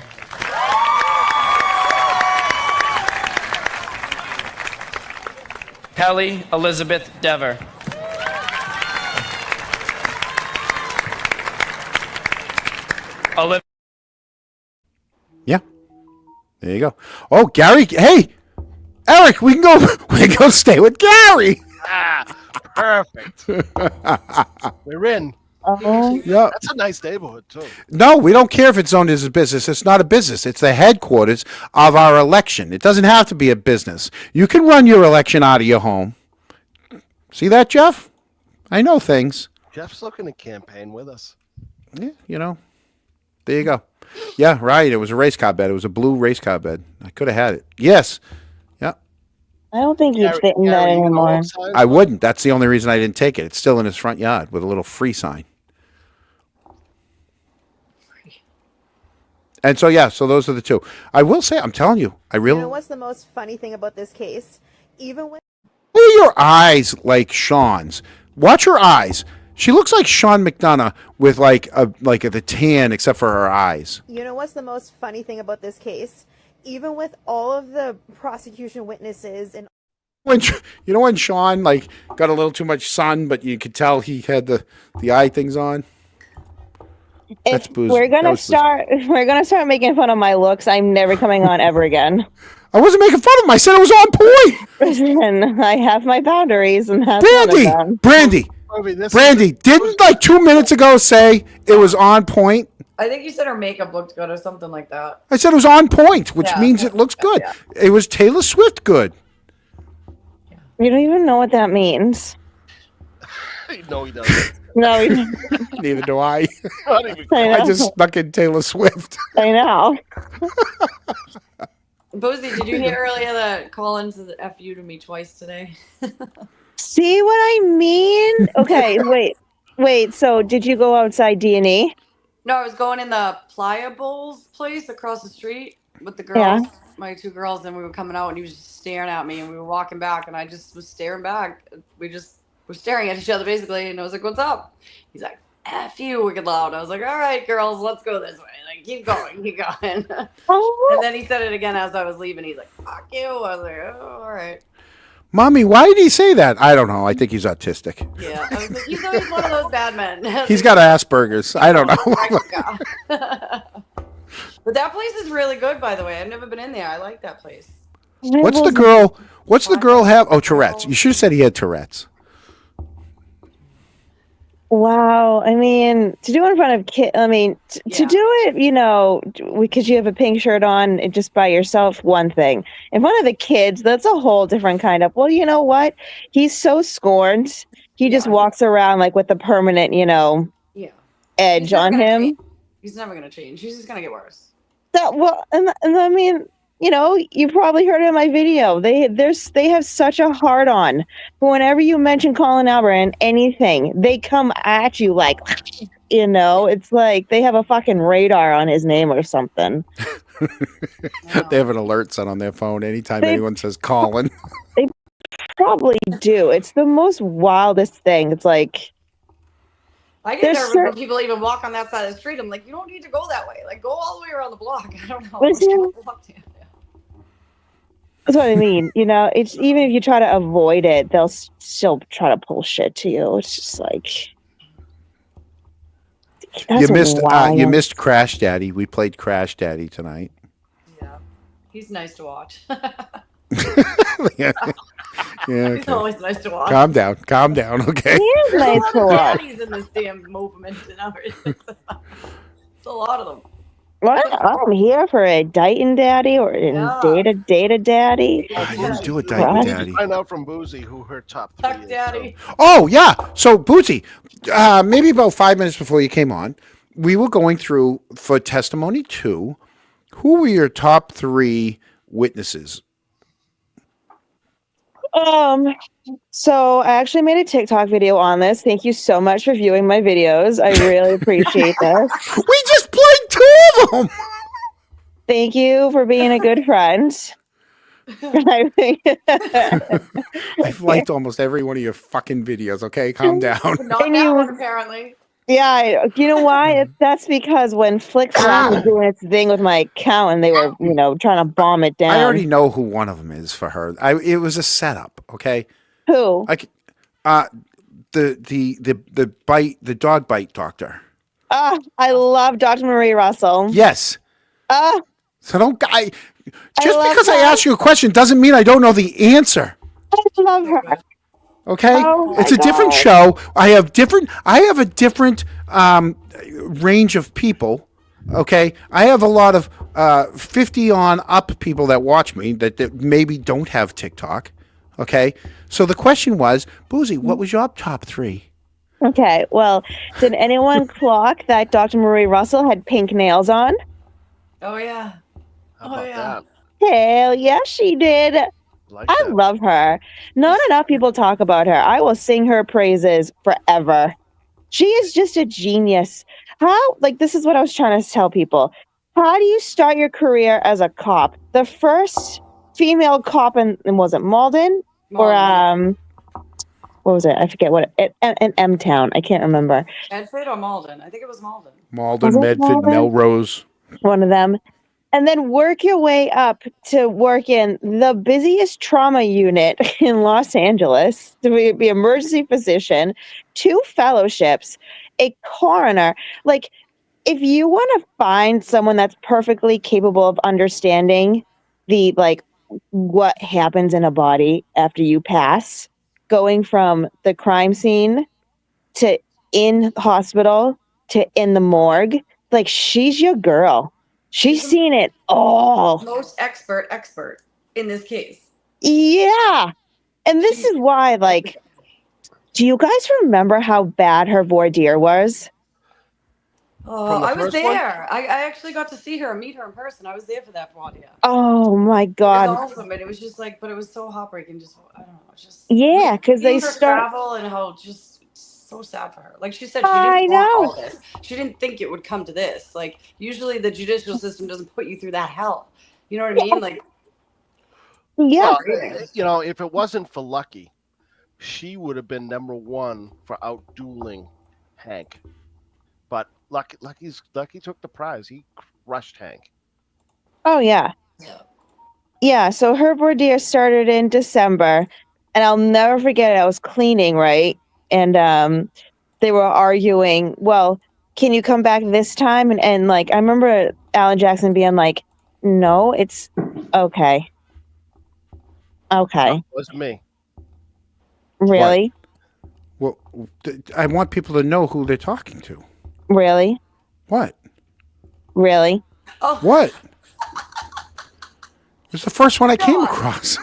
S6: Kelly Elizabeth Dever. Olivia.
S1: Yeah. There you go. Oh, Gary. Hey, Eric, we can go stay with Gary.
S2: Perfect. We're in.
S1: Yeah.
S2: That's a nice neighborhood, too.
S1: No, we don't care if it's zoned as a business. It's not a business. It's the headquarters of our election. It doesn't have to be a business. You can run your election out of your home. See that, Jeff? I know things.
S2: Jeff's looking to campaign with us.
S1: Yeah, there you go. Yeah, right. It was a race car bed. It was a blue race car bed. I could have had it. Yes. Yeah.
S9: I don't think you'd fit in that anymore.
S1: I wouldn't. That's the only reason I didn't take it. It's still in his front yard with a little free sign. And so, so those are the two. I will say, I'm telling you,
S7: You know what's the most funny thing about this case? Even when...
S1: Look at your eyes like Sean's. Watch her eyes. She looks like Sean McDonough with like the tan except for her eyes.
S7: You know what's the most funny thing about this case? Even with all of the prosecution witnesses and...
S1: When Sean got a little too much sun, but you could tell he had the eye things on. That's Boozy.
S9: We're gonna start making fun of my looks. I'm never coming on ever again.
S1: I wasn't making fun of him. I said it was on point.
S9: Listen, I have my boundaries, and that's one of them.
S1: Brandy, didn't like 2 minutes ago say it was on point?
S3: I think you said her makeup looked good or something like that.
S1: I said it was on point, which
S3: Yeah.
S1: means it looks good.
S3: Yeah.
S1: It was Taylor Swift good.
S9: You don't even know what that means.
S2: No, he doesn't.
S9: No, he doesn't.
S1: Neither do I.
S2: Not even
S9: I know.
S1: I just stuck in Taylor Swift.
S9: I know.
S3: Boozy, did you hear earlier that Colin said F you to me twice today?
S9: See what I mean? Okay, wait. So, did you go outside D&E?
S3: No, I was going in the Pliables place across the street with the girls, my 2 girls, and we were coming out, and he was just staring at me, and we were walking back, and I just was staring back. We just were staring at each other, basically, and I was like, what's up? He's like, F you, wicked loud. I was like, all right, girls, let's go this way. Like, keep going.
S9: Oh.
S3: And then he said it again as I was leaving. He's like, fuck you. I was like, oh, all right.
S1: Mommy, why did he say that? I don't know. I think he's autistic.
S3: Yeah, I was like, he's always one of those bad men.
S1: He's got Asperger's. I don't know.
S3: But that place is really good, by the way. I've never been in there. I like that place.
S1: What's the girl have? Oh, Tourette's. You should have said he had Tourette's.
S9: Wow. I mean, to do it in front of kids, I mean, to do it, you know, because you have a pink shirt on and just by yourself, one thing. In front of the kids, that's a whole different kind of, well, you know what? He's so scorned. He just walks around like with the permanent, you know, edge on him.
S3: He's never going to change. He's just going to get worse.
S9: And I mean, you know, you probably heard it in my video. They have such a hard on. But whenever you mention Colin Albert and anything, they come at you like, you know, it's like they have a fucking radar on his name or something.
S1: They have an alert set on their phone anytime anyone says Colin.
S9: They probably do. It's the most wildest thing. It's like,
S3: I get nervous when people even walk on that side of the street. I'm like, you don't need to go that way. Like, go all the way around the block. I don't know.
S9: That's what I mean. You know, it's even if you try to avoid it, they'll still try to pull shit to you. It's just like
S1: you missed Crash Daddy. We played Crash Daddy tonight.
S3: Yeah, he's nice to watch.
S1: Yeah, okay.
S3: He's always nice to watch.
S1: Calm down. Okay.
S9: He is nice to watch.
S3: Daddies in this damn movement and everything. It's a lot of them.
S9: Well, I'm here for a Dighton Daddy or a Data Daddy.
S1: I didn't do a Dighton Daddy.
S2: Find out from Boozy who her top 3 is.
S3: Daddy.
S1: Oh, yeah. So, Boozy, maybe about 5 minutes before you came on, we were going through for testimony 2. Who were your top 3 witnesses?
S9: So I actually made a TikTok video on this. Thank you so much for viewing my videos. I really appreciate this.
S1: We just played 2 of them.
S9: Thank you for being a good friend.
S1: I've liked almost every one of your fucking videos. Okay, calm down.
S3: Not that one, apparently.
S9: Yeah, you know why? That's because when FlickFlap was doing its thing with my account and they were, you know, trying to bomb it down.
S1: I already know who one of them is for her. It was a setup. Okay.
S9: Who?
S1: The dog bite doctor.
S9: I love Dr. Marie Russell.
S1: Yes. So don't because I
S9: her.
S1: ask you a question doesn't mean I don't know the answer.
S9: I love her.
S1: Okay,
S9: Oh
S1: it's a different show. I have a different range of people. Okay, I have a lot of 50 on up people that watch me that maybe don't have TikTok. Okay, so the question was, Boozy, what was your top 3?
S9: Okay, well, did anyone clock that Dr. Marie Russell had pink nails on?
S3: Oh yeah.
S2: How about that?
S9: Hell yeah, she did. I love her. Not enough people talk about her. I will sing her praises forever. She is just a genius. This is what I was trying to tell people. How do you start your career as a cop? The first female cop was it Malden? Or what was it? I forget what in M-Town. I can't remember.
S3: Medford or Malden? I think it was Malden.
S1: Malden, Medford, Melrose.
S9: One of them. And then work your way up to work in the busiest trauma unit in Los Angeles, to be emergency physician, 2 fellowships, a coroner. Like, if you want to find someone that's perfectly capable of understanding the what happens in a body after you pass, going from the crime scene to in hospital to in the morgue. Like, she's your girl. She's seen it all.
S3: Most expert in this case.
S9: Yeah. And this is why, like, do you guys remember how bad her voir dire was?
S3: Oh, I was there. I actually got to see her, meet her in person. I was there for that voir dire.
S9: Oh my God.
S3: It was awesome, and it was just like, but it was so heartbreaking. Just, I don't know. Just
S9: yeah, because they start
S3: travel and how just so sad for her. Like she said, she didn't want all this. She didn't think it would come to this. Like usually the judicial system doesn't put you through that hell. You know what I mean? Like,
S9: yeah.
S2: Well, you know, if it wasn't for Lucky, she would have been #1 for out-dueling Hank. But Lucky took the prize. He crushed Hank.
S9: Oh, yeah. Yeah, so her voir dire started in December, and I'll never forget it. I was cleaning, right? And they were arguing, well, can you come back this time? And like, I remember Alan Jackson being like, no, it's okay. Okay.
S2: That was me.
S9: Really?
S1: Well, I want people to know who they're talking to.
S9: Really?
S1: What?
S9: Really?
S3: Oh.
S1: What? It was the first one I came across.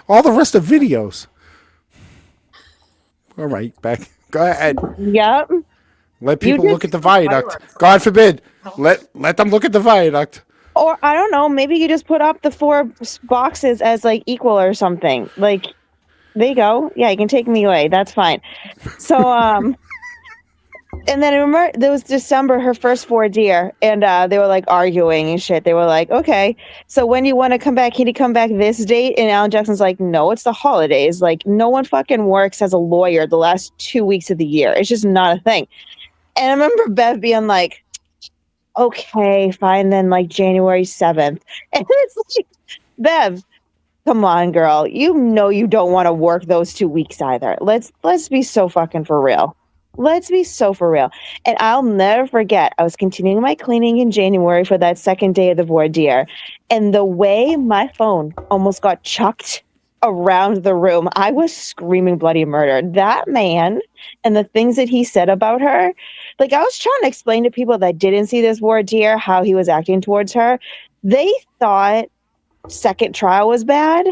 S1: All the rest of videos. All right, back. Go ahead.
S9: Yep.
S1: Let people look at the viaduct. God forbid. Let them look at the viaduct.
S9: Or I don't know, maybe you just put up the 4 boxes as like equal or something. Like, there you go. Yeah, you can take me away. That's fine. So, and then I remember there was December, her first voir dire, and they were like arguing and shit. They were like, okay, so when you want to come back, can you come back this date? And Alan Jackson's like, no, it's the holidays. Like, no one fucking works as a lawyer the last 2 weeks of the year. It's just not a thing. And I remember Bev being like, okay, fine then, like January 7th. And it's like, Bev, come on, girl. You know you don't want to work those 2 weeks either. Let's be so fucking for real. Let's be so for real. And I'll never forget, I was continuing my cleaning in January for that second day of the voir dire. And the way my phone almost got chucked around the room, I was screaming bloody murder. That man and the things that he said about her, like I was trying to explain to people that didn't see this voir dire how he was acting towards her. They thought second trial was bad.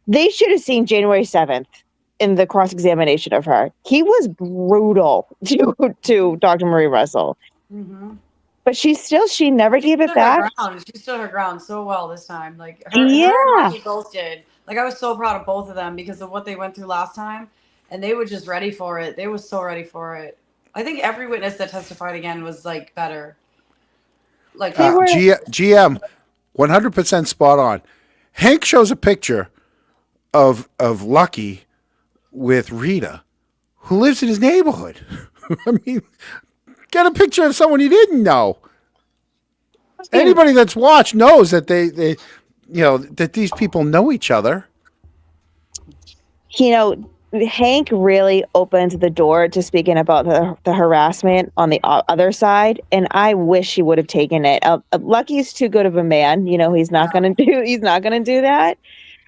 S9: They should have seen January 7th in the cross-examination of her. He was brutal to Dr. Marie Russell.
S3: Mm-hmm.
S9: But she never gave it back.
S3: She stood her ground so well this time. Like her
S9: yeah.
S3: and both did. Like I was so proud of both of them because of what they went through last time, and they were just ready for it. They were so ready for it. I think every witness that testified again was like better. Like
S1: GM, 100% spot on. Hank shows a picture of Lucky with Rita, who lives in his neighborhood. I mean, get a picture of someone you didn't know. Anybody that's watched knows that they that these people know each other.
S9: You know, Hank really opened the door to speaking about the harassment on the other side, and I wish he would have taken it. Lucky's too good of a man. You know, he's not gonna do that.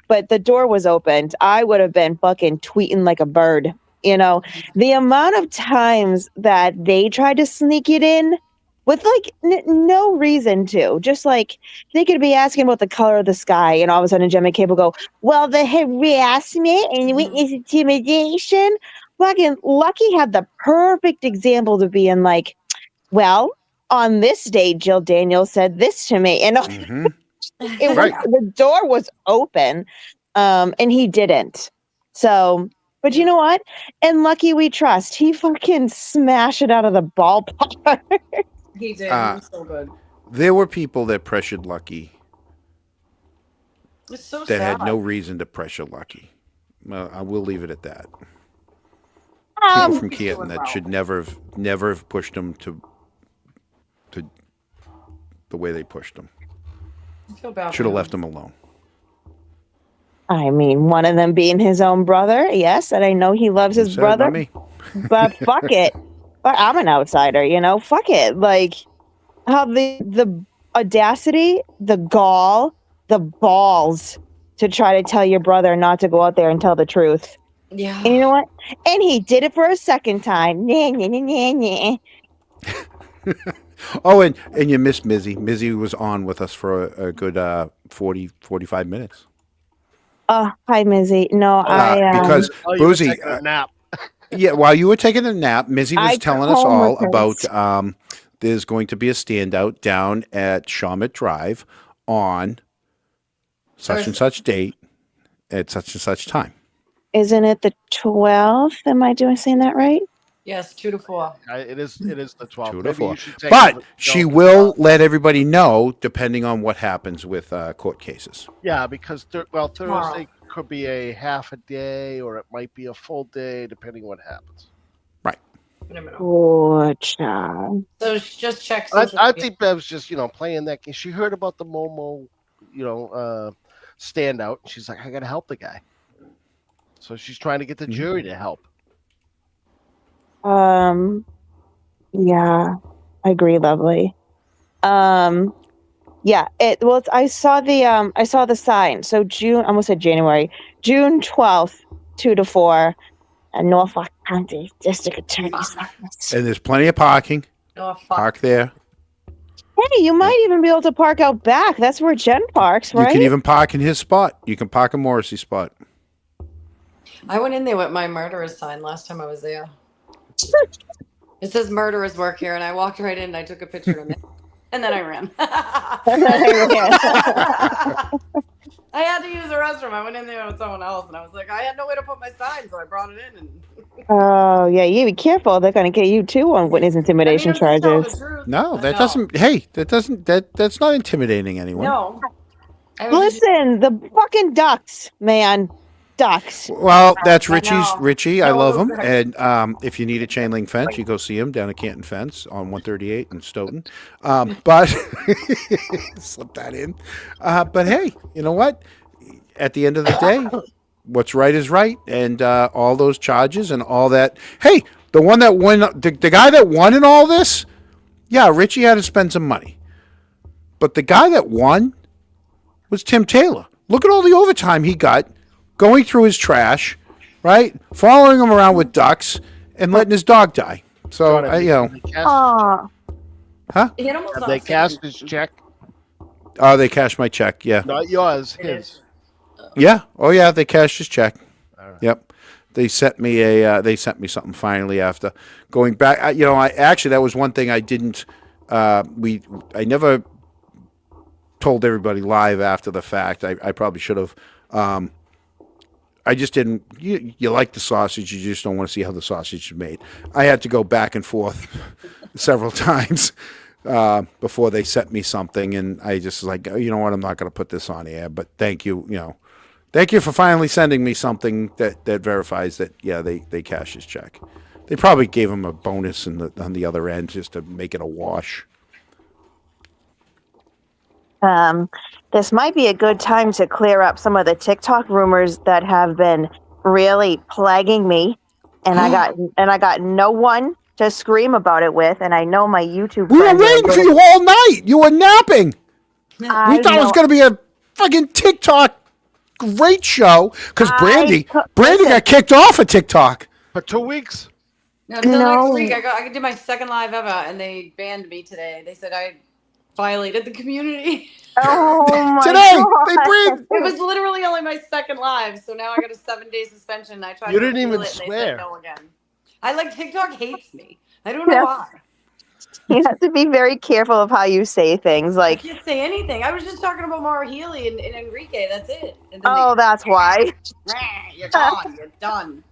S9: But the door was opened. I would have been fucking tweeting like a bird. You know, the amount of times that they tried to sneak it in with like no reason to, just like they could be asking about the color of the sky, and all of a sudden Jen McCabe will go, well, the harassment and witness intimidation. Fucking Lucky had the perfect example to be in, like, well, on this day, Jill Daniels said this to me, and the door was open, and he didn't. So, but you know what? And Lucky we trust. He fucking smashed it out of the ballpark.
S3: He did. He was so good.
S1: There were people that pressured Lucky.
S3: It's so
S1: that
S3: sad.
S1: had no reason to pressure Lucky. I will leave it at that. People from Canton that should never have pushed him to the way they pushed him. Should have left him alone.
S9: I mean, one of them being his own brother, yes, and I know he loves his brother. But fuck it. But I'm an outsider, you know. Fuck it. Like how the audacity, the gall, the balls to try to tell your brother not to go out there and tell the truth.
S3: Yeah.
S9: And you know what? And he did it for a second time. Nah, nah, nah, nah, nah.
S1: Oh, and you missed Mizzy. Mizzy was on with us for a good 40, 45 minutes.
S9: Oh, hi, Mizzy. No,
S1: because
S2: Oh, you were
S1: Boozy,
S2: taking a nap.
S1: yeah, while you were taking a nap, Mizzy was
S9: I
S1: telling us all
S9: comatose.
S1: about there's going to be a standout down at Shawmut Drive on such and such date at such and such time.
S9: Isn't it the 12th? Am I saying that right?
S3: Yes, 2 to 4.
S2: It is the 12th.
S1: 2 to
S2: Maybe
S1: 4.
S2: you should take
S1: But
S2: over-
S1: she
S2: no,
S1: will let everybody know depending on what happens with court cases.
S2: Yeah, because Thursday
S3: Tomorrow.
S2: could be a half a day, or it might be a full day, depending what happens.
S1: Right.
S9: Good job.
S3: So just check.
S2: I think Bev's just playing that game. She heard about the Momo, standout, and she's like, I gotta help the guy. So she's trying to get the jury to help.
S9: Yeah, I agree, lovely. Yeah, I saw the sign. So June, I almost said January, June 12th, 2 to 4, and Norfolk County District Attorney's Office.
S1: And there's plenty of parking.
S3: Oh, fuck.
S1: Park there.
S9: Hey, you might even be able to park out back. That's where Jen parks, right?
S1: You can even park in his spot. You can park in Morrissey's spot.
S3: I went in there with my murderer's sign last time I was there. It says murderer's work here, and I walked right in and I took a picture of it. And then I ran. I had to use the restroom. I went in there with someone else, and I was like, I had nowhere to put my sign, so I brought it in. And
S9: Oh, yeah, you be careful. They're going to get you too on witness intimidation charges.
S1: No, that doesn't. Hey, that's not intimidating anyone.
S3: No.
S9: Listen, the fucking ducks, man. Ducks.
S1: Well, that's
S3: I
S1: Richie's.
S3: know.
S1: Richie, I
S3: No,
S1: love him.
S3: those
S1: And if you need a chain link fence, you go see him down at Canton Fence on 138 in Stoughton. But slip that in. But hey, you know what? At the end of the day, what's right is right, and all those charges and all that. Hey, the one that won, the guy that won in all this, yeah, Richie had to spend some money, but the guy that won was Tim Taylor. Look at all the overtime he got. Going through his trash, right? Following him around with ducks and letting his dog die. So,
S9: Aw.
S1: huh?
S2: Have they cast his check?
S1: Oh, they cashed my check. Yeah.
S2: Not yours, his.
S1: Yeah. Oh, yeah. They cashed his check.
S2: All right.
S1: Yep. They sent me something finally after going back. Actually that was one thing I didn't. I never told everybody live after the fact. I probably should have. I just didn't. You like the sausage, you just don't want to see how the sausage is made. I had to go back and forth several times before they sent me something, and I just was like, you know what, I'm not going to put this on air. But thank you, thank you for finally sending me something that verifies that. Yeah, they cashed his check. They probably gave him a bonus on the other end just to make it a wash.
S9: This might be a good time to clear up some of the TikTok rumors that have been really plaguing me, and I got no one to scream about it with, and I know my YouTube.
S1: We were waiting for you all night. You were napping. We thought it was going to be a fucking TikTok great show because Brandy got kicked off of TikTok
S2: For 2 weeks.
S3: No, until next week. I did my second live ever, and they banned me today. They said I violated the community.
S9: Oh my
S1: Today
S9: God.
S1: they bring.
S3: It was literally only my second live, so now I got a 7-day suspension. I tried.
S2: You
S3: to
S2: didn't
S3: appeal
S2: even
S3: it, and they
S2: swear.
S3: said no again. TikTok hates me. I don't know why.
S9: You have to be very careful of how you say things.
S3: I
S9: Like,
S3: can't say anything. I was just talking about Maura Healy and Enrique. That's it. And then
S9: that's why.
S3: you're gone. You're done.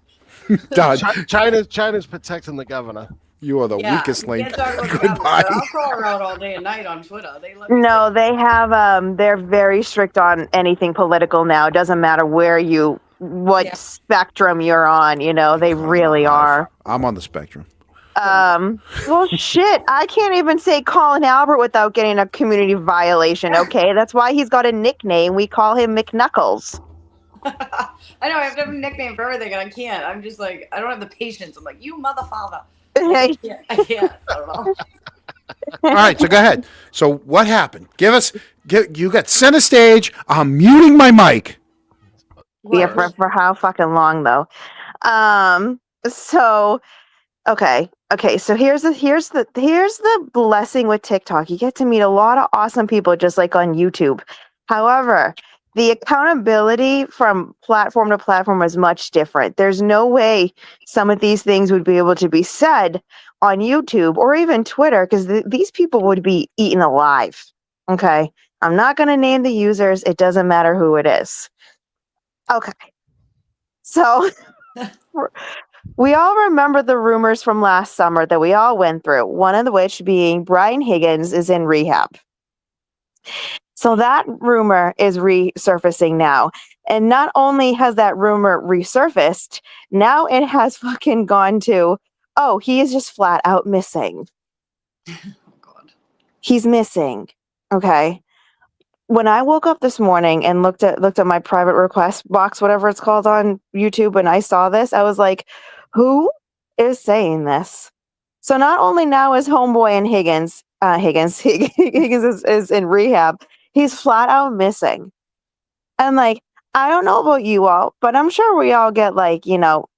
S1: Done.
S2: China's protecting the governor.
S1: You are the
S3: Yeah,
S1: weakest
S3: you
S1: link.
S3: can't talk about the
S1: Goodbye.
S3: government, but I'll call her out all day and night on Twitter. They let me
S9: No,
S3: say-
S9: they have. They're very strict on anything political now. It doesn't matter what spectrum you're on. They really are.
S1: I'm on the spectrum.
S9: Well, shit. I can't even say Colin Albert without getting a community violation. Okay, that's why he's got a nickname. We call him McKnuckles.
S3: I know I have to have a nickname for everything, and I can't. I'm just like, I don't have the patience. I'm like, you mother father.
S9: Hey.
S3: I can't. I don't know.
S1: All right, so go ahead. So what happened? You got center stage. I'm muting my mic.
S9: Yeah, for how fucking long though? So okay. So here's the blessing with TikTok. You get to meet a lot of awesome people just like on YouTube. However, the accountability from platform to platform is much different. There's no way some of these things would be able to be said on YouTube or even Twitter because these people would be eaten alive. Okay. I'm not going to name the users. It doesn't matter who it is. Okay. So we all remember the rumors from last summer that we all went through, one of which being Brian Higgins is in rehab. So that rumor is resurfacing now. And not only has that rumor resurfaced, now it has fucking gone to, oh, he is just flat out missing.
S3: Oh, God.
S9: He's missing. Okay. When I woke up this morning and looked at my private request box, whatever it's called on YouTube, and I saw this, I was like, who is saying this? So not only now is homeboy and Higgins is in rehab, he's flat out missing. And like, I don't know about you all, but I'm sure we all get like,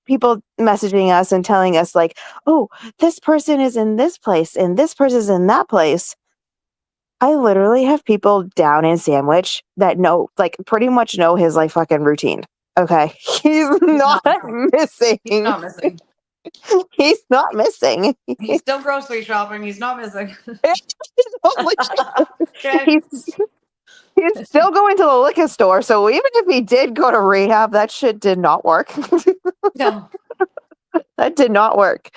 S9: people messaging us and telling us like, oh, this person is in this place and this person is in that place. I literally have people down in Sandwich that pretty much know his like fucking routine. Okay. He's not missing.
S3: He's not missing.
S9: He's not missing.
S3: He's still grocery shopping. He's not missing.
S9: Okay. He's still going to the liquor store. So even if he did go to rehab, that shit did not work.
S3: No.
S9: That did not work.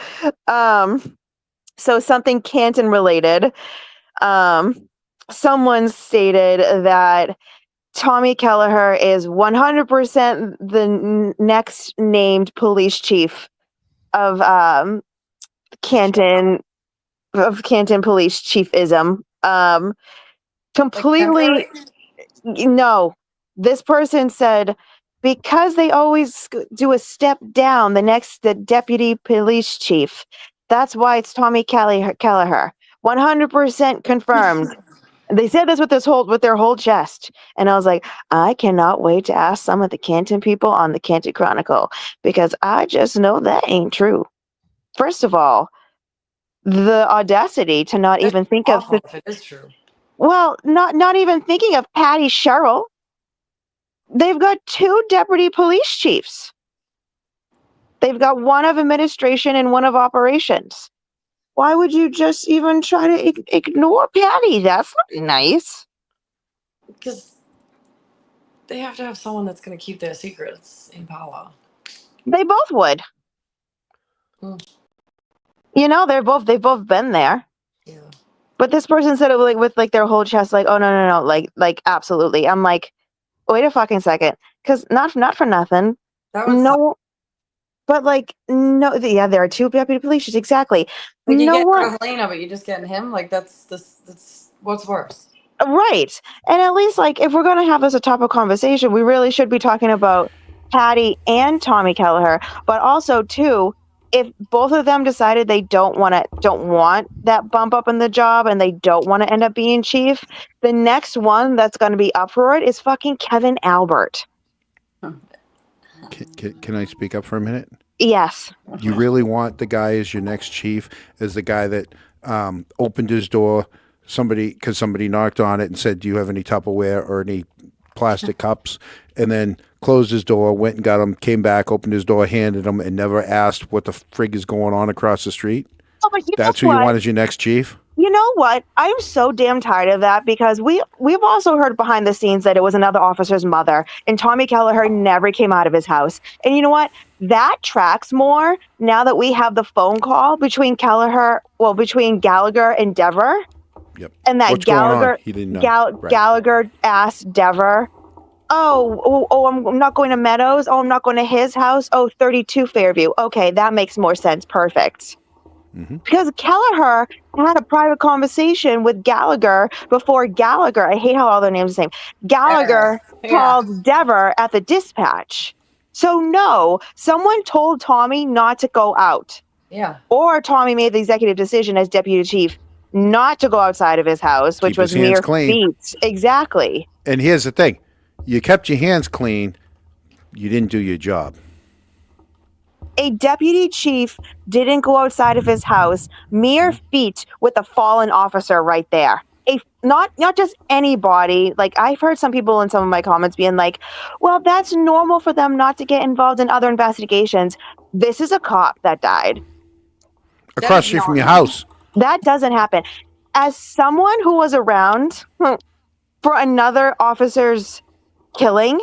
S9: So something Canton related. Someone stated that Tommy Kelleher is 100% the next named police chief of Canton Police Chiefism. Completely no. This person said because they always do a step down, the deputy police chief. That's why it's Tommy Kelleher. 100% confirmed. They said this with their whole chest. And I was like, I cannot wait to ask some of the Canton people on the Canton Chronicle because I just know that ain't true. First of all, the audacity to not even think of
S3: if it is true.
S9: Well, not even thinking of Patty Sherrill. They've got 2 deputy police chiefs. They've got one of administration and one of operations. Why would you just even try to ignore Patty? That's not nice.
S3: Because they have to have someone that's going to keep their secrets in power.
S9: They both would. They've both been there.
S3: Yeah.
S9: But this person said it with their whole chest, like, oh no, like absolutely. I'm like, wait a fucking second, because not for nothing. No. But no, yeah, there are 2 deputy police chiefs, exactly.
S3: Like you get Helena, but you're just getting him. Like that's what's worse.
S9: Right. And at least if we're gonna have this a topic conversation, we really should be talking about Patty and Tommy Kelleher, but also too, if both of them decided they don't want that bump up in the job and they don't want to end up being chief, the next one that's going to be up for it is fucking Colin Albert.
S1: Can I speak up for a minute?
S9: Yes.
S1: You really want the guy as your next chief, as the guy that opened his door, because somebody knocked on it and said, do you have any Tupperware or any plastic cups? And then closed his door, went and got them, came back, opened his door, handed them, and never asked what the frig is going on across the street?
S9: Oh, but
S1: that's who you want as your next chief?
S9: You know what? I'm so damn tired of that because we've also heard behind the scenes that it was another officer's mother, and Tommy Kelleher never came out of his house. And you know what? That tracks more now that we have the phone call between Gallagher and Dever.
S1: Yep.
S9: And that Gallagher Gallagher asked Dever, oh, I'm not going to Meadows. Oh, I'm not going to his house. Oh, 32 Fairview. Okay, that makes more sense. Perfect. Mm-hmm. Because Kelleher had a private conversation with Gallagher before Gallagher, I hate how all their names are the same, Gallagher called Dever at the dispatch. So no, someone told Tommy not to go out.
S3: Yeah.
S9: Or Tommy made the executive decision as deputy chief not to go outside of his house, which
S1: Keep his
S9: was
S1: hands
S9: mere
S1: clean.
S9: feet. Exactly.
S1: And here's the thing. You kept your hands clean. You didn't do your job.
S9: A deputy chief didn't go outside of his house, mere feet with a fallen officer right there. Not just anybody. Like, I've heard some people in some of my comments being like, well, that's normal for them not to get involved in other investigations. This is a cop that died.
S1: Across the street from your house.
S9: That doesn't happen. As someone who was around for another officer's killing,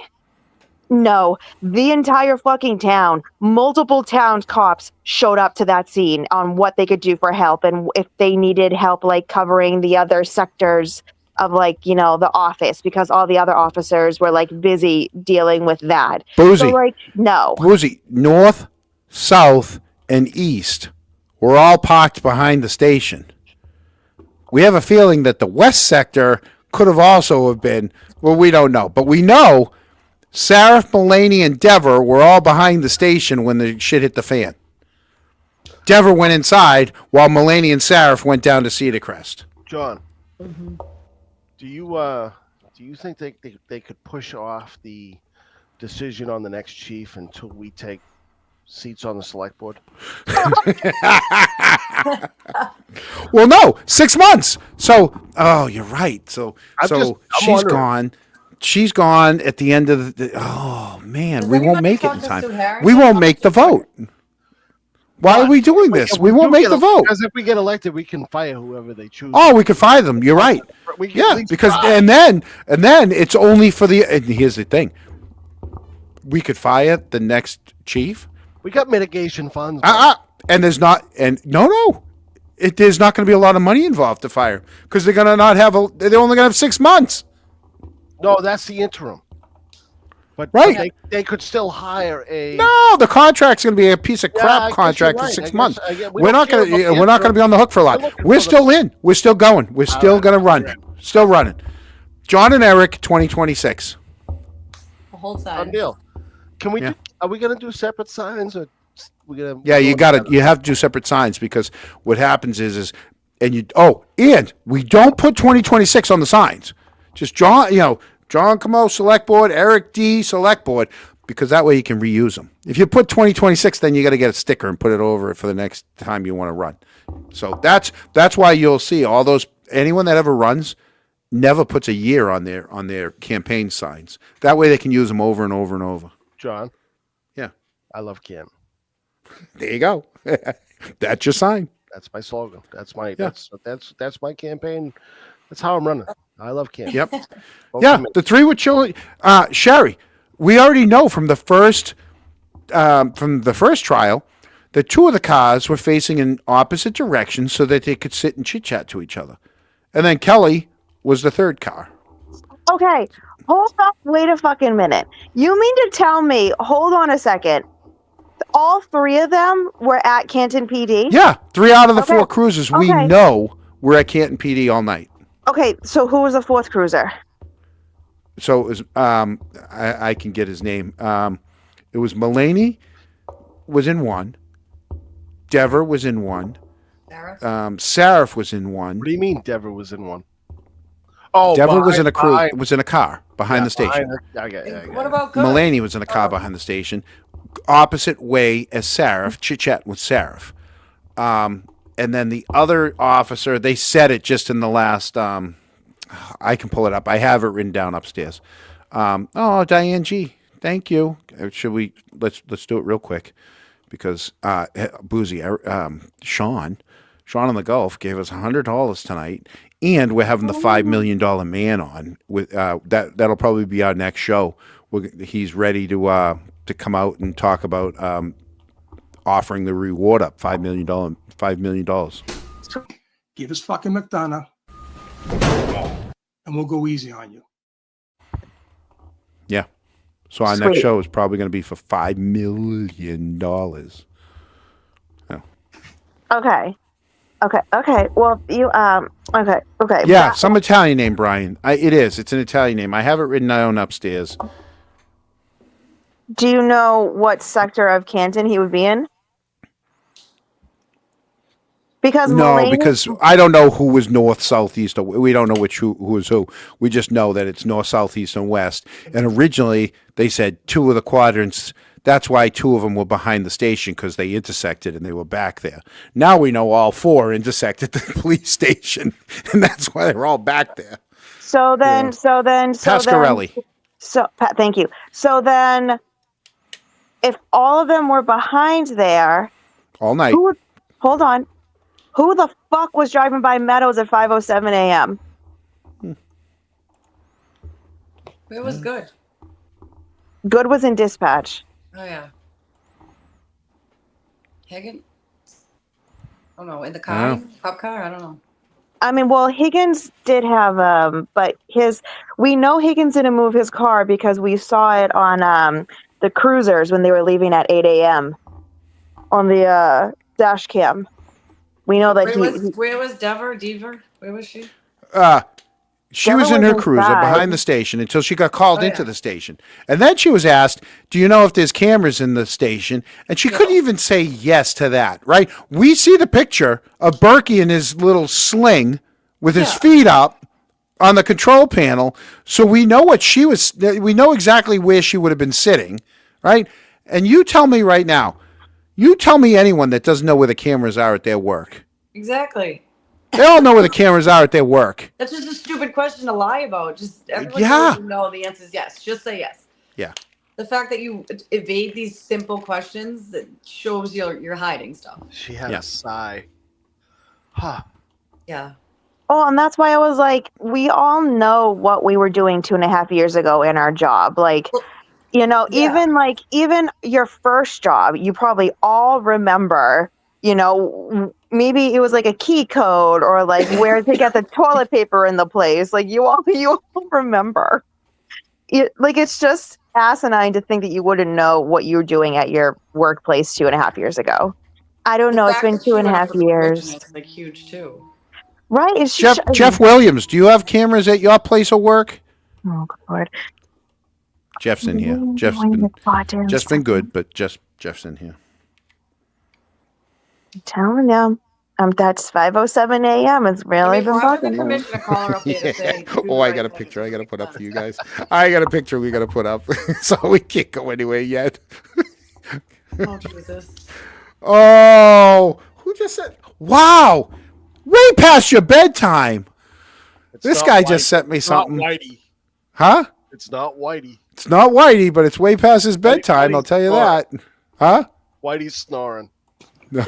S9: no, the entire fucking town, multiple town cops showed up to that scene on what they could do for help and if they needed help, like covering the other sectors of, like, you know, the office, because all the other officers were like busy dealing with that.
S1: Boozy.
S9: So, like, no.
S1: Boozy, north, south, and east were all parked behind the station. We have a feeling that the west sector could have also have been, well, we don't know, but we know Sarah, Mulaney, and Dever were all behind the station when the shit hit the fan. Dever went inside while Mulaney and Sarah went down to Cedar Crest.
S2: John, do you think they could push off the decision on the next chief until we take seats on the select board?
S1: Well, no, 6 months. So, oh, you're right. So
S2: I'm
S1: she's
S2: wondering.
S1: gone. She's gone at the end of the. Oh man,
S3: Does
S1: we won't
S3: anybody
S1: make it
S3: talk
S1: in
S3: to
S1: time.
S3: Sue Harrington?
S1: We won't make the vote. Why are we doing this? We won't make the vote.
S2: Because if we get elected, we can fire whoever they choose.
S1: Oh, we could fire them. You're right.
S2: We can at
S1: Yeah,
S2: least
S1: because
S2: try.
S1: and then it's only for the. And here's the thing. We could fire the next chief.
S2: We got mitigation funds.
S1: And there's not. And no. There's not going to be a lot of money involved to fire because they're going to not have a. They're only going to have 6 months.
S2: No, that's the interim. But
S1: Right.
S2: they could still hire a.
S1: No, the contract's going to be a piece of
S2: I
S1: crap
S2: guess
S1: contract
S2: you're
S1: for
S2: right.
S1: 6
S2: I guess-
S1: months.
S2: I guess- we
S1: We're
S2: don't
S1: not
S2: care
S1: going to.
S2: about the
S1: We're not going to be on the hook for a
S2: We're
S1: lot.
S2: looking
S1: We're
S2: for
S1: still in. We're still going. We're still going to run. Still running. John and Eric, 2026.
S3: The whole
S2: Done
S3: time.
S2: deal. Can we?
S1: Yeah.
S2: Are we going to do separate signs or we going to?
S1: Yeah, you got to. You have to do separate signs because what happens is, and we don't put 2026 on the signs. Just John, John Camo Select Board, Eric D Select Board, because that way you can reuse them. If you put 2026, then you got to get a sticker and put it over it for the next time you want to run. So that's why you'll see all those. Anyone that ever runs never puts a year on their campaign signs. That way they can use them over and over and over.
S2: John.
S1: Yeah,
S2: I love Canton.
S1: there you go. That's your sign.
S2: That's my slogan. That's my that's my campaign. That's how I'm running. I love Canton.
S1: Yep.
S2: Vote
S1: Yeah,
S2: for me.
S1: the three were chilling. Sherry, we already know from the first trial that two of the cars were facing in opposite directions so that they could sit and chit chat to each other, and then Kelly was the third car.
S9: Okay, hold up. Wait a fucking minute. You mean to tell me, hold on a second, all three of them were at Canton PD?
S1: Yeah, 3 out of the
S9: Okay.
S1: 4 cruisers we
S9: Okay.
S1: know were at Canton PD all night.
S9: Okay, so who was the fourth cruiser?
S1: So it was, I can get his name. It was Mulaney was in one. Dever was in one.
S3: Sarah?
S1: Sarif was in one.
S2: What do you mean Dever was in one? Oh,
S1: Dever was in a
S2: behind-
S1: was in a car behind the station.
S2: I got it.
S3: What about Good?
S1: Mulaney was in a car behind the station, opposite way as Sarif, chit-chat with Sarif. And then the other officer, they said it just in the last, I can pull it up. I have it written down upstairs. Diane G, thank you. Let's do it real quick because Boozy, Sean on the Gulf gave us $100 tonight, and we're having the $5 million man on with that'll probably be our next show. He's ready to come out and talk about offering the reward up $5 million.
S5: Give us fucking McDonough, and we'll go easy on you.
S1: Yeah. So our next
S9: Sweet.
S1: show is probably going to be for $5 million.
S9: Okay. Well, you okay.
S1: Yeah, some Italian name, Brian. It is. It's an Italian name. I have it written down upstairs.
S9: Do you know what sector of Canton he would be in? Because
S1: No,
S9: Mulaney,
S1: because I don't know who was north, south, east, or we don't know who was who. We just know that it's north, south, east, and west. And originally they said 2 of the quadrants. That's why 2 of them were behind the station because they intersected and they were back there. Now we know all 4 intersected the police station, and that's why they're all back there. Pasquarelli.
S9: Thank you. So then, if all of them were behind there,
S1: All night.
S9: Hold on. Who the fuck was driving by Meadows at 5:07 a.m.?
S3: It was good.
S9: Good was in dispatch.
S3: Oh yeah. Higgins? Oh no, in the car? Cop car? I don't know.
S9: I mean, well, Higgins did have but we know Higgins didn't move his car because we saw it on the cruisers when they were leaving at 8 a.m. on the dash cam. We know that
S3: where was Dever? Where was she?
S1: She was in her cruiser behind the station until she got called into the station. And then she was asked, do you know if there's cameras in the station? And she couldn't even say yes to that, right? We see the picture of Berkey in his little sling with his feet up on the control panel. So we know we know exactly where she would have been sitting, right? And you tell me right now, you tell me anyone that doesn't know where the cameras are at their work.
S3: Exactly.
S1: They all know where the cameras are at their work.
S3: That's just a stupid question to lie about. Just everyone knows you know the answer is yes. Just say yes.
S1: Yeah.
S3: The fact that you evade these simple questions that shows you're hiding stuff.
S2: She had a sigh. Huh.
S3: Yeah.
S9: Oh, and that's why I was like, we all know what we were doing 2.5 years ago in our job. Like, even your first job, you probably all remember, maybe it was like a key code or like where to get the toilet paper in the place. Like you all remember. It's just asinine to think that you wouldn't know what you were doing at your workplace 2.5 years ago. I don't know. It's been 2.5 years.
S3: It's like huge too.
S9: Right? It's
S1: Jeff Williams, do you have cameras at your place of work?
S9: Oh God.
S1: Jeff's in here. Jeff's been good, but Jeff's in here.
S9: I'm telling you. That's 5:07 a.m. It's really been bugging me.
S1: I got a picture I got to put up for you guys. I got a picture we got to put up. So we can't go anywhere yet.
S3: Oh, Jesus.
S1: Oh, who just said, wow, way past your bedtime. This guy just sent me something.
S2: Not Whitey.
S1: Huh?
S2: It's not Whitey.
S1: It's not Whitey, but it's way past his bedtime. I'll tell you that. Huh?
S2: Whitey's snoring.
S1: No.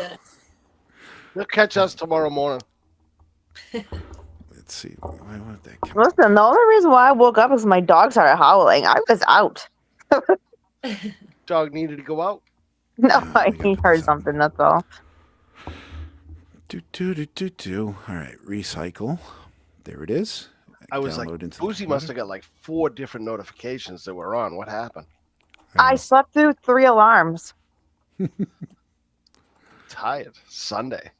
S2: He'll catch us tomorrow morning.
S1: Let's see. I want that.
S9: Listen, the only reason why I woke up is my dog started howling. I was out.
S2: Dog needed to go out.
S9: No, he heard something. That's all.
S1: All right, recycle. There it is.
S2: I was like, Boozy must have got like 4 different notifications that were on. What happened?
S9: I slept through 3 alarms.
S2: Tired. Sunday.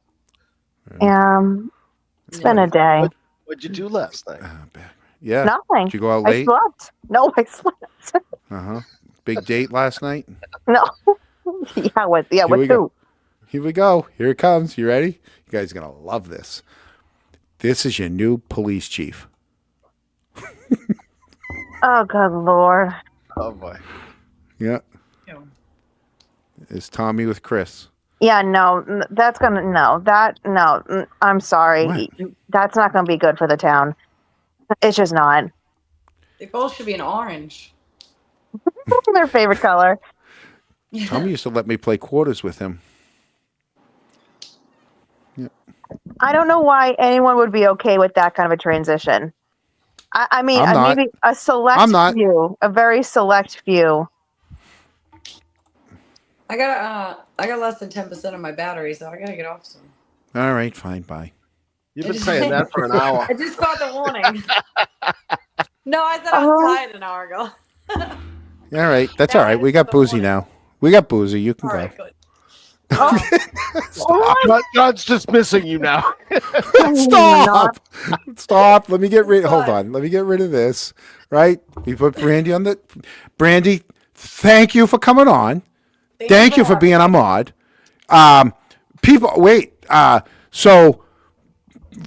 S9: It's been a day.
S2: What'd you do last night?
S1: Yeah.
S9: Nothing.
S1: Did you go out late?
S9: I slept. No, I slept.
S1: Big date last night?
S9: No. With who?
S1: Here we go. Here it comes. You ready? You guys are going to love this. This is your new police chief.
S9: Oh, good Lord.
S2: Oh, boy.
S1: Yeah. It's Tommy with Chris.
S9: Yeah, no, I'm sorry.
S1: What?
S9: That's not going to be good for the town. It's just not.
S3: They both should be an orange.
S9: Their favorite color.
S1: Tommy used to let me play quarters with him. Yeah.
S9: I don't know why anyone would be okay with that kind of a transition. I mean, maybe a select few, a very select few.
S3: I got less than 10% of my battery, so I gotta get off soon.
S1: All right, fine, bye.
S2: You've been saying that for an hour.
S3: I just got the warning. No, I said I was tired an hour ago.
S1: All right, that's all right. We got Boozy now. We got Boozy. You can go.
S3: Right, good.
S2: God's dismissing you now.
S1: Stop. Stop. Let me get rid. Hold on. Let me get rid of this. Right. We put Brandy on the. Brandy, thank you for coming on. Thank you for being a mod. People, wait. So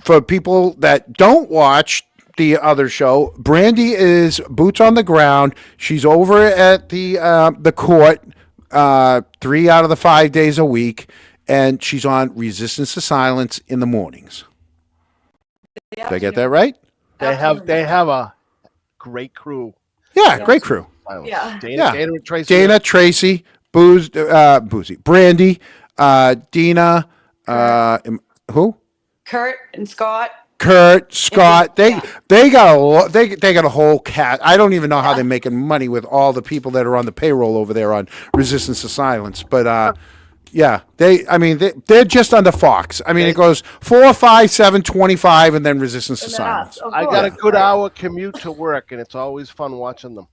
S1: for people that don't watch the other show, Brandy is boots on the ground. She's over at the court 3 out of the 5 days a week, and she's on Resistance to Silence in the mornings. Did I get that right?
S2: They have a great crew.
S1: Yeah, great crew.
S3: Yeah.
S2: Dana and Tracy.
S1: Dana, Tracy, Boozy, Brandy, Dina, who?
S3: Kurt and Scott.
S1: Kurt, Scott, they got a whole cast. I don't even know how they're making money with all the people that are on the payroll over there on Resistance to Silence. But they're just under Fox. I mean, it goes 4, 5, 7, 25, and then Resistance to Silence.
S2: I got a good hour commute to work, and it's always fun watching them.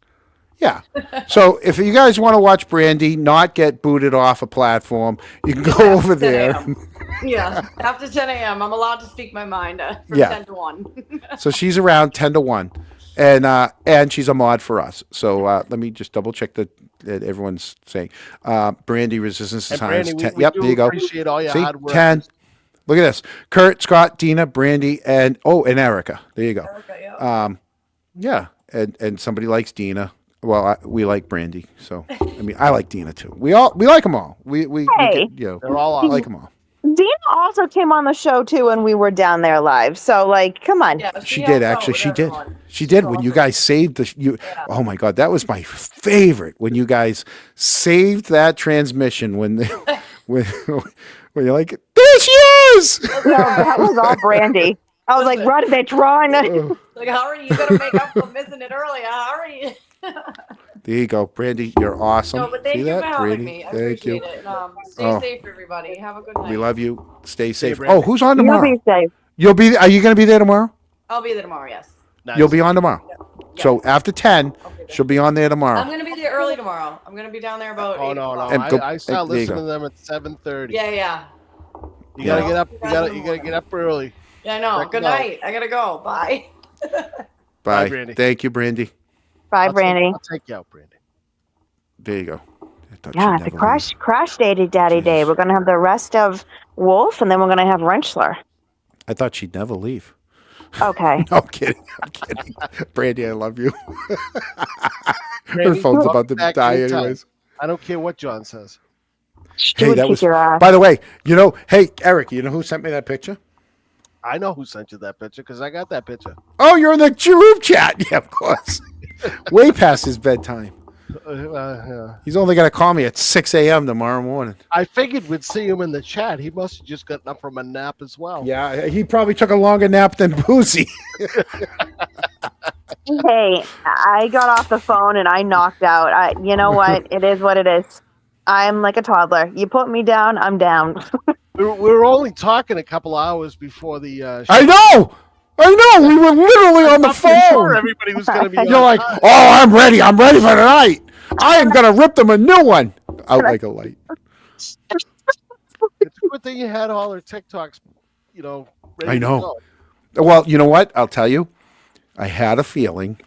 S1: Yeah. So if you guys want to watch Brandy not get booted off a platform, you can go over there.
S3: Yeah, after 10 a.m. I'm allowed to speak my mind from 10 to 1.
S1: So she's around 10 to 1. And she's a mod for us. So let me just double check that everyone's saying. Brandy, Resistance to Silence.
S2: Brandy,
S1: 10.
S2: we
S1: Yep,
S2: do
S1: there you go.
S2: appreciate all your
S1: See?
S2: hard work.
S1: 10. Look at this. Kurt, Scott, Dina, Brandy, and Erica. There you go.
S3: Erica,
S1: yeah. And somebody likes Dina. Well, we like Brandy, so I mean, I like Dina too. We like them all.
S2: They're all awesome.
S1: I like them all.
S9: Dina also came on the show too when we were down there live. So like, come on.
S3: Yeah,
S1: She did actually. She did. She did when you guys saved the. Oh my God, that was my favorite when you guys saved that transmission when when you're like, there she is.
S9: No, that was all Brandy. I was like, run, bitch, run.
S3: Like, hurry, you gotta make up for missing it earlier. Hurry.
S1: There you go, Brandy. You're awesome.
S3: No, but thank
S1: See
S3: you
S1: that,
S3: for having
S1: Brandy?
S3: me. I
S1: Thank you.
S3: appreciate it. Stay safe, everybody. Have a good night.
S1: We love you. Stay safe.
S2: Brandy.
S1: Oh, who's on tomorrow?
S9: You'll be safe.
S1: You'll be. Are you going to be there tomorrow?
S3: I'll be there tomorrow, yes.
S2: Nice.
S1: You'll be on tomorrow.
S3: Yeah.
S1: So after 10, she'll be on there tomorrow.
S3: I'm going to be there early tomorrow. I'm going to be down there about 8 o'clock.
S1: And go-
S2: I start
S1: there you
S2: listening
S1: go.
S2: to them at 7:30.
S3: Yeah.
S2: You gotta get up. You gotta get up early.
S3: Yeah, I know. Good night. I gotta go. Bye.
S1: Bye.
S2: Brandy.
S1: Thank you, Brandy.
S9: Bye, Brandy.
S2: I'll take you out, Brandy.
S1: There you go. I thought
S9: Yeah,
S1: she'd
S9: the
S1: never
S9: crash daddy day. We're gonna have the rest of Wolf, and then we're gonna have Wrenchler.
S1: leave. I thought she'd never leave.
S9: Okay.
S1: No, I'm kidding. Brandy, I love you. Her
S2: Brandy,
S1: phone's
S2: welcome
S1: about to
S2: back
S1: die
S2: anytime.
S1: anyways.
S2: I don't care what John says.
S1: Hey, that was. By the way, hey, Eric, you know who sent me that picture?
S2: I know who sent you that picture because I got that picture.
S1: Oh, you're in the group chat. Yeah, of course. Way past his bedtime.
S2: Yeah.
S1: He's only going to call me at 6 a.m. tomorrow morning.
S2: I figured we'd see him in the chat. He must have just gotten up from a nap as well.
S1: Yeah, he probably took a longer nap than Boozy.
S9: Hey, I got off the phone and I knocked out. You know what? It is what it is. I'm like a toddler. You put me down, I'm down.
S2: We were only talking a couple hours before the show.
S1: I know. We were literally on the
S2: Sure
S1: phone.
S2: everybody was going to be
S1: You're like, oh, I'm ready for tonight. I am going to rip them a new one. Out like a light.
S2: It's a good thing you had all her TikToks, ready
S1: I know.
S2: to go.
S1: Well, you know what? I'll tell you. I had a feeling.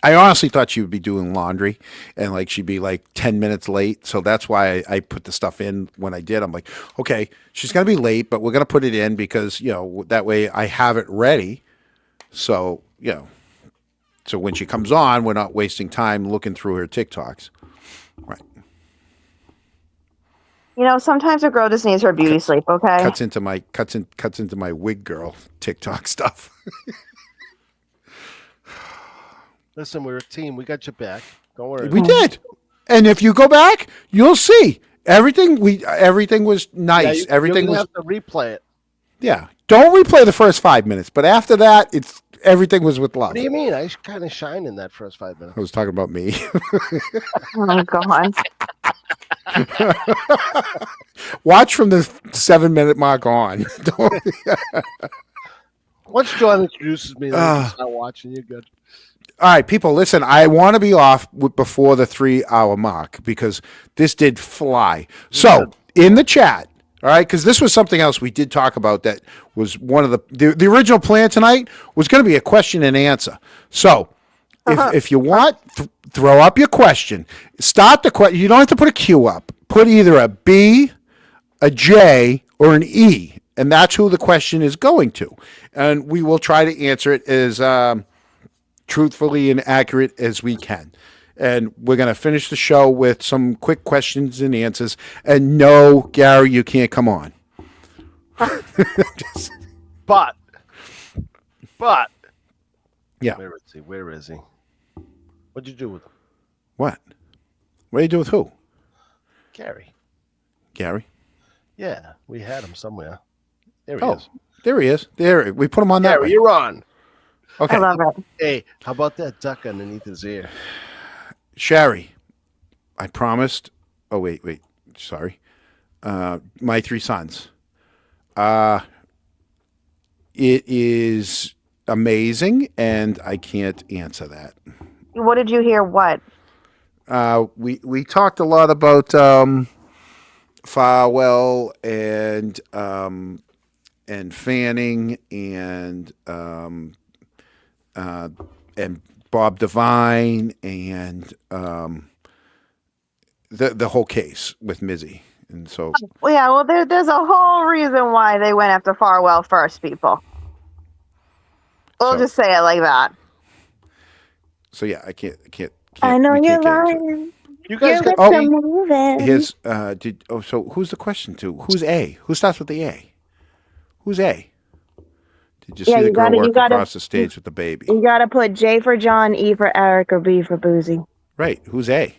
S1: I honestly thought she would be doing laundry and like she'd be like 10 minutes late. So that's why I put the stuff in when I did. I'm like, okay, she's going to be late, but we're going to put it in because, that way I have it ready. So, so when she comes on, we're not wasting time looking through her TikToks. Right.
S9: Sometimes a girl just needs her beauty sleep, okay?
S1: Cuts into my wig girl TikTok stuff.
S2: Listen, we're a team. We got your back. Don't worry.
S1: We did. And if you go back, you'll see everything was nice. Everything was
S2: have to replay it.
S1: Yeah. Don't replay the first 5 minutes, but after that, everything was with love.
S2: What do you mean? I kind of shine in that first 5 minutes.
S1: I was talking about me.
S9: Oh my God.
S1: Watch from the 7-minute mark on.
S2: Once John introduces me, then I start watching. You're good.
S1: All right, people, listen, I want to be off before the 3-hour mark because this did fly. So, in the chat, all right, because this was something else we did talk about that was one of the original plan tonight was going to be a question and answer. So, if you want, throw up your question. Start the question. You don't have to put a Q up. Put either a B, a J, or an E And that's who the question is going to. And we will try to answer it as truthfully and accurate as we can. And we're going to finish the show with some quick questions and answers. And no, Gary, you can't come on.
S2: But.
S1: Yeah.
S2: Where is he? What'd you do with him?
S1: What? What do you do with who?
S2: Gary. Yeah, we had him somewhere. There he is.
S1: There he is. There, we put him on that.
S2: Gary, you're on.
S1: Okay.
S9: I love it.
S2: Hey, how about that duck underneath his ear?
S1: Sherry, I promised. Oh, wait. Sorry. My 3 sons. It is amazing, and I can't answer that.
S9: What did you hear? What?
S1: We talked a lot about Farwell and Fanning and Bob Devine and the whole case with Mizzy. And so,
S9: Well, there's a whole reason why they went after Farwell first, people. We'll just say it like that.
S1: So yeah, I can't.
S9: I know
S1: we
S9: you're
S1: can't get into it.
S9: lying.
S2: You guys got
S1: So who's the question to? Who's A? Who starts with the A? Who's A? Did you see the girl walk across the stage with the baby?
S9: You gotta put J for John, E for Eric, or B for Boozy.
S1: Right. Who's A?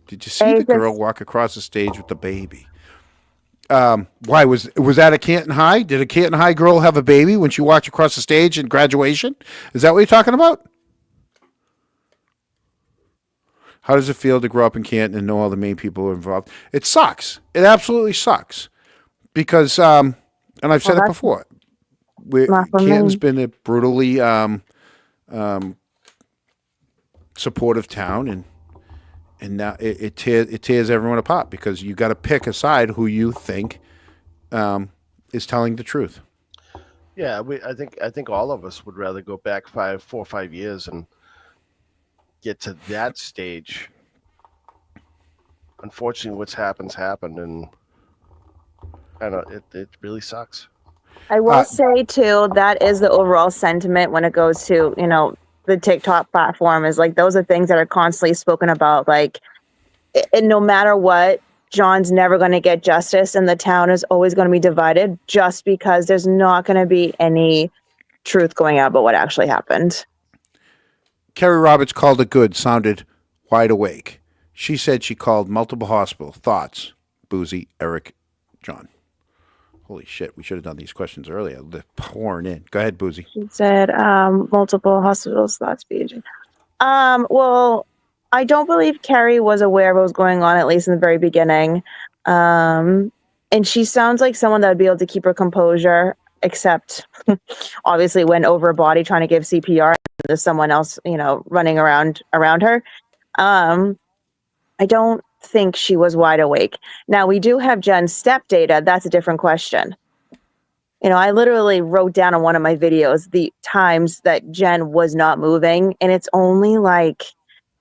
S1: Did you see the girl walk across the stage with the baby? Why was that at Canton High? Did a Canton High girl have a baby when she walked across the stage in graduation? Is that what you're talking about? How does it feel to grow up in Canton and know all the main people who are involved? It sucks. It absolutely sucks. Because, and I've said it before, Canton's been a brutally supportive town, and now it tears everyone apart because you got to pick a side who you think is telling the truth.
S2: Yeah, I think all of us would rather go back 4 or 5 years and get to that stage. Unfortunately, what's happened, and I know it really sucks.
S9: I will say too, that is the overall sentiment when it goes to, the TikTok platform, is like those are things that are constantly spoken about. Like, and no matter what, John's never going to get justice, and the town is always going to be divided just because there's not going to be any truth going out about what actually happened.
S1: Kerry Roberts called it good, sounded wide awake. She said she called multiple hospitals. Thoughts? Boozy, Eric, John. Holy shit, we should have done these questions earlier. They're pouring in. Go ahead, Boozy.
S9: She said multiple hospitals, thoughts, BJ. Well, I don't believe Kerry was aware of what was going on, at least in the very beginning. And she sounds like someone that would be able to keep her composure, except obviously when over a body trying to give CPR. There's someone else, running around her. I don't think she was wide awake. Now, we do have Jen's step data. That's a different question. I literally wrote down on one of my videos the times that Jen was not moving, and it's only like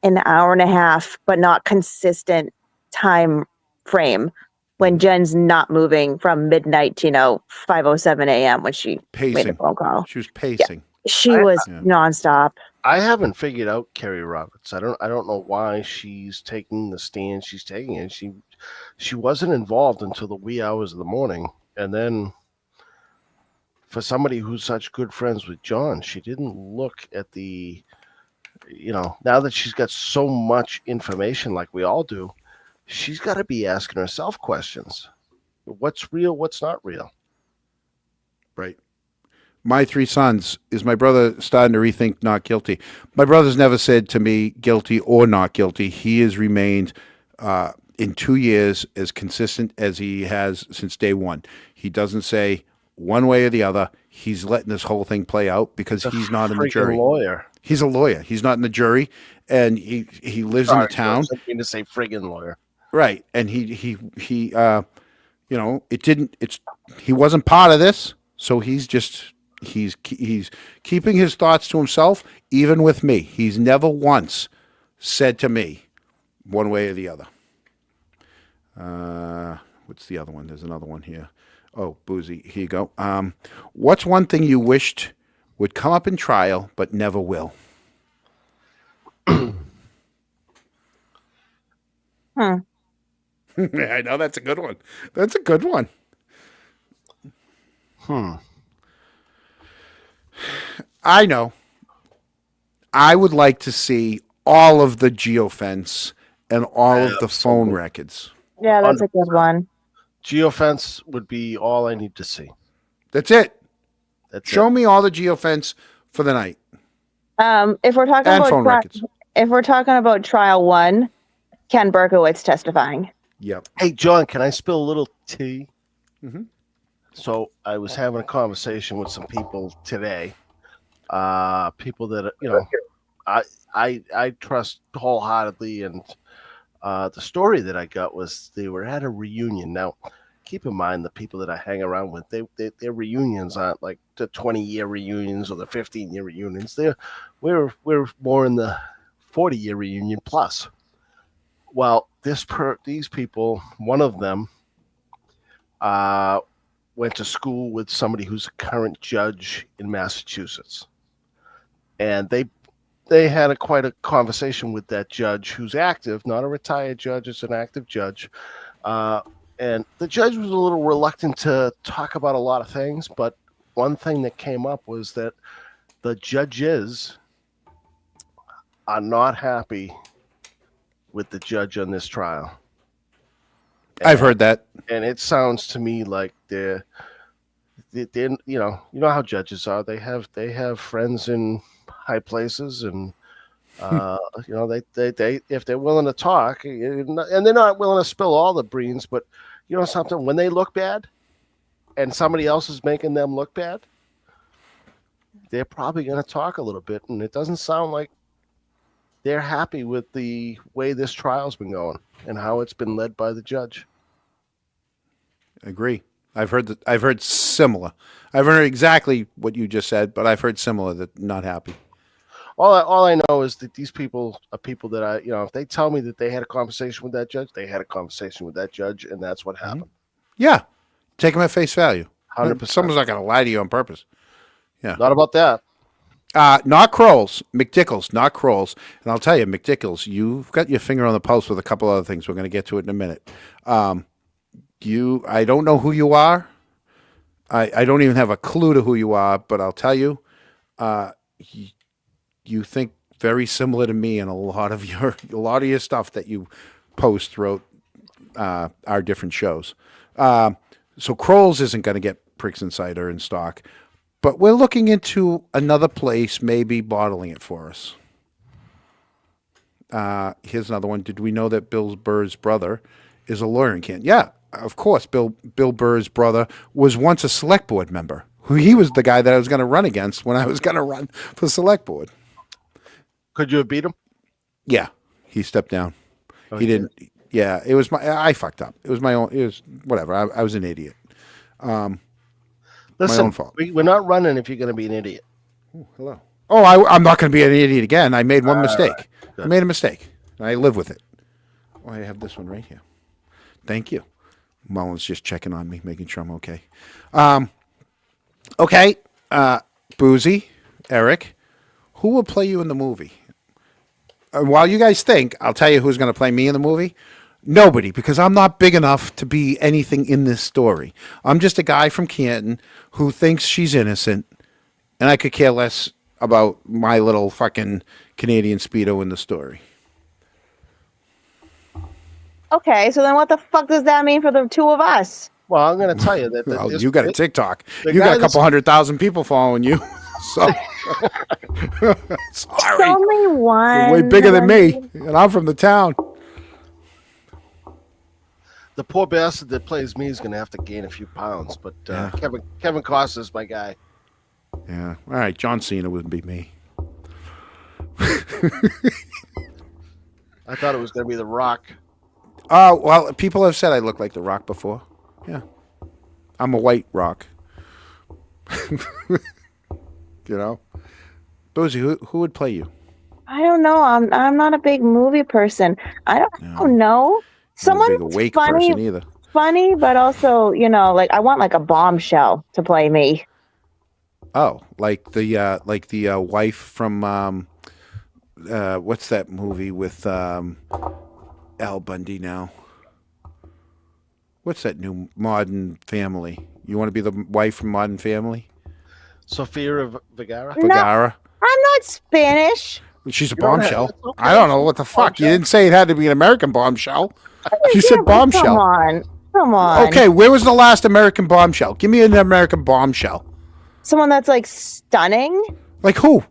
S9: an hour and a half, but not consistent time frame when Jen's not moving from midnight to 5:07 a.m. when she made a phone call.
S1: She was pacing.
S9: Yeah. She was nonstop.
S2: I haven't figured out Kerry Roberts. I don't know why she's taking the stand she's taking, and she wasn't involved until the wee hours of the morning. And then for somebody who's such good friends with John, she didn't look at the now that she's got so much information like we all do, she's got to be asking herself questions. What's real, what's not real?
S1: Right. My 3 sons, is my brother starting to rethink not guilty? My brother's never said to me guilty or not guilty. He has remained in 2 years as consistent as he has since day one. He doesn't say one way or the other. He's letting this whole thing play out because he's not in the jury.
S2: Lawyer.
S1: He's a lawyer. He's not in the jury, and he lives in the town.
S2: I didn't mean to say friggin' lawyer.
S1: Right, and he he wasn't part of this, so he's keeping his thoughts to himself, even with me. He's never once said to me one way or the other. What's the other one? There's another one here. Oh, Boozy, here you go. What's one thing you wished would come up in trial but never will? I know that's a good one. That's a good one. I know. I would like to see all of the geofence and all of the phone records.
S9: Yeah, that's a good one.
S2: Geofence would be all I need to see.
S1: That's it. Show
S2: it.
S1: me all the geofence for the night.
S9: If we're talking
S1: And
S9: about
S1: phone records.
S9: if we're talking about trial 1, Ken Berkowitz testifying.
S1: Yep.
S2: Hey, John, can I spill a little tea?
S1: Mm-hmm.
S2: So I was having a conversation with some people today. People that I trust wholeheartedly, and the story that I got was they were at a reunion. Now, keep in mind the people that I hang around with, their reunions aren't like the 20-year reunions or the 15-year reunions. We're more in the 40-year reunion plus. Well, these people, one of them went to school with somebody who's a current judge in Massachusetts. And they had quite a conversation with that judge who's active, not a retired judge, it's an active judge. And the judge was a little reluctant to talk about a lot of things, but one thing that came up was that the judges are not happy with the judge on this trial.
S1: I've heard that.
S2: And it sounds to me like they're you know how judges are. They have friends in high places, and they if they're willing to talk, and they're not willing to spill all the beans, but you know something, when they look bad and somebody else is making them look bad, they're probably going to talk a little bit, and it doesn't sound like they're happy with the way this trial's been going and how it's been led by the judge.
S1: Agree. I've heard similar. I've heard exactly what you just said, but I've heard similar that not happy.
S2: All I know is that these people are people that if they tell me that they had a conversation with that judge, they had a conversation with that judge, and that's what happened.
S1: Yeah. Take them at face value.
S2: 100%.
S1: Someone's not going to lie to you on purpose. Yeah.
S2: Not about that.
S1: Not Kroll's. McDickles, not Kroll's. And I'll tell you, McDickles, you've got your finger on the pulse with a couple other things. We're going to get to it in a minute. I don't know who you are. I don't even have a clue to who you are, but I'll tell you, you think very similar to me in a lot of your stuff that you post throughout our different shows. So Kroll's isn't going to get Pricks and Cider in stock, but we're looking into another place maybe bottling it for us. Here's another one. Did we know that Bill Burr's brother is a lawyer in Canton? Yeah, of course. Bill Burr's brother was once a select board member. He was the guy that I was going to run against when I was going to run for select board.
S2: Could you have beat him?
S1: Yeah, he stepped down.
S2: Oh,
S1: he didn't. Yeah, it was I fucked up. It was my own. It was whatever. I was an idiot.
S2: Listen,
S1: my own fault.
S2: We're not running if you're going to be an idiot.
S1: Ooh, hello. Oh, I'm not going to be an idiot again. I made one mistake.
S2: Good.
S1: I made a mistake. I live with it. Oh, I have this one right here. Thank you. Mullen's just checking on me, making sure I'm okay. Okay. Boozy, Eric, who will play you in the movie? While you guys think, I'll tell you who's going to play me in the movie. Nobody, because I'm not big enough to be anything in this story. I'm just a guy from Canton who thinks she's innocent, and I could care less about my little fucking Canadian Speedo in the story.
S9: Okay, so then what the fuck does that mean for the two of us?
S2: Well, I'm going to tell you that.
S1: Well, you got a TikTok. You got a couple 100,000 people following you. So sorry.
S9: Only one.
S1: You're way bigger than me, and I'm from the town.
S2: The poor bastard that plays me is going to have to gain a few pounds, but Kevin Costner's my guy.
S1: Yeah. All right. John Cena would be me.
S2: I thought it was going to be The Rock.
S1: Oh, well, people have said I look like The Rock before. Yeah. I'm a white rock. You know? Boozy, who would play you?
S9: I don't know. I'm not a big movie person. I don't know.
S1: Someone not a big awake
S9: funny.
S1: person either.
S9: funny, but also, like I want like a Bombshell to play me.
S1: Oh, like the wife from what's that movie with Al Bundy now? What's that new Modern Family? You want to be the wife from Modern Family?
S2: Sofia Vergara.
S1: Vergara.
S9: I'm not Spanish.
S1: She's a
S2: You don't have-
S1: bombshell.
S2: that's okay.
S1: I don't know what the fuck. You didn't say it had to be an American bombshell. You
S9: Yeah,
S1: said
S9: but
S1: bombshell.
S9: Come on.
S1: Okay, where was the last American bombshell? Give me an American bombshell.
S9: Someone that's like stunning.
S1: Like who?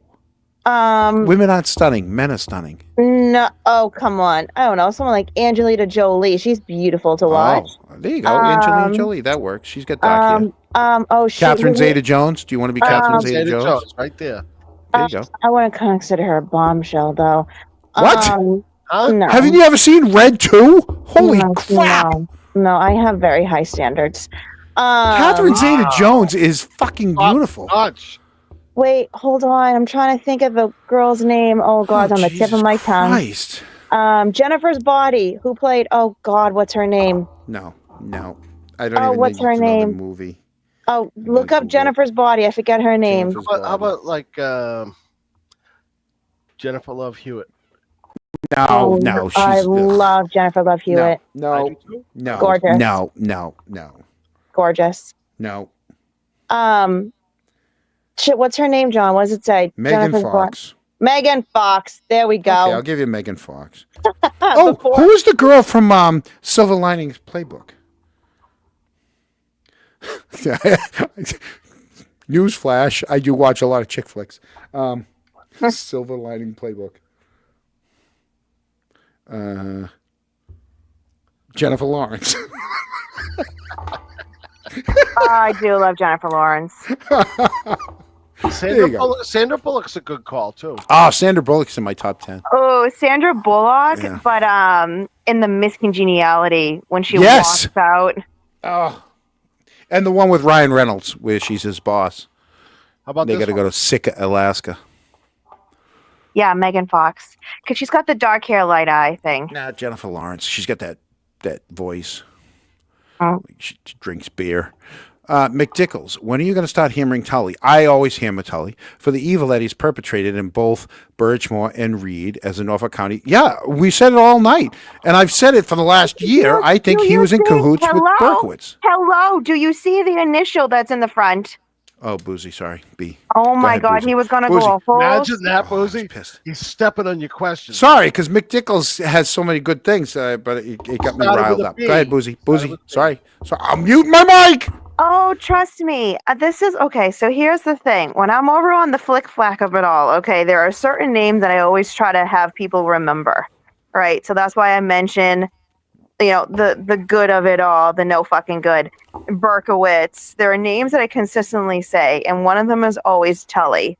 S9: Um,
S1: Women aren't stunning. Men are stunning.
S9: No. Oh, come on. I don't know. Someone like Angelina Jolie. She's beautiful to watch.
S1: Oh, there you go. Angelina Jolie. That works. She's got dark hair.
S9: Oh shit.
S1: Catherine Zeta-Jones. Do you want to be Catherine Zeta-Jones?
S2: Right there.
S1: There you go.
S9: I want to consider her a bombshell, though.
S1: What?
S2: Huh?
S9: No.
S1: Haven't you ever seen Red 2? Holy
S9: No,
S1: crap.
S9: No, I have very high standards.
S1: Catherine Zeta-Jones is fucking beautiful.
S9: Wait, hold on. I'm trying to think of the girl's name. Oh, God, on the tip of my tongue.
S1: Christ.
S9: Jennifer's Body. Who played? Oh, God, what's her name?
S1: No. I don't even
S9: what's
S1: need
S9: her
S1: to know the
S9: name?
S1: movie.
S9: Oh, look up Jennifer's Body. I forget her name.
S2: How about like Jennifer Love Hewitt?
S1: No.
S9: I love Jennifer Love Hewitt.
S1: No.
S9: Gorgeous.
S1: No.
S9: Gorgeous.
S1: No.
S9: Shit, what's her name, John? What does it say?
S1: Megan Fox.
S9: Megan Fox. There we go.
S1: Okay, I'll give you Megan Fox. Oh, who was the girl from Silver Linings Playbook? Newsflash, I do watch a lot of chick flicks. Silver Lining Playbook. Jennifer Lawrence.
S9: I do love Jennifer Lawrence.
S2: Sandra Bullock's a good call too.
S1: Oh, Sandra Bullock's in my top 10.
S9: Oh, Sandra Bullock,
S1: Yeah.
S9: but in the Miscongeniality when she
S1: Yes.
S9: walks out.
S1: Oh, and the one with Ryan Reynolds where she's his boss.
S2: How about
S1: they
S2: this
S1: got to go to Sitka, Alaska.
S9: Yeah, Megan Fox, because she's got the dark hair, light eye thing.
S1: Nah, Jennifer Lawrence. She's got that voice.
S9: Oh.
S1: She drinks beer. McDickles, when are you going to start hammering Tully? I always hammer Tully for the evil that he's perpetrated in both Birchmore and Reed as a Norfolk County. Yeah, we said it all night. And I've said it for the last year. I think he was in cahoots with Berkowitz.
S9: Hello, do you see the initial that's in the front?
S1: Oh, Boozy, sorry. B.
S9: Oh my
S1: ahead,
S9: God,
S1: Boozy.
S9: he was going to
S1: Boozy.
S9: go full.
S2: Imagine that, Boozy.
S1: Pissed.
S2: He's stepping on your questions.
S1: Sorry, because McDickles has so many good things, but it got me
S2: Started
S1: riled
S2: with a
S1: up.
S2: B.
S1: Go ahead, Boozy.
S2: Started
S1: Boozy,
S2: with a B.
S1: sorry. I'll mute my mic.
S9: Oh, trust me. This is okay. So here's the thing. When I'm over on the flick flack of it all, okay, there are certain names that I always try to have people remember, right? So that's why I mention, the good of it all, the no fucking good. Berkowitz. There are names that I consistently say, and one of them is always Tully.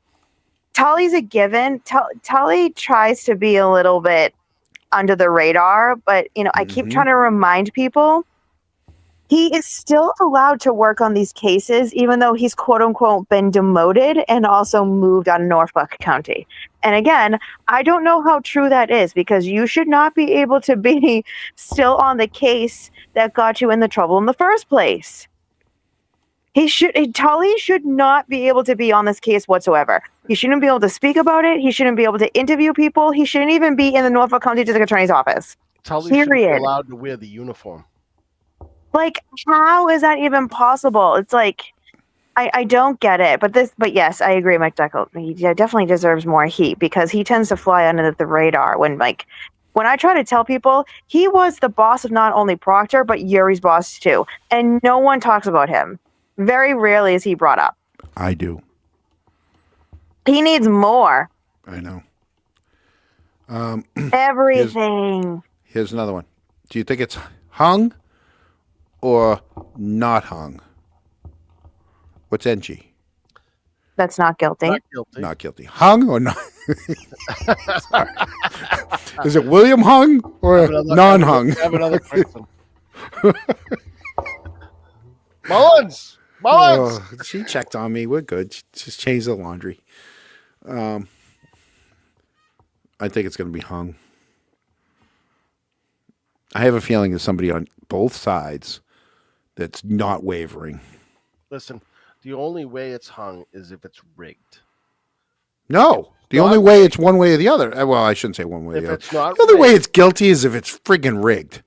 S9: Tully's a given. Tully tries to be a little bit under the radar, but, I keep trying to remind people he is still allowed to work on these cases, even though he's quote unquote been demoted and also moved out of Norfolk County. And again, I don't know how true that is because you should not be able to be still on the case that got you in the trouble in the first place. Tully should not be able to be on this case whatsoever. He shouldn't be able to speak about it. He shouldn't be able to interview people. He shouldn't even be in the Norfolk County District Attorney's office.
S2: Tully should be
S9: Period.
S2: allowed to wear the uniform.
S9: Like, how is that even possible? It's like, I don't get it. But yes, I agree, Mike Deckel. He definitely deserves more heat because he tends to fly under the radar when I try to tell people he was the boss of not only Proctor, but Yuri's boss too. And no one talks about him. Very rarely is he brought up.
S1: I do.
S9: He needs more.
S1: I know.
S9: Everything.
S1: Here's another one. Do you think it's hung or not hung? What's NG?
S9: That's not guilty.
S2: Not guilty.
S1: Not guilty. Hung or not? Sorry. Is it William Hung or non-hung?
S2: Have another question. Mullins!
S1: Oh, she checked on me. We're good. Just change the laundry. I think it's going to be hung. I have a feeling there's somebody on both sides that's not wavering.
S2: Listen, the only way it's hung is if it's rigged.
S1: No, the only way it's one way or the other. Well, I shouldn't say one way or the other.
S2: It's not
S1: the only way
S2: rigged,
S1: it's guilty is if it's friggin' rigged.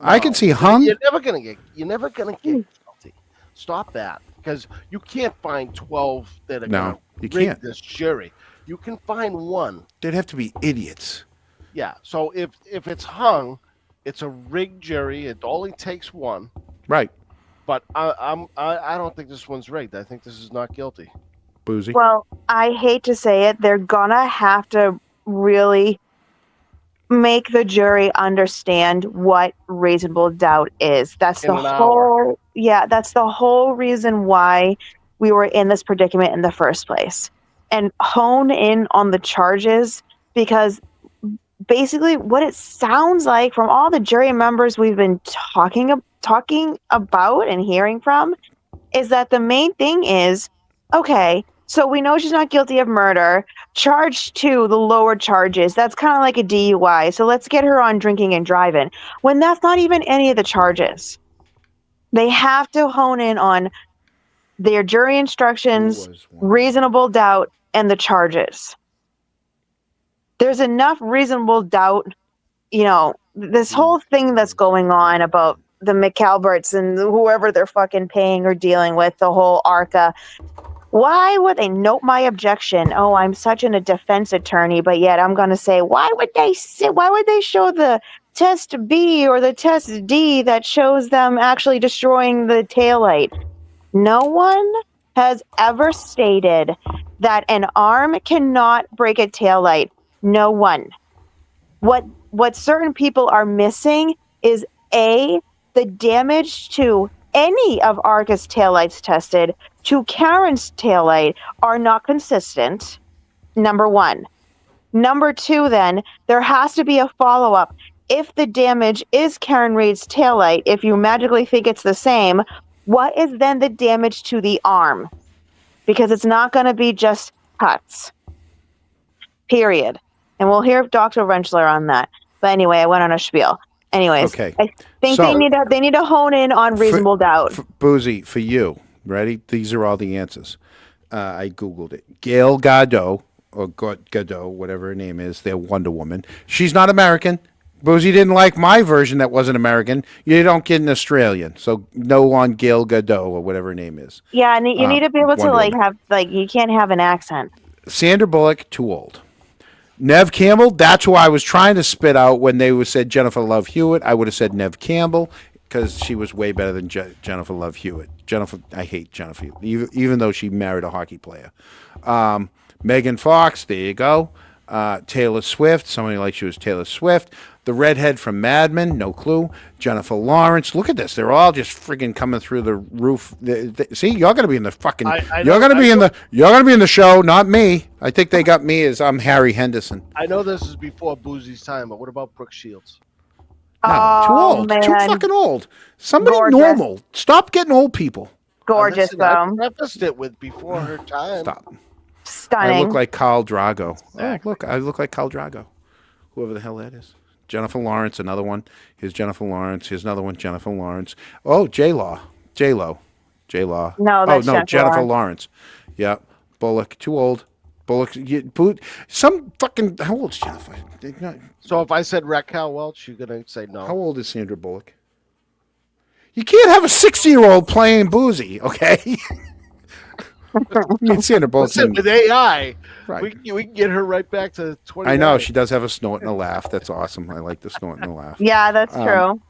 S1: I can see hung.
S2: You're never gonna get guilty. Stop that, because you can't find 12 that are gonna rig this jury. You can find one.
S1: They'd have to be idiots.
S2: Yeah. So if it's hung, it's a rigged jury. It only takes one.
S1: Right.
S2: But I don't think this one's rigged. I think this is not guilty.
S1: Boozy.
S9: Well, I hate to say it, they're gonna have to really make the jury understand what reasonable doubt is. That's the whole that's the whole reason why we were in this predicament in the first place. And hone in on the charges, because basically what it sounds like from all the jury members we've been talking about and hearing from is that the main thing is, okay, so we know she's not guilty of murder. Charge 2, the lower charges, that's kind of like a DUI. So let's get her on drinking and driving. When that's not even any of the charges. They have to hone in on their jury instructions, reasonable doubt, and the charges. There's enough reasonable doubt, this whole thing that's going on about the McAlberts and whoever they're fucking paying or dealing with, the whole ARCA. Why would they note my objection? Oh, I'm such a defense attorney, but yet I'm going to say, why would they show the test B or the test D that shows them actually destroying the taillight? No one has ever stated that an arm cannot break a taillight. No one. What certain people are missing is A, the damage to any of ARCA's taillights tested to Karen's taillight are not consistent. Number 1. Number 2, then, there has to be a follow-up. If the damage is Karen Reed's taillight, if you magically think it's the same, what is then the damage to the arm? Because it's not going to be just cuts. Period. And we'll hear Dr. Wrenchler on that. But anyway, I went on a spiel. Anyways,
S1: okay.
S9: I think they need to hone in on reasonable doubt.
S1: Boozy, for you, ready? These are all the answers. I Googled it. Gail Gadot, or Gadot, whatever her name is, their Wonder Woman. She's not American. Boozy didn't like my version that wasn't American. You don't get an Australian. So no on Gail Gadot, or whatever her name is.
S9: Yeah, and you need to be able to you can't have an accent.
S1: Sandra Bullock, too old. Nev Campbell, that's who I was trying to spit out when they said Jennifer Love Hewitt. I would have said Nev Campbell because she was way better than Jennifer Love Hewitt. I hate Jennifer, even though she married a hockey player. Megan Fox, there you go. Taylor Swift, somebody like she was Taylor Swift. The redhead from Mad Men, no clue. Jennifer Lawrence, look at this. They're all just friggin' coming through the roof. See, you're gonna be in the fucking. You're gonna be in the show, not me. I think they got me as I'm Harry Henderson.
S2: I know this is before Boozy's time, but what about Brooke Shields?
S1: No, too old. Man. Too fucking old. Somebody normal. Stop getting old people.
S9: Gorgeous, though.
S2: I prefaced it with before her time.
S1: Stop.
S9: Stunning.
S1: I look like Khal Drago.
S2: Exactly.
S1: Oh, look, I look like Khal Drago. Whoever the hell that is. Jennifer Lawrence, another one. Here's Jennifer Lawrence. Here's another one, Jennifer Lawrence. Oh, J-Lo. No,
S9: that's
S1: Jennifer Lawrence. Yeah, Bullock, too old. Bullock, some fucking. How old is Jennifer?
S2: So if I said Raquel Welch, you're gonna say no.
S1: How old is Sandra Bullock? You can't have a 60-year-old playing Boozy, okay? I mean, Sandra Bullock.
S2: With AI,
S1: right.
S2: we can get her right back to 20.
S1: I know she does have a snort and a laugh. That's awesome. I like the snort and the laugh.
S9: Yeah, that's true.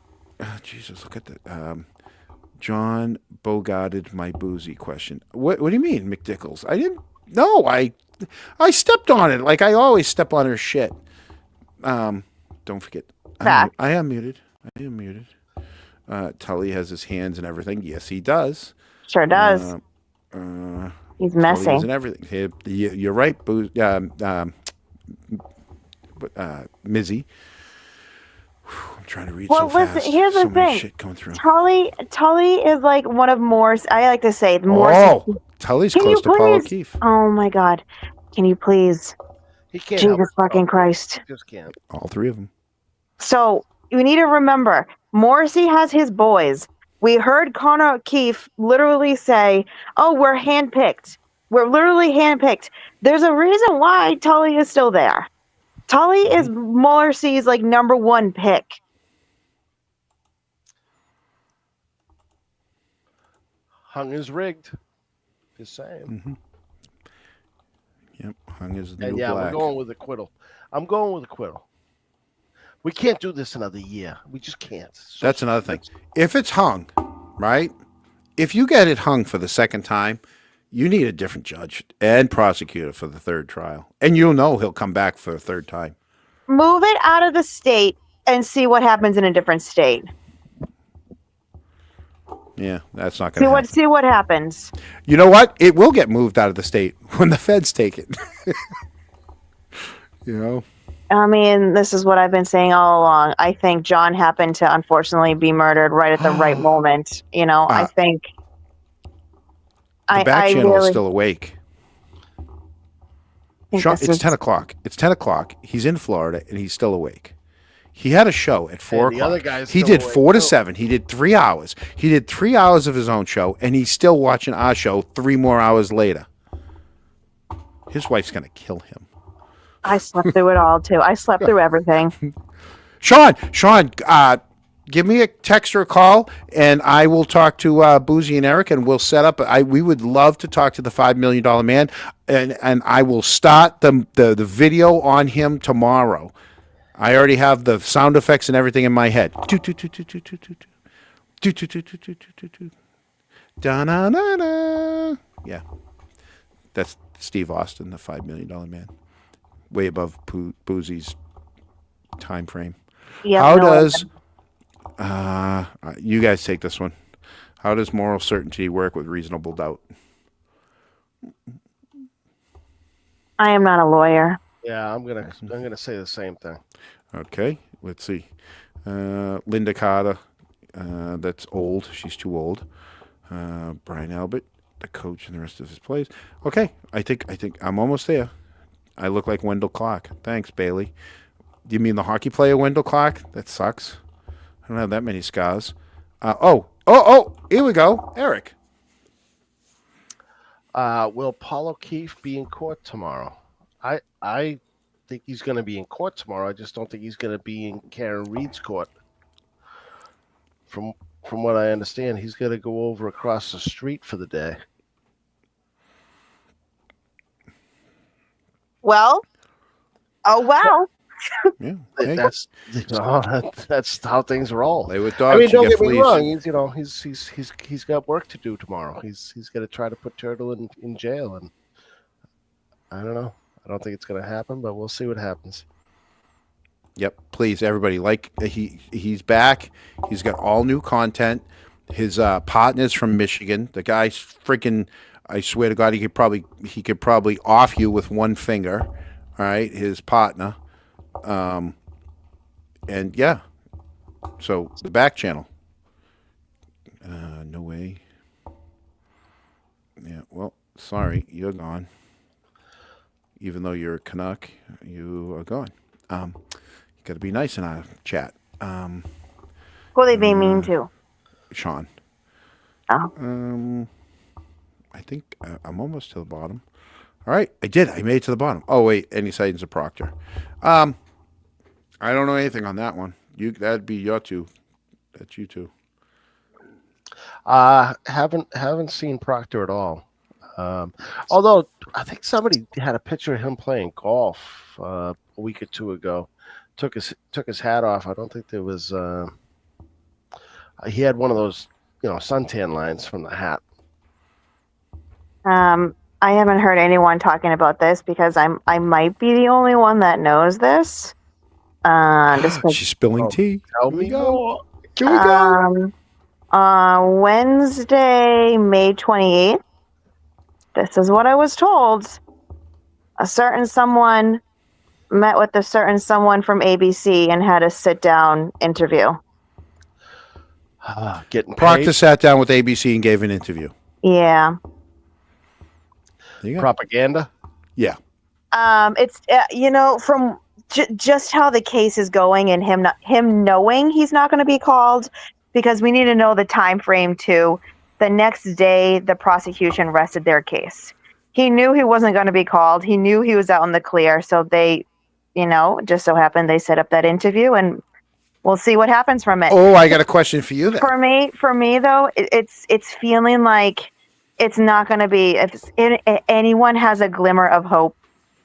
S1: Jesus, look at that. John Bogarted my Boozy question. What do you mean, McDickles? I didn't. No, I stepped on it like I always step on her shit. Don't forget. I am muted. Tully has his hands and everything. Yes, he does.
S9: Sure does. He's messy
S1: and everything. You're right, Mizzy. I'm trying to read so fast.
S9: Here's the thing.
S1: Shit coming through.
S9: Tully is like one of Morse. I like to say Morse.
S1: Oh, Tully's close to Paul O'Keefe.
S9: Oh my God! Can you please?
S2: He can't.
S9: Jesus fucking Christ!
S2: He just can't.
S1: All three of them.
S9: So you need to remember, Morrissey has his boys. We heard Connor O'Keefe literally say, "Oh, we're handpicked. We're literally handpicked." There's a reason why Tully is still there. Tully is Mueller C's like number one pick.
S2: Hung is rigged. Just saying.
S1: Mm-hmm. Yep, Hung is the new
S2: And yeah,
S1: black.
S2: we're going with acquittal. I'm going with acquittal. We can't do this another year. We just can't. So
S1: That's another thing. If it's hung, right? If you get it hung for the second time, you need a different judge and prosecutor for the third trial. And you'll know he'll come back for a third time.
S9: Move it out of the state and see what happens in a different state.
S1: Yeah, that's not going to happen.
S9: See what happens.
S1: You know what? It will get moved out of the state when the feds take it. You know?
S9: I mean, this is what I've been saying all along. I think John happened to unfortunately be murdered right at the right moment. You know, I think.
S1: The back channel is still awake. Sean, it's 10 o'clock. It's 10 o'clock. He's in Florida and he's still awake. He had a show at 4 o'clock.
S2: Other guy's
S1: he
S2: still
S1: did
S2: awake,
S1: 4 to
S2: too.
S1: 7. He did 3 hours. He did 3 hours of his own show, and he's still watching our show 3 more hours later. His wife's going to kill him.
S9: I slept through it all, too. I slept through everything.
S1: Sean, give me a text or a call, and I will talk to Boozy and Eric, and we'll set up. We would love to talk to the $5 million man, and I will start the video on him tomorrow. I already have the sound effects and everything in my head. Yeah, that's Steve Austin, the $5 million man, way above Boozy's time frame.
S9: Yeah,
S1: How does you guys take this one? How does moral certainty work with reasonable doubt?
S9: I am not a lawyer.
S2: Yeah, I'm gonna say the same thing.
S1: Okay, let's see. Linda Carter, that's old. She's too old. Brian Albert, the coach, and the rest of his plays. Okay, I think I'm almost there. I look like Wendell Clark. Thanks, Bailey. Do you mean the hockey player Wendell Clark? That sucks. I don't have that many scars. Here we go. Eric.
S2: Will Paul O'Keefe be in court tomorrow? I think he's going to be in court tomorrow. I just don't think he's going to be in Karen Reed's court. From what I understand, he's going to go over across the street for the day.
S9: Well, oh wow.
S1: Yeah,
S2: that's how things roll.
S1: Play with dogs.
S2: I mean, don't
S1: get
S2: get me
S1: fleas.
S2: wrong. He's got work to do tomorrow. He's going to try to put Turtle in jail, and I don't know. I don't think it's going to happen, but we'll see what happens.
S1: Yep, please, everybody. He's back. He's got all new content. His partner's from Michigan. The guy's freaking. I swear to God, he could probably off you with one finger. All right, his partner. And yeah, so the back channel. No way. Yeah, well, sorry, you're gone. Even though you're a Canuck, you are gone. You got to be nice in our chat.
S9: Who are they being mean to?
S1: Sean.
S9: Oh.
S1: I think I'm almost to the bottom. All right, I did. I made it to the bottom. Oh wait, any sightings of Proctor? I don't know anything on that one. That'd be your two. That's you two.
S2: Haven't seen Proctor at all. Although I think somebody had a picture of him playing golf a week or two ago. Took his hat off. I don't think there was. He had one of those, suntan lines from the hat.
S9: I haven't heard anyone talking about this because I might be the only one that knows this.
S1: She's spilling tea.
S2: Tell me more.
S1: Here we go.
S9: Wednesday, May 28th. This is what I was told. A certain someone met with a certain someone from ABC and had a sit-down interview.
S2: Getting
S1: Proctor
S2: paid.
S1: sat down with ABC and gave an interview.
S9: Yeah.
S1: There you go.
S2: Propaganda.
S1: Yeah.
S9: It's from just how the case is going and him knowing he's not going to be called because we need to know the time frame too. The next day, the prosecution rested their case. He knew he wasn't going to be called. He knew he was out in the clear. So they, just so happened they set up that interview, and we'll see what happens from it.
S1: Oh, I got a question for you then.
S9: For me though, it's feeling like it's not going to be. If anyone has a glimmer of hope,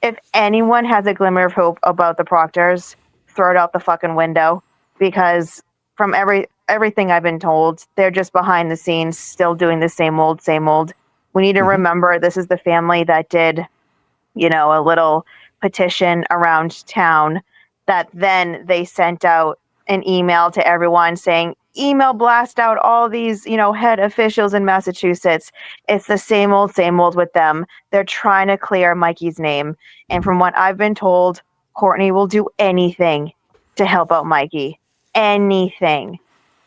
S9: about the Proctors, throw it out the fucking window, because from everything I've been told, they're just behind the scenes, still doing the same old, same old. We need to remember this is the family that did, a little petition around town that then they sent out an email to everyone saying, email blast out all these, head officials in Massachusetts. It's the same old with them. They're trying to clear Mikey's name. And from what I've been told, Courtney will do anything to help out Mikey. Anything.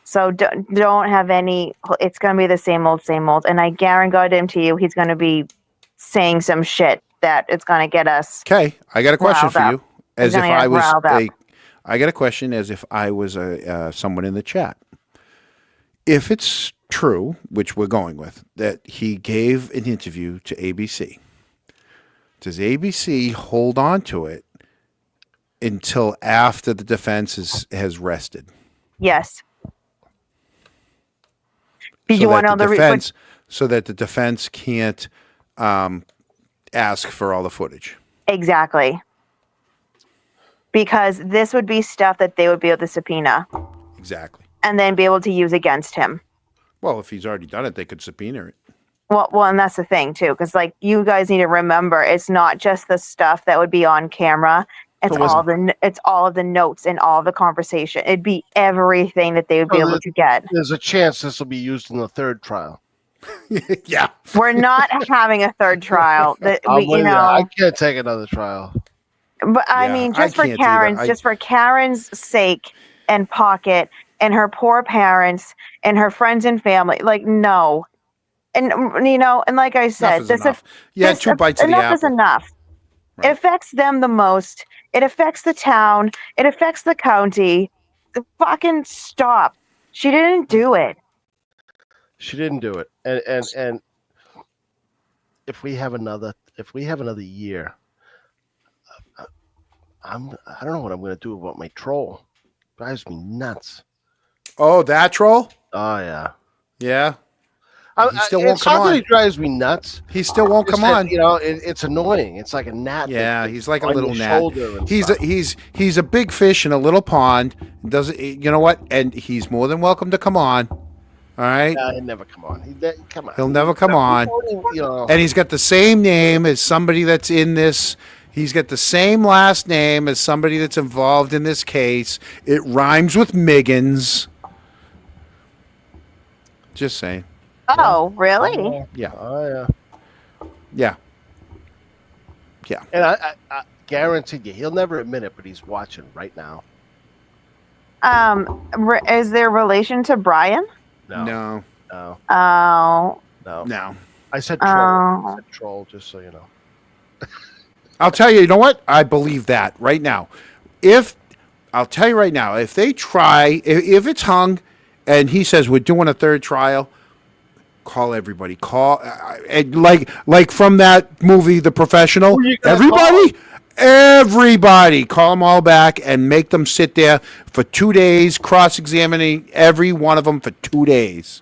S9: So don't have any, it's going to be the same old. And I guarantee you, he's going to be saying some shit that it's going to get us.
S1: Okay, I got a question for you. I got a question as if I was someone in the chat. If it's true, which we're going with, that he gave an interview to ABC, does ABC hold on to it until after the defense has rested?
S9: Yes. You want to know the
S1: so that the defense can't ask for all the footage?
S9: Exactly. Because this would be stuff that they would be able to subpoena.
S1: Exactly.
S9: And then be able to use against him.
S1: Well, if he's already done it, they could subpoena it.
S9: Well, and that's the thing too, because you guys need to remember, it's not just the stuff that would be on camera. It's all of the notes and all of the conversation. It'd be everything that they would be able to get.
S2: There's a chance this will be used in the third trial.
S1: Yeah.
S9: We're not having a third trial.
S2: I can't take another trial.
S9: But I mean, just for Karen's sake and pocket and her poor parents and her friends and family, no. And and like I said,
S1: two bites of the apple.
S9: Enough is enough. Right. It affects them the most. It affects the town. It affects the county. Fucking stop. She didn't do it.
S2: And if we have another year, I don't know what I'm going to do about my troll. Drives me nuts.
S1: Oh, that troll?
S2: Oh yeah.
S1: Yeah. He still won't come on.
S2: He drives me nuts.
S1: He still won't come on.
S2: It's annoying. It's like a gnat.
S1: Yeah, he's like a little gnat. He's a big fish in a little pond. You know what? And he's more than welcome to come on. All right.
S2: He'll never come on.
S1: He'll never come on. And he's got the same name as somebody that's in this. He's got the same last name as somebody that's involved in this case. It rhymes with Miggins. Just saying.
S9: Oh, really?
S1: Yeah.
S2: Oh,
S1: yeah. Yeah.
S2: And I guarantee you, he'll never admit it, but he's watching right now.
S9: Is there relation to Brian?
S1: No.
S2: No.
S9: Oh.
S1: No.
S2: I said troll. I said troll, just so you know.
S1: I'll tell you, you know what? I believe that right now. I'll tell you right now, if they try, if it's hung and he says we're doing a third trial, call everybody. Call like from that movie, The Professional. Everybody, call them all back and make them sit there for 2 days, cross-examining every one of them for 2 days.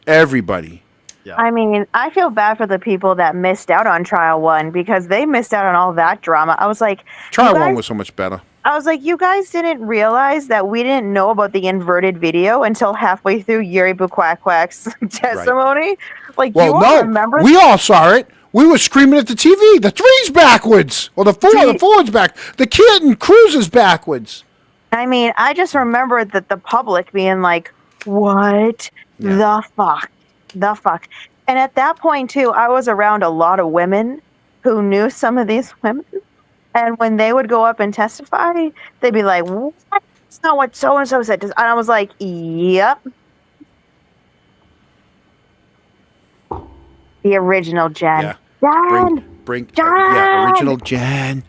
S1: Everybody.
S2: Yeah.
S9: I mean, I feel bad for the people that missed out on trial 1 because they missed out on all that drama. I was like,
S1: trial 1 was so much better.
S9: I was like, you guys didn't realize that we didn't know about the inverted video until halfway through Yuri Bukwak's testimony. Right. Remember?
S1: We all saw it. We were screaming at the TV. The 3's backwards, or the 4's back. The Canton cruises backwards.
S9: I mean, I just remembered that the public being like, "What the fuck? The fuck?" And at that point too, I was around a lot of women who knew some of these women. And when they would go up and testify, they'd be like, "What? That's not what so-and-so said." And I was like, "Yep. The original Jen."
S1: Yeah.
S9: Jen!
S1: bring
S9: Jen!
S1: original Jen.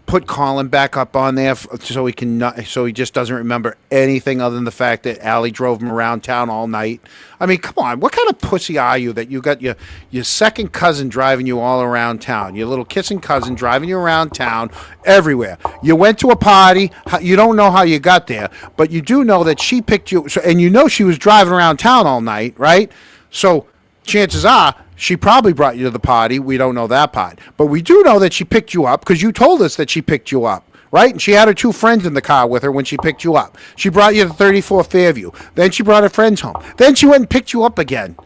S1: Put Colin back up on there so he just doesn't remember anything other than the fact that Allie drove him around town all night. I mean, come on, what kind of pussy are you that you got your second cousin driving you all around town, your little kissing cousin driving you around town everywhere. You went to a party, you don't know how you got there, but you do know that she picked you, and you know she was driving around town all night, right? So chances are she probably brought you to the party. We don't know that part. But we do know that she picked you up because you told us that she picked you up, right? And she had her two friends in the car with her when she picked you up. She brought you to 34 Fairview. Then she brought her friends home. Then she went and picked you up again,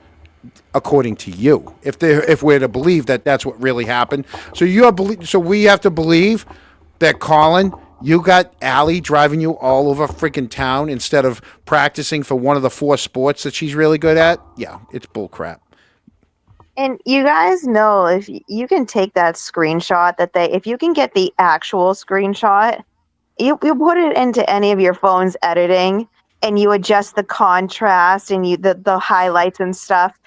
S1: according to you, if we're to believe that that's what really happened. So we have to believe that, Colin, you got Allie driving you all over freaking town instead of practicing for one of the 4 sports that she's really good at? Yeah, it's bullcrap.
S9: And you guys know, if you can take that screenshot if you can get the actual screenshot, you put it into any of your phone's editing and you adjust the contrast and the highlights and stuff,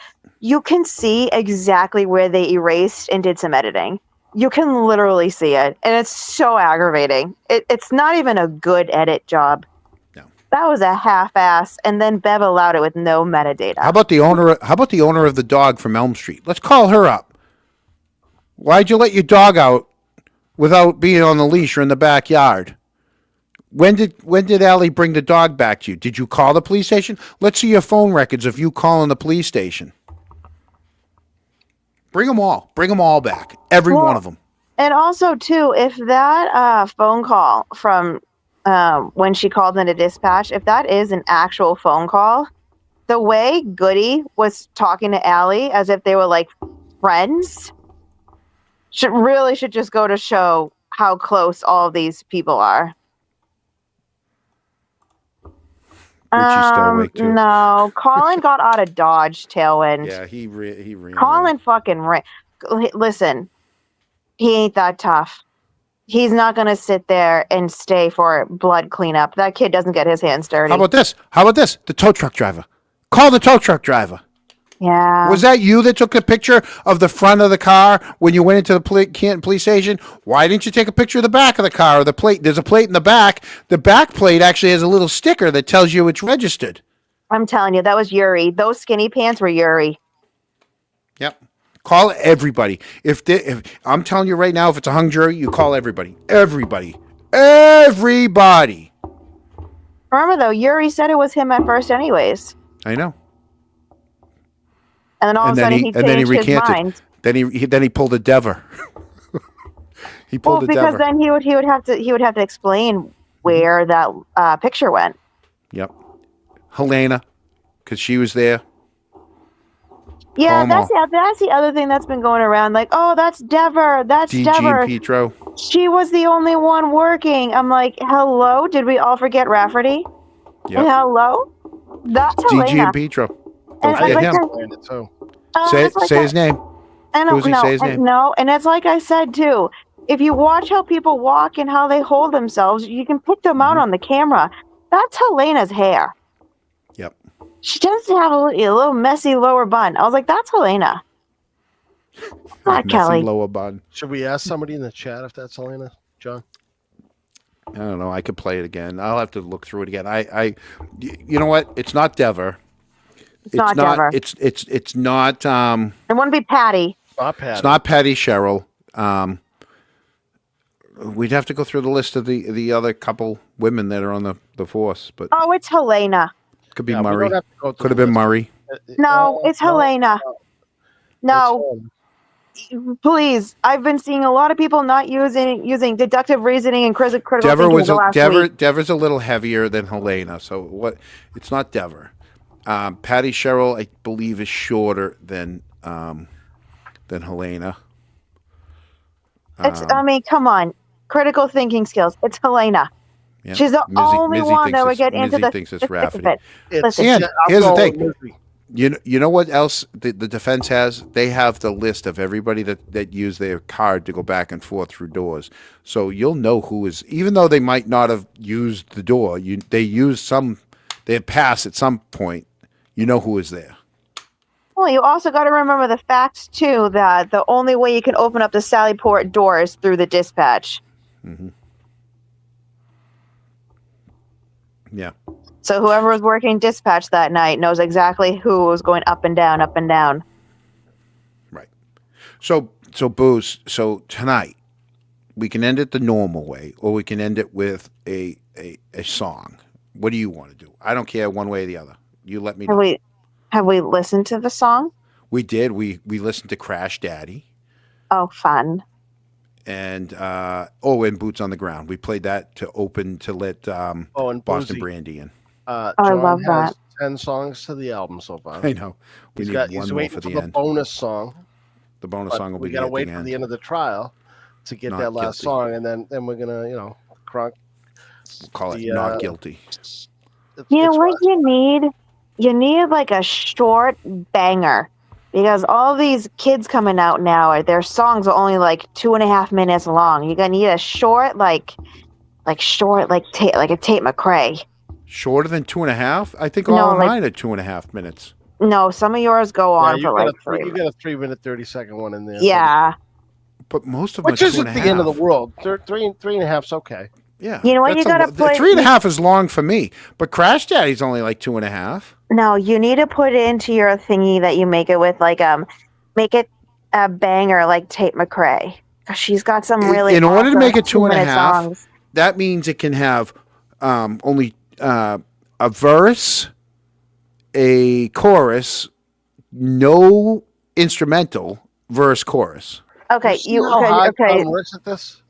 S9: you can see exactly where they erased and did some editing. You can literally see it, and it's so aggravating. It's not even a good edit job. No. That was a half-ass, and then Bev allowed it with no metadata.
S1: How about the owner of the dog from Elm Street? Let's call her up. Why'd you let your dog out without being on the leash or in the backyard? When did Allie bring the dog back to you? Did you call the police station? Let's see your phone records of you calling the police station. Bring them all. Bring them all back. Every one of them.
S9: And also, too, if that phone call from when she called into dispatch, if that is an actual phone call, the way Goody was talking to Allie as if they were like friends should just go to show how close all these people are.
S1: Richie's still awake too.
S9: No, Colin got out of Dodge, Tailwind.
S1: Yeah, he ran.
S9: Colin fucking ran. Listen, he ain't that tough. He's not going to sit there and stay for blood cleanup. That kid doesn't get his hands dirty.
S1: How about this? The tow truck driver. Call the tow truck driver.
S9: Yeah.
S1: Was that you that took a picture of the front of the car when you went into the Canton police station? Why didn't you take a picture of the back of the car or the plate? There's a plate in the back. The back plate actually has a little sticker that tells you it's registered.
S9: I'm telling you, that was Yuri. Those skinny pants were Yuri.
S1: Yep. Call everybody. If I'm telling you right now, if it's a hung jury, you call everybody. Everybody.
S9: Remember, though, Yuri said it was him at first anyways.
S1: I know.
S9: And then all of a sudden he changed his mind.
S1: Then he pulled a Dever.
S9: Because then he would have to explain where that picture went.
S1: Yep. Helena, because she was there.
S9: Yeah, that's the other thing that's been going around. Like, oh, that's Dever. That's
S1: DG
S9: Dever.
S1: and Petro.
S9: She was the only one working. I'm like, hello? Did we all forget Rafferty?
S1: Yep.
S9: Hello? That's Helena.
S1: DG and Petro. Don't forget him. Say his name. Say his name.
S9: No, and it's like I said, too. If you watch how people walk and how they hold themselves, you can pick them out on the camera. That's Helena's hair.
S1: Yep.
S9: She tends to have a little messy lower bun. I was like, that's Helena. Not Kelly.
S1: Lower bun.
S2: Should we ask somebody in the chat if that's Helena, John?
S1: I don't know. I could play it again. I'll have to look through it again. You know what? It's not Dever.
S9: It's not Dever.
S1: It's not.
S9: It wouldn't be Patty.
S1: It's not Patty Sherrill. We'd have to go through the list of the other couple women that are on the force, but
S9: it's Helena.
S1: Could be Murray. Could have been Murray.
S9: No, it's Helena. No. Please, I've been seeing a lot of people not using deductive reasoning and critical thinking.
S1: Dever's a little heavier than Helena, so what? It's not Dever. Patty Sherrill, I believe, is shorter than Helena.
S9: I mean, come on, critical thinking skills. It's Helena. Yeah. She's the only one that would get into the
S1: thinks it's Rafferty.
S9: Listen,
S1: here's the thing. You know what else the defense has? They have the list of everybody that used their card to go back and forth through doors. So you'll know who is, even though they might not have used the door, they had passed at some point. You know who is there.
S9: Well, you also got to remember the fact, too, that the only way you can open up the Sallyport door is through the dispatch.
S1: Mm-hmm. Yeah.
S9: So whoever was working dispatch that night knows exactly who was going up and down, up and down.
S1: Right. So Booze, so tonight, we can end it the normal way, or we can end it with a song. What do you want to do? I don't care one way or the other. You let me know.
S9: Have we listened to the song?
S1: We did. We listened to Crash Daddy.
S9: Oh, fun.
S1: And and Boots on the Ground. We played that to let
S2: and
S1: Boston
S2: Boozy.
S1: Brandy in.
S2: John
S9: I love
S2: has
S9: that.
S2: 10 songs to the album so far.
S1: I know. He's
S2: waiting for the
S1: end.
S2: bonus song.
S1: The bonus song will be
S2: we gotta wait
S1: at
S2: for
S1: the
S2: the end of the trial to get
S1: Not
S2: that last
S1: guilty.
S2: song, and then we're gonna, crunk.
S1: We'll call it Not Guilty.
S9: You know what you need? You need like a short banger. Because all these kids coming out now, their songs are only like 2.5 minutes long. You're gonna need a short, like a Tate McRae.
S1: Shorter than 2.5? I think
S9: No,
S1: all of
S9: like-
S1: mine are 2.5 minutes.
S9: No, some of yours go on for like 3
S2: you got a 3-minute 30-second one in there.
S9: Yeah.
S1: But most of them
S2: Which
S1: are
S2: isn't
S1: 2.5.
S2: the end of the world. Three and a half's okay.
S1: Yeah.
S9: You know what? You gotta put
S1: 3.5 is long for me, but Crash Daddy's only like 2.5.
S9: No, you need to put it into your thingy that you make it with, like make it a banger like Tate McRae. 'Cause she's got some really.
S1: In order to
S9: awesome
S1: make it
S9: 2-minute
S1: 2.5,
S9: songs.
S1: that means it can have only a verse, a chorus, no instrumental, verse, chorus.
S9: Okay,
S2: see how hard Colin works at this?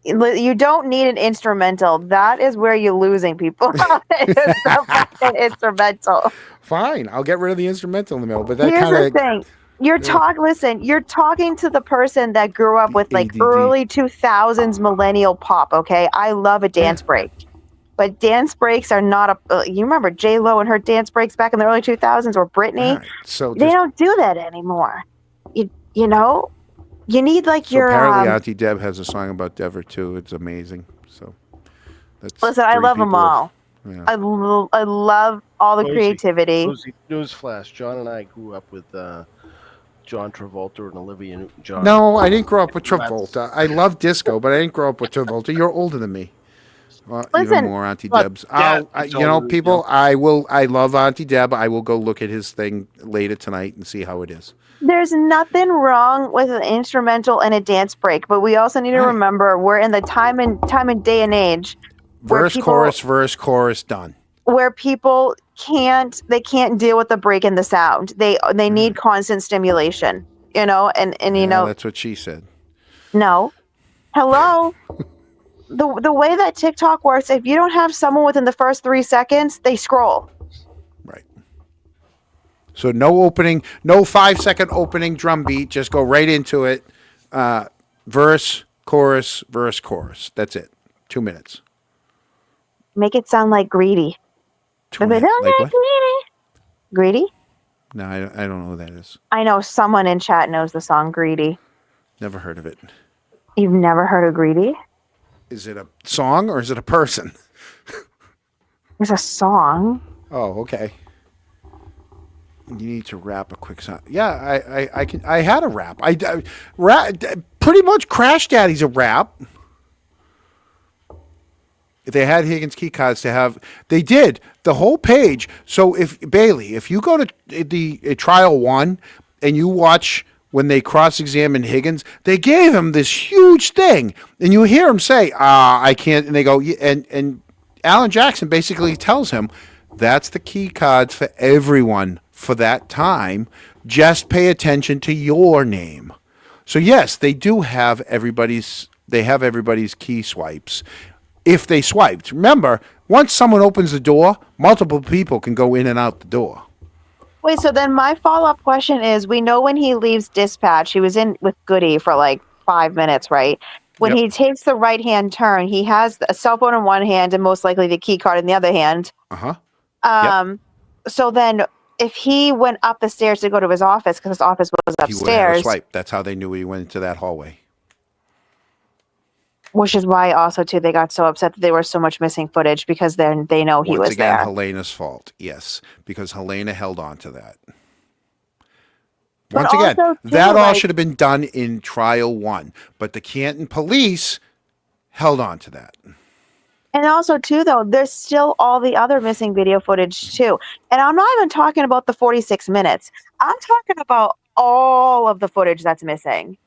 S9: You don't need an instrumental. That is where you're losing people. It's the fucking instrumental.
S1: Fine, I'll get rid of the instrumental in the middle. But that
S9: Here's
S1: kind
S9: the
S1: of
S9: thing. Listen, you're talking to the person that grew up with like
S1: ADD.
S9: early 2000s millennial pop, okay? I love a dance break. But dance breaks are not you remember J-Lo and her dance breaks back in the early 2000s or Britney?
S1: Right, so
S9: they don't do that anymore. You know? You need like your
S1: apparently Auntie Deb has a song about Dever too. It's amazing. So that's
S9: listen, I love them all.
S1: Yeah.
S9: I love all the creativity.
S2: Newsflash: John and I grew up with John Travolta and Olivia Newton-John.
S1: No, I didn't grow up with Travolta. I love disco, but I didn't grow up with Travolta. You're older than me. Even more, Auntie Deb's. People, I love Auntie Deb. I will go look at his thing later tonight and see how it is.
S9: There's nothing wrong with an instrumental and a dance break, but we also need to remember we're in the time and day and age.
S1: Verse, chorus, done.
S9: Where people can't deal with the break in the sound. They need constant stimulation, and
S1: that's what she said.
S9: No. Hello. The way that TikTok works, if you don't have someone within the first 3 seconds, they scroll.
S1: Right. So no opening, no 5-second opening drum beat. Just go right into it. Verse, chorus, verse, chorus. That's it. 2 minutes.
S9: Make it sound like Greedy.
S1: Like what?
S9: Greedy?
S1: No, I don't know who that is.
S9: I know someone in chat knows the song Greedy.
S1: Never heard of it.
S9: You've never heard of Greedy?
S1: Is it a song or is it a person?
S9: It's a song.
S1: Oh, okay. You need to rap a quick song. Yeah, I can. I had a rap. Pretty much Crash Daddy's a rap. They had Higgins key cards to have. They did the whole page. So if you go to the trial 1 and you watch when they cross-examined Higgins, they gave him this huge thing, and you hear him say, I can't, and they go, and Alan Jackson basically tells him, that's the key cards for everyone for that time. Just pay attention to your name. So yes, they do have everybody's key swipes. If they swiped. Remember, once someone opens the door, multiple people can go in and out the door.
S9: Wait, so then my follow-up question is, we know when he leaves dispatch, he was in with Goody for like 5 minutes, right? When he takes the right-hand turn, he has a cell phone in one hand and most likely the key card in the other hand. So then if he went up the stairs to go to his office, because his office was upstairs.
S1: He would have a swipe. That's how they knew he went into that hallway.
S9: Which is why also, too, they got so upset that there was so much missing footage, because then they know he was there.
S1: Once again, Helena's fault. Yes, because Helena held on to that.
S9: But
S1: Once again,
S9: also, too,
S1: that all
S9: like-
S1: should have been done in trial 1, but the Canton police held on to that.
S9: And also, too, though, there's still all the other missing video footage, too. And I'm not even talking about the 46 minutes. I'm talking about all of the footage that's missing.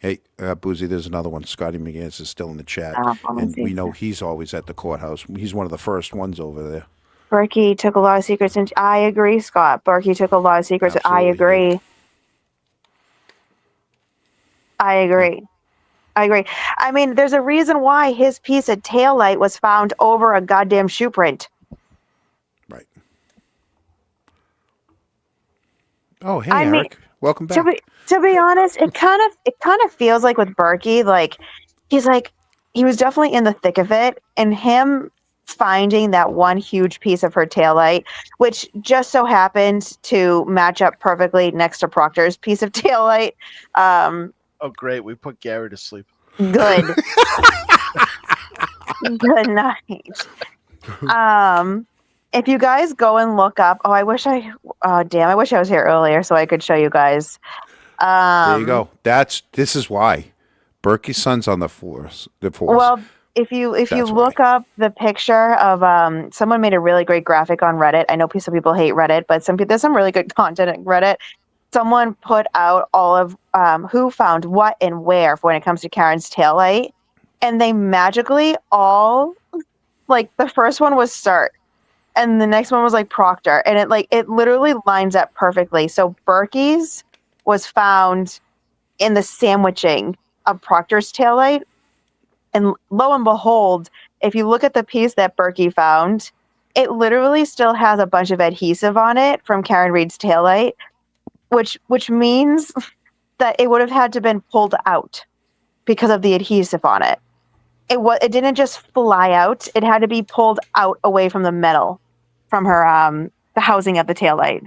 S1: Hey, Boozy, there's another one. Scotty McGinnis is still in the chat, and we know he's always at the courthouse. He's one of the first ones over there.
S9: Berkey took a lot of secrets, and I agree, Scott. Berkey took a lot of secrets.
S1: Absolutely
S9: I agree.
S1: did.
S9: I agree. I agree. I mean, there's a reason why his piece of taillight was found over a goddamn shoe print.
S1: Right. Oh, hey,
S9: I mean,
S1: Eric. Welcome back.
S9: To be honest, it kind of feels like with Berkey, like he was definitely in the thick of it, and him finding that one huge piece of her taillight, which just so happened to match up perfectly next to Proctor's piece of taillight.
S2: Oh, great. We put Gary to sleep.
S9: Good. Good night. If you guys go and look up, I wish I was here earlier so I could show you guys.
S1: There you go. This is why Berkey's son's on the force.
S9: Well, if you look up the picture of someone made a really great graphic on Reddit. I know some people hate Reddit, but there's some really good content on Reddit. Someone put out all of who found what and where for when it comes to Karen's taillight, and they magically all, like, the first one was Sturt, and the next one was like Proctor, and it literally lines up perfectly. So Berkey's was found in the sandwiching of Proctor's taillight, and lo and behold, if you look at the piece that Berkey found, it literally still has a bunch of adhesive on it from Karen Reed's taillight. Which means that it would have had to been pulled out because of the adhesive on it. It didn't just fly out; it had to be pulled out away from the metal, from her the housing of the taillight.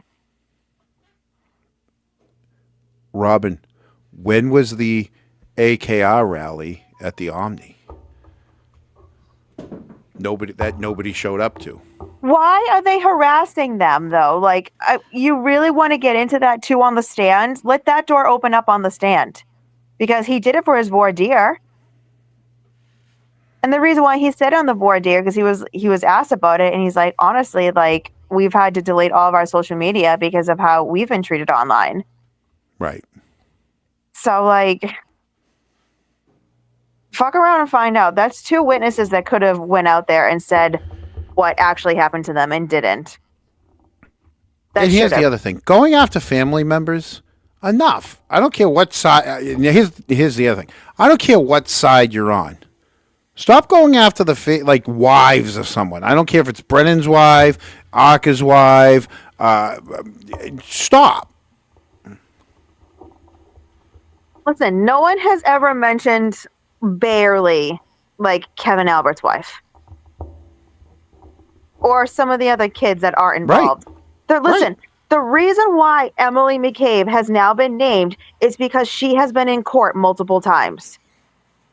S1: Robin, when was the AKR rally at the Omni? Nobody showed up to.
S9: Why are they harassing them, though? Like, you really want to get into that, too, on the stand? Let that door open up on the stand. Because he did it for his voir dire. And the reason why he said on the voir dire, because he was asked about it, and he's like, honestly, like, we've had to delete all of our social media because of how we've been treated online.
S1: Right.
S9: So, like, fuck around and find out. That's 2 witnesses that could have went out there and said what actually happened to them and didn't.
S1: And here's the other thing. Going after family members, enough. I don't care what side. Here's the other thing. I don't care what side you're on. Stop going after the wives of someone. I don't care if it's Brennan's wife, Arca's wife. Stop.
S9: Listen, no one has ever mentioned barely like Kevin Albert's wife or some of the other kids that are involved. Right. The reason why Alli McCabe has now been named is because she has been in court multiple times.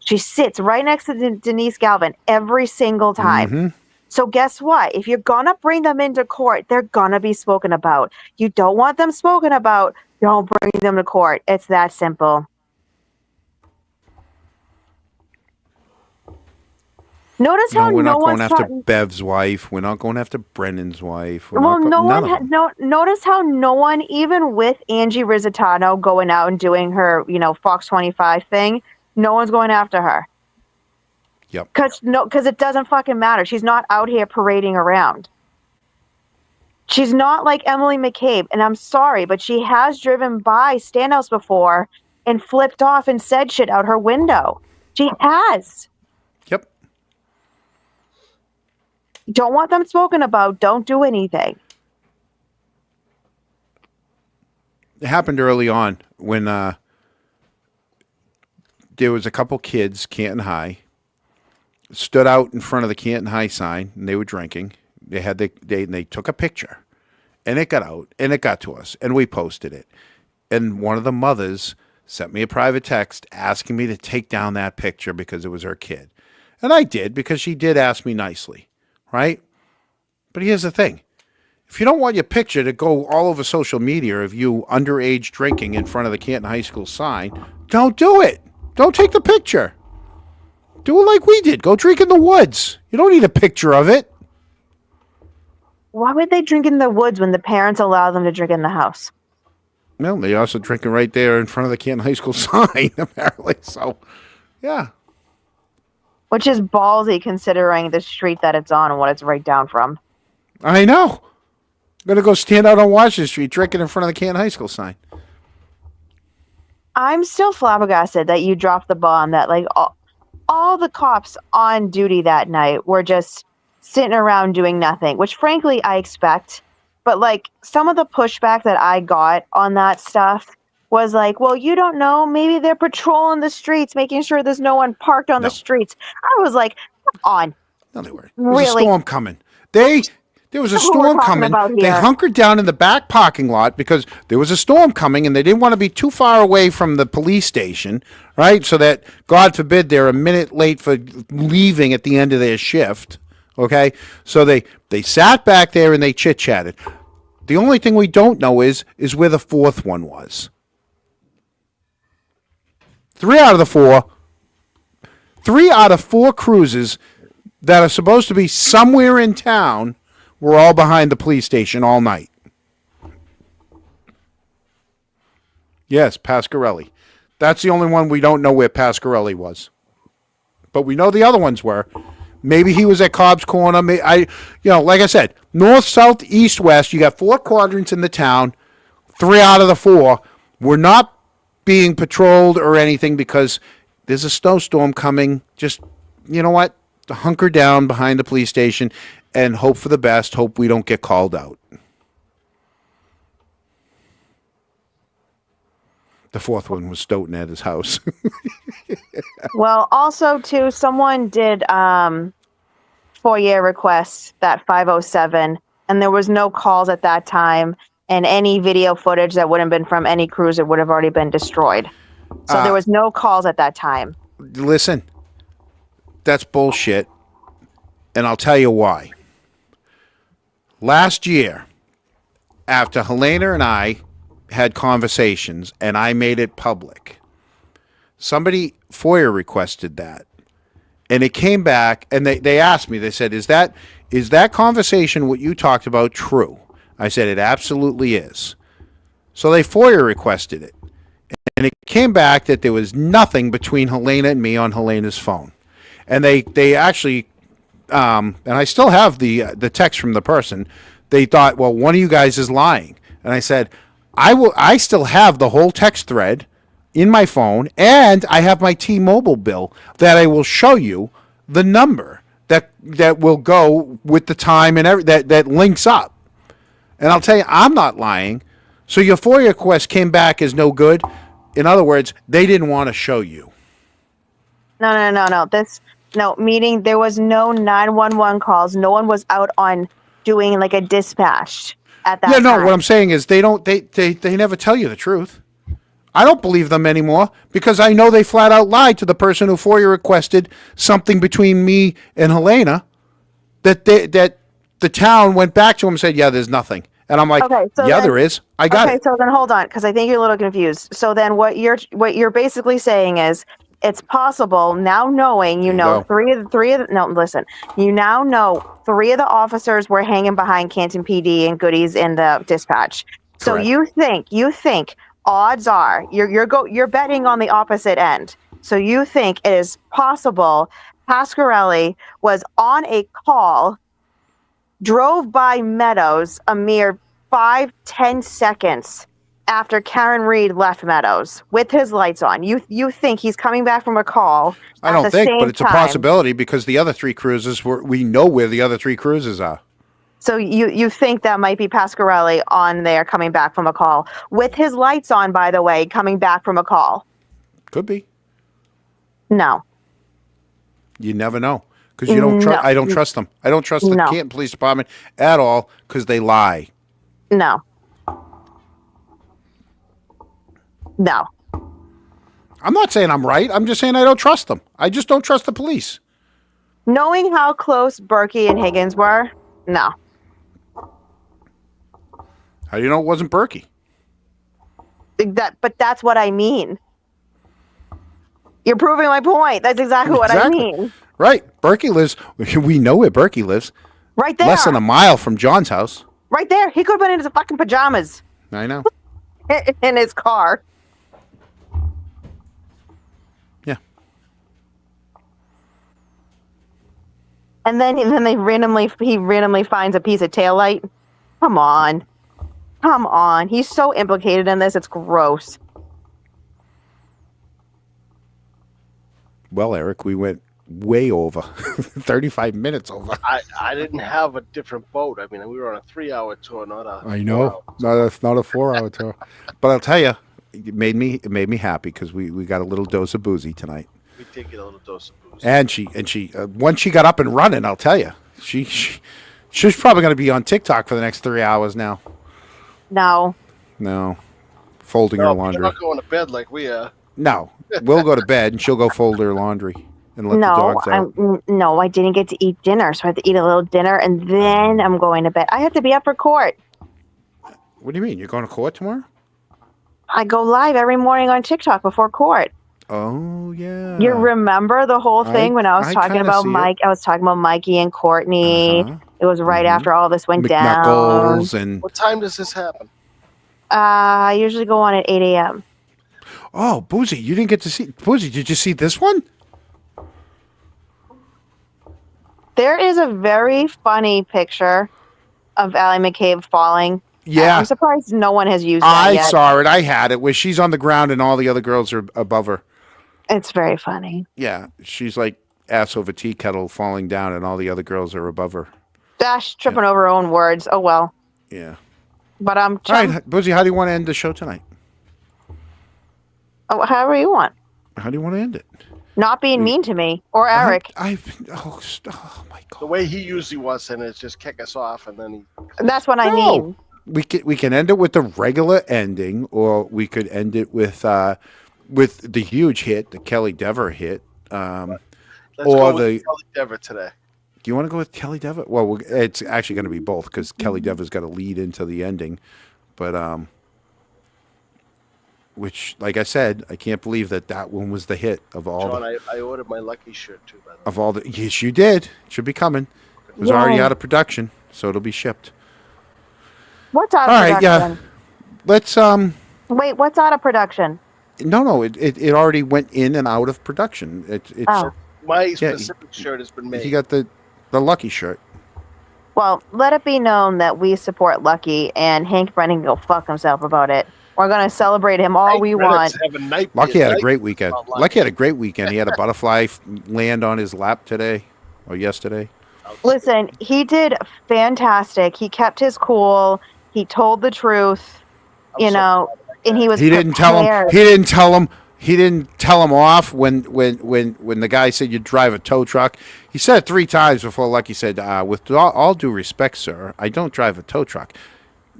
S9: She sits right next to Denise Galvin every single time. Mm-hmm. So guess what? If you're going to bring them into court, they're going to be spoken about. You don't want them spoken about, don't bring them to court. It's that simple. Notice how
S1: we're not
S9: going
S1: after Bev's wife. We're not going after Brennan's wife.
S9: Notice how no one, even with Angie Rizzitano going out and doing her, Fox 25 thing, no one's going after her.
S1: Yep.
S9: Because it doesn't fucking matter. She's not out here parading around. She's not like Alli McCabe, and I'm sorry, but she has driven by standouts before and flipped off and said shit out her window. She has.
S1: Yep.
S9: Don't want them spoken about. Don't do anything.
S1: It happened early on when there was a couple kids, Canton High, stood out in front of the Canton High sign, and they were drinking. They took a picture, and it got out, and it got to us, and we posted it. And one of the mothers sent me a private text asking me to take down that picture because it was her kid. And I did, because she did ask me nicely, right? But here's the thing. If you don't want your picture to go all over social media of you underage drinking in front of the Canton High School sign, don't do it. Don't take the picture. Do it like we did. Go drink in the woods. You don't need a picture of it.
S9: Why would they drink in the woods when the parents allow them to drink in the house?
S1: Well, they also drinking right there in front of the Canton High School sign, apparently. So, yeah.
S9: Which is ballsy considering the street that it's on and what it's right down from.
S1: I know. I'm going to go stand out on Washington Street drinking in front of the Canton High School sign.
S9: I'm still flabbergasted that you dropped the bomb that, like, all the cops on duty that night were just sitting around doing nothing, which frankly I expect. But like some of the pushback that I got on that stuff was like, well, you don't know, maybe they're patrolling the streets, making sure there's no one parked on the streets. I was like, come on.
S1: No, they weren't. There was a storm coming. There was a storm coming. They hunkered down in the back parking lot because there was a storm coming and they didn't want to be too far away from the police station, right? So that, God forbid, they're a minute late for leaving at the end of their shift, okay? So they sat back there and they chit-chatted. The only thing we don't know is where the fourth one was. 3 out of 4 cruises that are supposed to be somewhere in town were all behind the police station all night. Yes, Pasquarelli. That's the only one we don't know where Pasquarelli was. But we know the other ones were. Maybe he was at Cobb's Corner. Like I said, north, south, east, west. You got 4 quadrants in the town. 3 out of the 4 were not being patrolled or anything because there's a snowstorm coming. Just, you know what? Hunker down behind the police station and hope for the best. Hope we don't get called out. The fourth one was Stoughton at his house.
S9: Well, also, too, someone did FOIA requests that 507, and there was no calls at that time, and any video footage that would have been from any cruiser would have already been destroyed. So there was no calls at that time.
S1: Listen, that's bullshit, and I'll tell you why. Last year, after Helena and I had conversations and I made it public, somebody FOIA requested that. And it came back and they asked me, they said, is that conversation what you talked about true? I said, it absolutely is. So they FOIA requested it. And it came back that there was nothing between Helena and me on Helena's phone. And they actually, and I still have the text from the person, they thought, well, one of you guys is lying. And I said, I still have the whole text thread in my phone, and I have my T-Mobile bill that I will show you the number that will go with the time and that links up. And I'll tell you, I'm not lying. So your FOIA request came back as no good. In other words, they didn't want to show you.
S9: No. Meaning there was no 911 calls. No one was out on doing like a dispatch at that time. Yeah, no,
S1: what I'm saying is they never tell you the truth. I don't believe them anymore because I know they flat out lied to the person who FOIA requested something between me and Helena that the town went back to him and said, yeah, there's nothing. And I'm like, there is. I got it.
S9: Okay, so then hold on, because I think you're a little confused. So then what you're basically saying is it's possible now knowing, you now know 3 of the officers were hanging behind Canton PD and goodies in the dispatch. So correct. you think odds are you're betting on the opposite end. So you think it is possible Pasquarelli was on a call, drove by Meadows a mere 5-10 seconds after Karen Reed left Meadows with his lights on. You think he's coming back from a call?
S1: I don't think, but it's a possibility because the other 3 cruises we know where the other 3 cruises are.
S9: So you think that might be Pasquarelli on there coming back from a call with his lights on, by the way, coming back from a call?
S1: Could be.
S9: No.
S1: You never know because you don't trust. I don't trust them. I don't trust the Canton Police Department at all because they lie.
S9: No.
S1: I'm not saying I'm right. I'm just saying I don't trust them. I just don't trust the police.
S9: Knowing how close Berkey and Higgins were, no.
S1: How do you know it wasn't Berkey?
S9: But that's what I mean. You're proving my point. That's exactly what I mean.
S1: Right. Berkey lives. We know where Berkey lives.
S9: Right there.
S1: Less than a mile from John's house.
S9: Right there. He could have been in his fucking pajamas.
S1: I know.
S9: In his car.
S1: Yeah.
S9: And then he randomly finds a piece of taillight. Come on. Come on. He's so implicated in this. It's gross.
S1: Well, Eric, we went way over. 35 minutes over.
S2: I didn't have a different boat. I mean, we were on a 3-hour tour, not a.
S1: I know. Not a 4-hour tour. But I'll tell you, it made me happy because we got a little dose of Boozy tonight.
S2: We did get a little dose of Boozy.
S1: And she once she got up and running, I'll tell you, she's probably going to be on TikTok for the next 3 hours now.
S9: No.
S1: Folding her laundry.
S2: You're not going to bed like we are.
S1: No. We'll go to bed and she'll go fold her laundry and let the dogs out.
S9: No, I didn't get to eat dinner, so I have to eat a little dinner and then I'm going to bed. I have to be up for court.
S1: What do you mean? You're going to court tomorrow?
S9: I go live every morning on TikTok before court.
S1: Oh yeah.
S9: You remember the whole thing when I was talking about Mike? I was talking about Mikey and Courtney. It was right after all this went down.
S1: And
S2: what time does this happen?
S9: I usually go on at 8 a.m.
S1: Oh, Boozy, you didn't get to see Boozy. Did you see this one?
S9: There is a very funny picture of Alli McCabe falling.
S1: Yeah.
S9: I'm surprised no one has used that yet.
S1: I saw it. I had it where she's on the ground and all the other girls are above her.
S9: It's very funny.
S1: Yeah. She's like ass over tea kettle falling down and all the other girls are above her.
S9: Dash tripping over her own words. Oh, well.
S1: Yeah.
S9: But
S1: all right, Boozy, how do you want to end the show tonight?
S9: Oh, however you want.
S1: How do you want to end it?
S9: Not being mean to me or Eric.
S1: Oh my God.
S2: The way he usually wants it is just kick us off and then he.
S9: That's what I mean.
S1: We can end it with the regular ending, or we could end it with the huge hit, the Kelly Dever hit.
S2: Let's go with Kelly Dever today.
S1: Do you want to go with Kelly Dever? Well, it's actually going to be both because Kelly Dever's got to lead into the ending, but which, like I said, I can't believe that one was the hit of all.
S2: John, I ordered my Lucky shirt too. By the way.
S1: Of all the, yes, you did. It should be coming. It was already out of production, so it'll be shipped.
S9: What's out of production?
S1: All right, yeah. Let's
S9: Wait, what's out of production?
S1: No, it already went in and out of production. It's
S2: my specific shirt has been made.
S1: He got the Lucky shirt.
S9: Well, let it be known that we support Lucky, and Hank Brennan can go fuck himself about it. We're going to celebrate him all we want.
S1: Lucky had a great weekend. Lucky had a great weekend. He had a butterfly land on his lap today or yesterday.
S9: Listen, he did fantastic. He kept his cool. He told the truth, and he was.
S1: He didn't tell him. He didn't tell him off when the guy said you drive a tow truck. He said it 3 times before Lucky said, "With all due respect, sir, I don't drive a tow truck."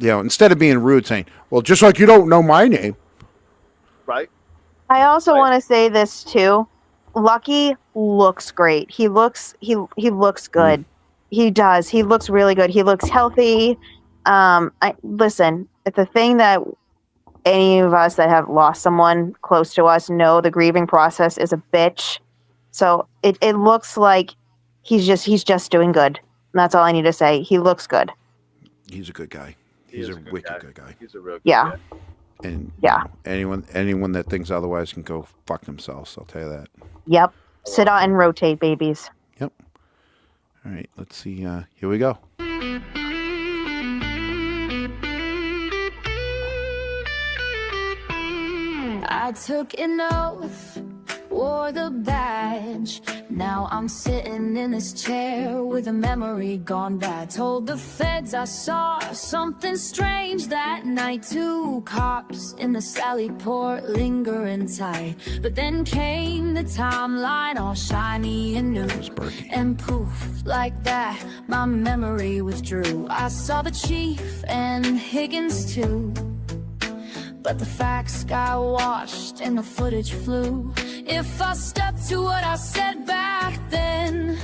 S1: Instead of being rude, saying, "Well, just like you don't know my name."
S2: Right.
S9: I also want to say this too. Lucky looks great. He looks good. He does. He looks really good. He looks healthy. Listen, it's the thing that any of us that have lost someone close to us know the grieving process is a bitch. So it looks like he's just doing good. And that's all I need to say. He looks good.
S1: He's a good guy. He's a wicked good guy.
S2: He's a real good
S9: guy.
S1: And
S9: yeah,
S1: anyone that thinks otherwise can go fuck themselves. I'll tell you that.
S9: Yep. Sit on and rotate, babies.
S1: Yep. All right. Let's see. Here we go.
S10: I took an oath, wore the badge. Now I'm sitting in this chair with a memory gone bad. Told the feds I saw something strange that night. 2 cops in the Sally Port lingering tight. But then came the timeline all shiny and new. And poof, like that, my memory withdrew. I saw the chief and Higgins too. But the facts got washed and the footage flew. If I stepped to what I said back then,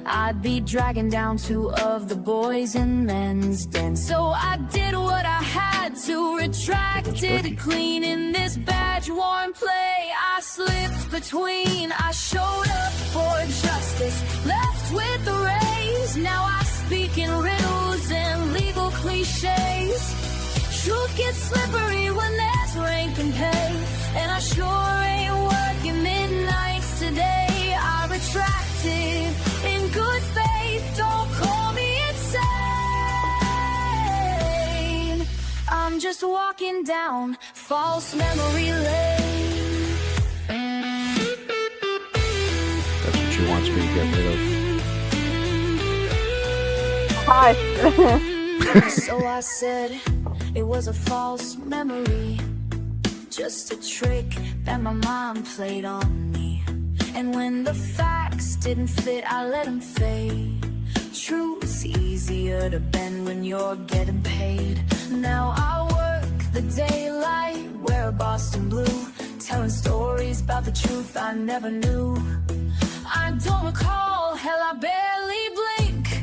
S10: I'd be dragging down 2 of the boys in men's den. So I did what I had to, retracted clean in this badge-worn play. I slipped between, I showed up for justice, left with the rays. Now I speak in riddles and legal cliches. Truth gets slippery when there's rank and pay, and I sure ain't working midnights today. I retracted in good faith, don't call me insane. I'm just walking down false memory lane.
S1: That's what she wants me to get rid of.
S9: Hi.
S10: So I said it was a false memory, just a trick that my mom played on me. And when the facts didn't fit, I let them fade. Truth's easier to bend when you're getting paid. Now I work the daylight, wear a Boston blue, telling stories about the truth I never knew. I don't recall, hell, I barely blink.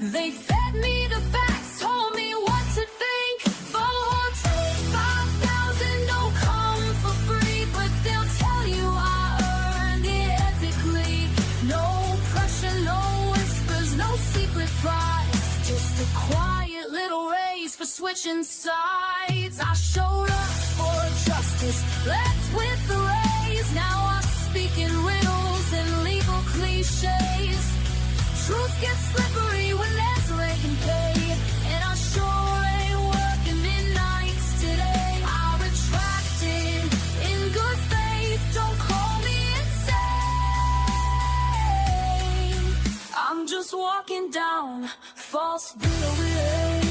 S10: They fed me the facts, told me what to think. For 25,000 don't come for free, but they'll tell you I earned it ethically. No pressure, no whispers, no secret prize, just a quiet little race for switching sides. I showed up for justice, left with the rays. Now I speak in riddles and legal cliches. Truth gets slippery when there's rank and pay, and I sure ain't working midnights today. I retracted in good faith, don't call me insane. I'm just walking down false memory lane.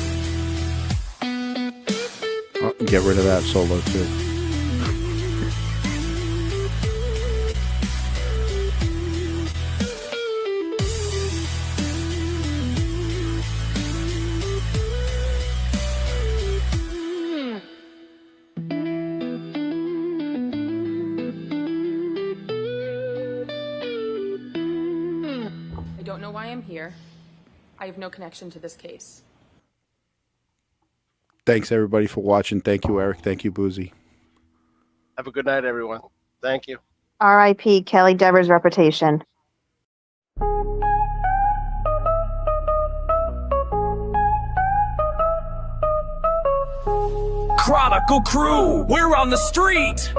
S1: Oh, get rid of that solo too.
S11: I don't know why I'm here. I have no connection to this case.
S1: Thanks everybody for watching. Thank you, Eric. Thank you, Boozy.
S2: Have a good night, everyone. Thank you.
S9: R.I.P. Kelly Devers' reputation.
S4: Chronicle crew, we're on the street,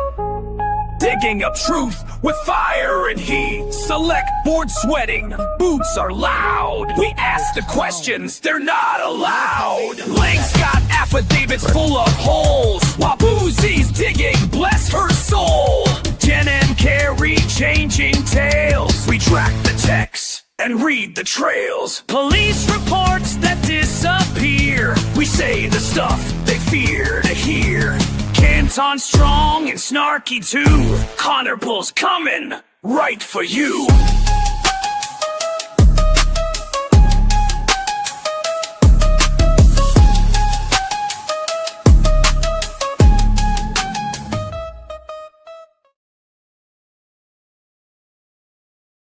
S4: digging up truth with fire and heat. Select board sweating, boots are loud. We ask the questions, they're not allowed. Lang's got affidavits full of holes, while Boozy's digging, bless her soul. Jen and Carrie changing tales. We track the texts and read the trails. Police reports that disappear. We say the stuff they fear to hear. Canton strong and snarky too. Connor Bull's coming right for you.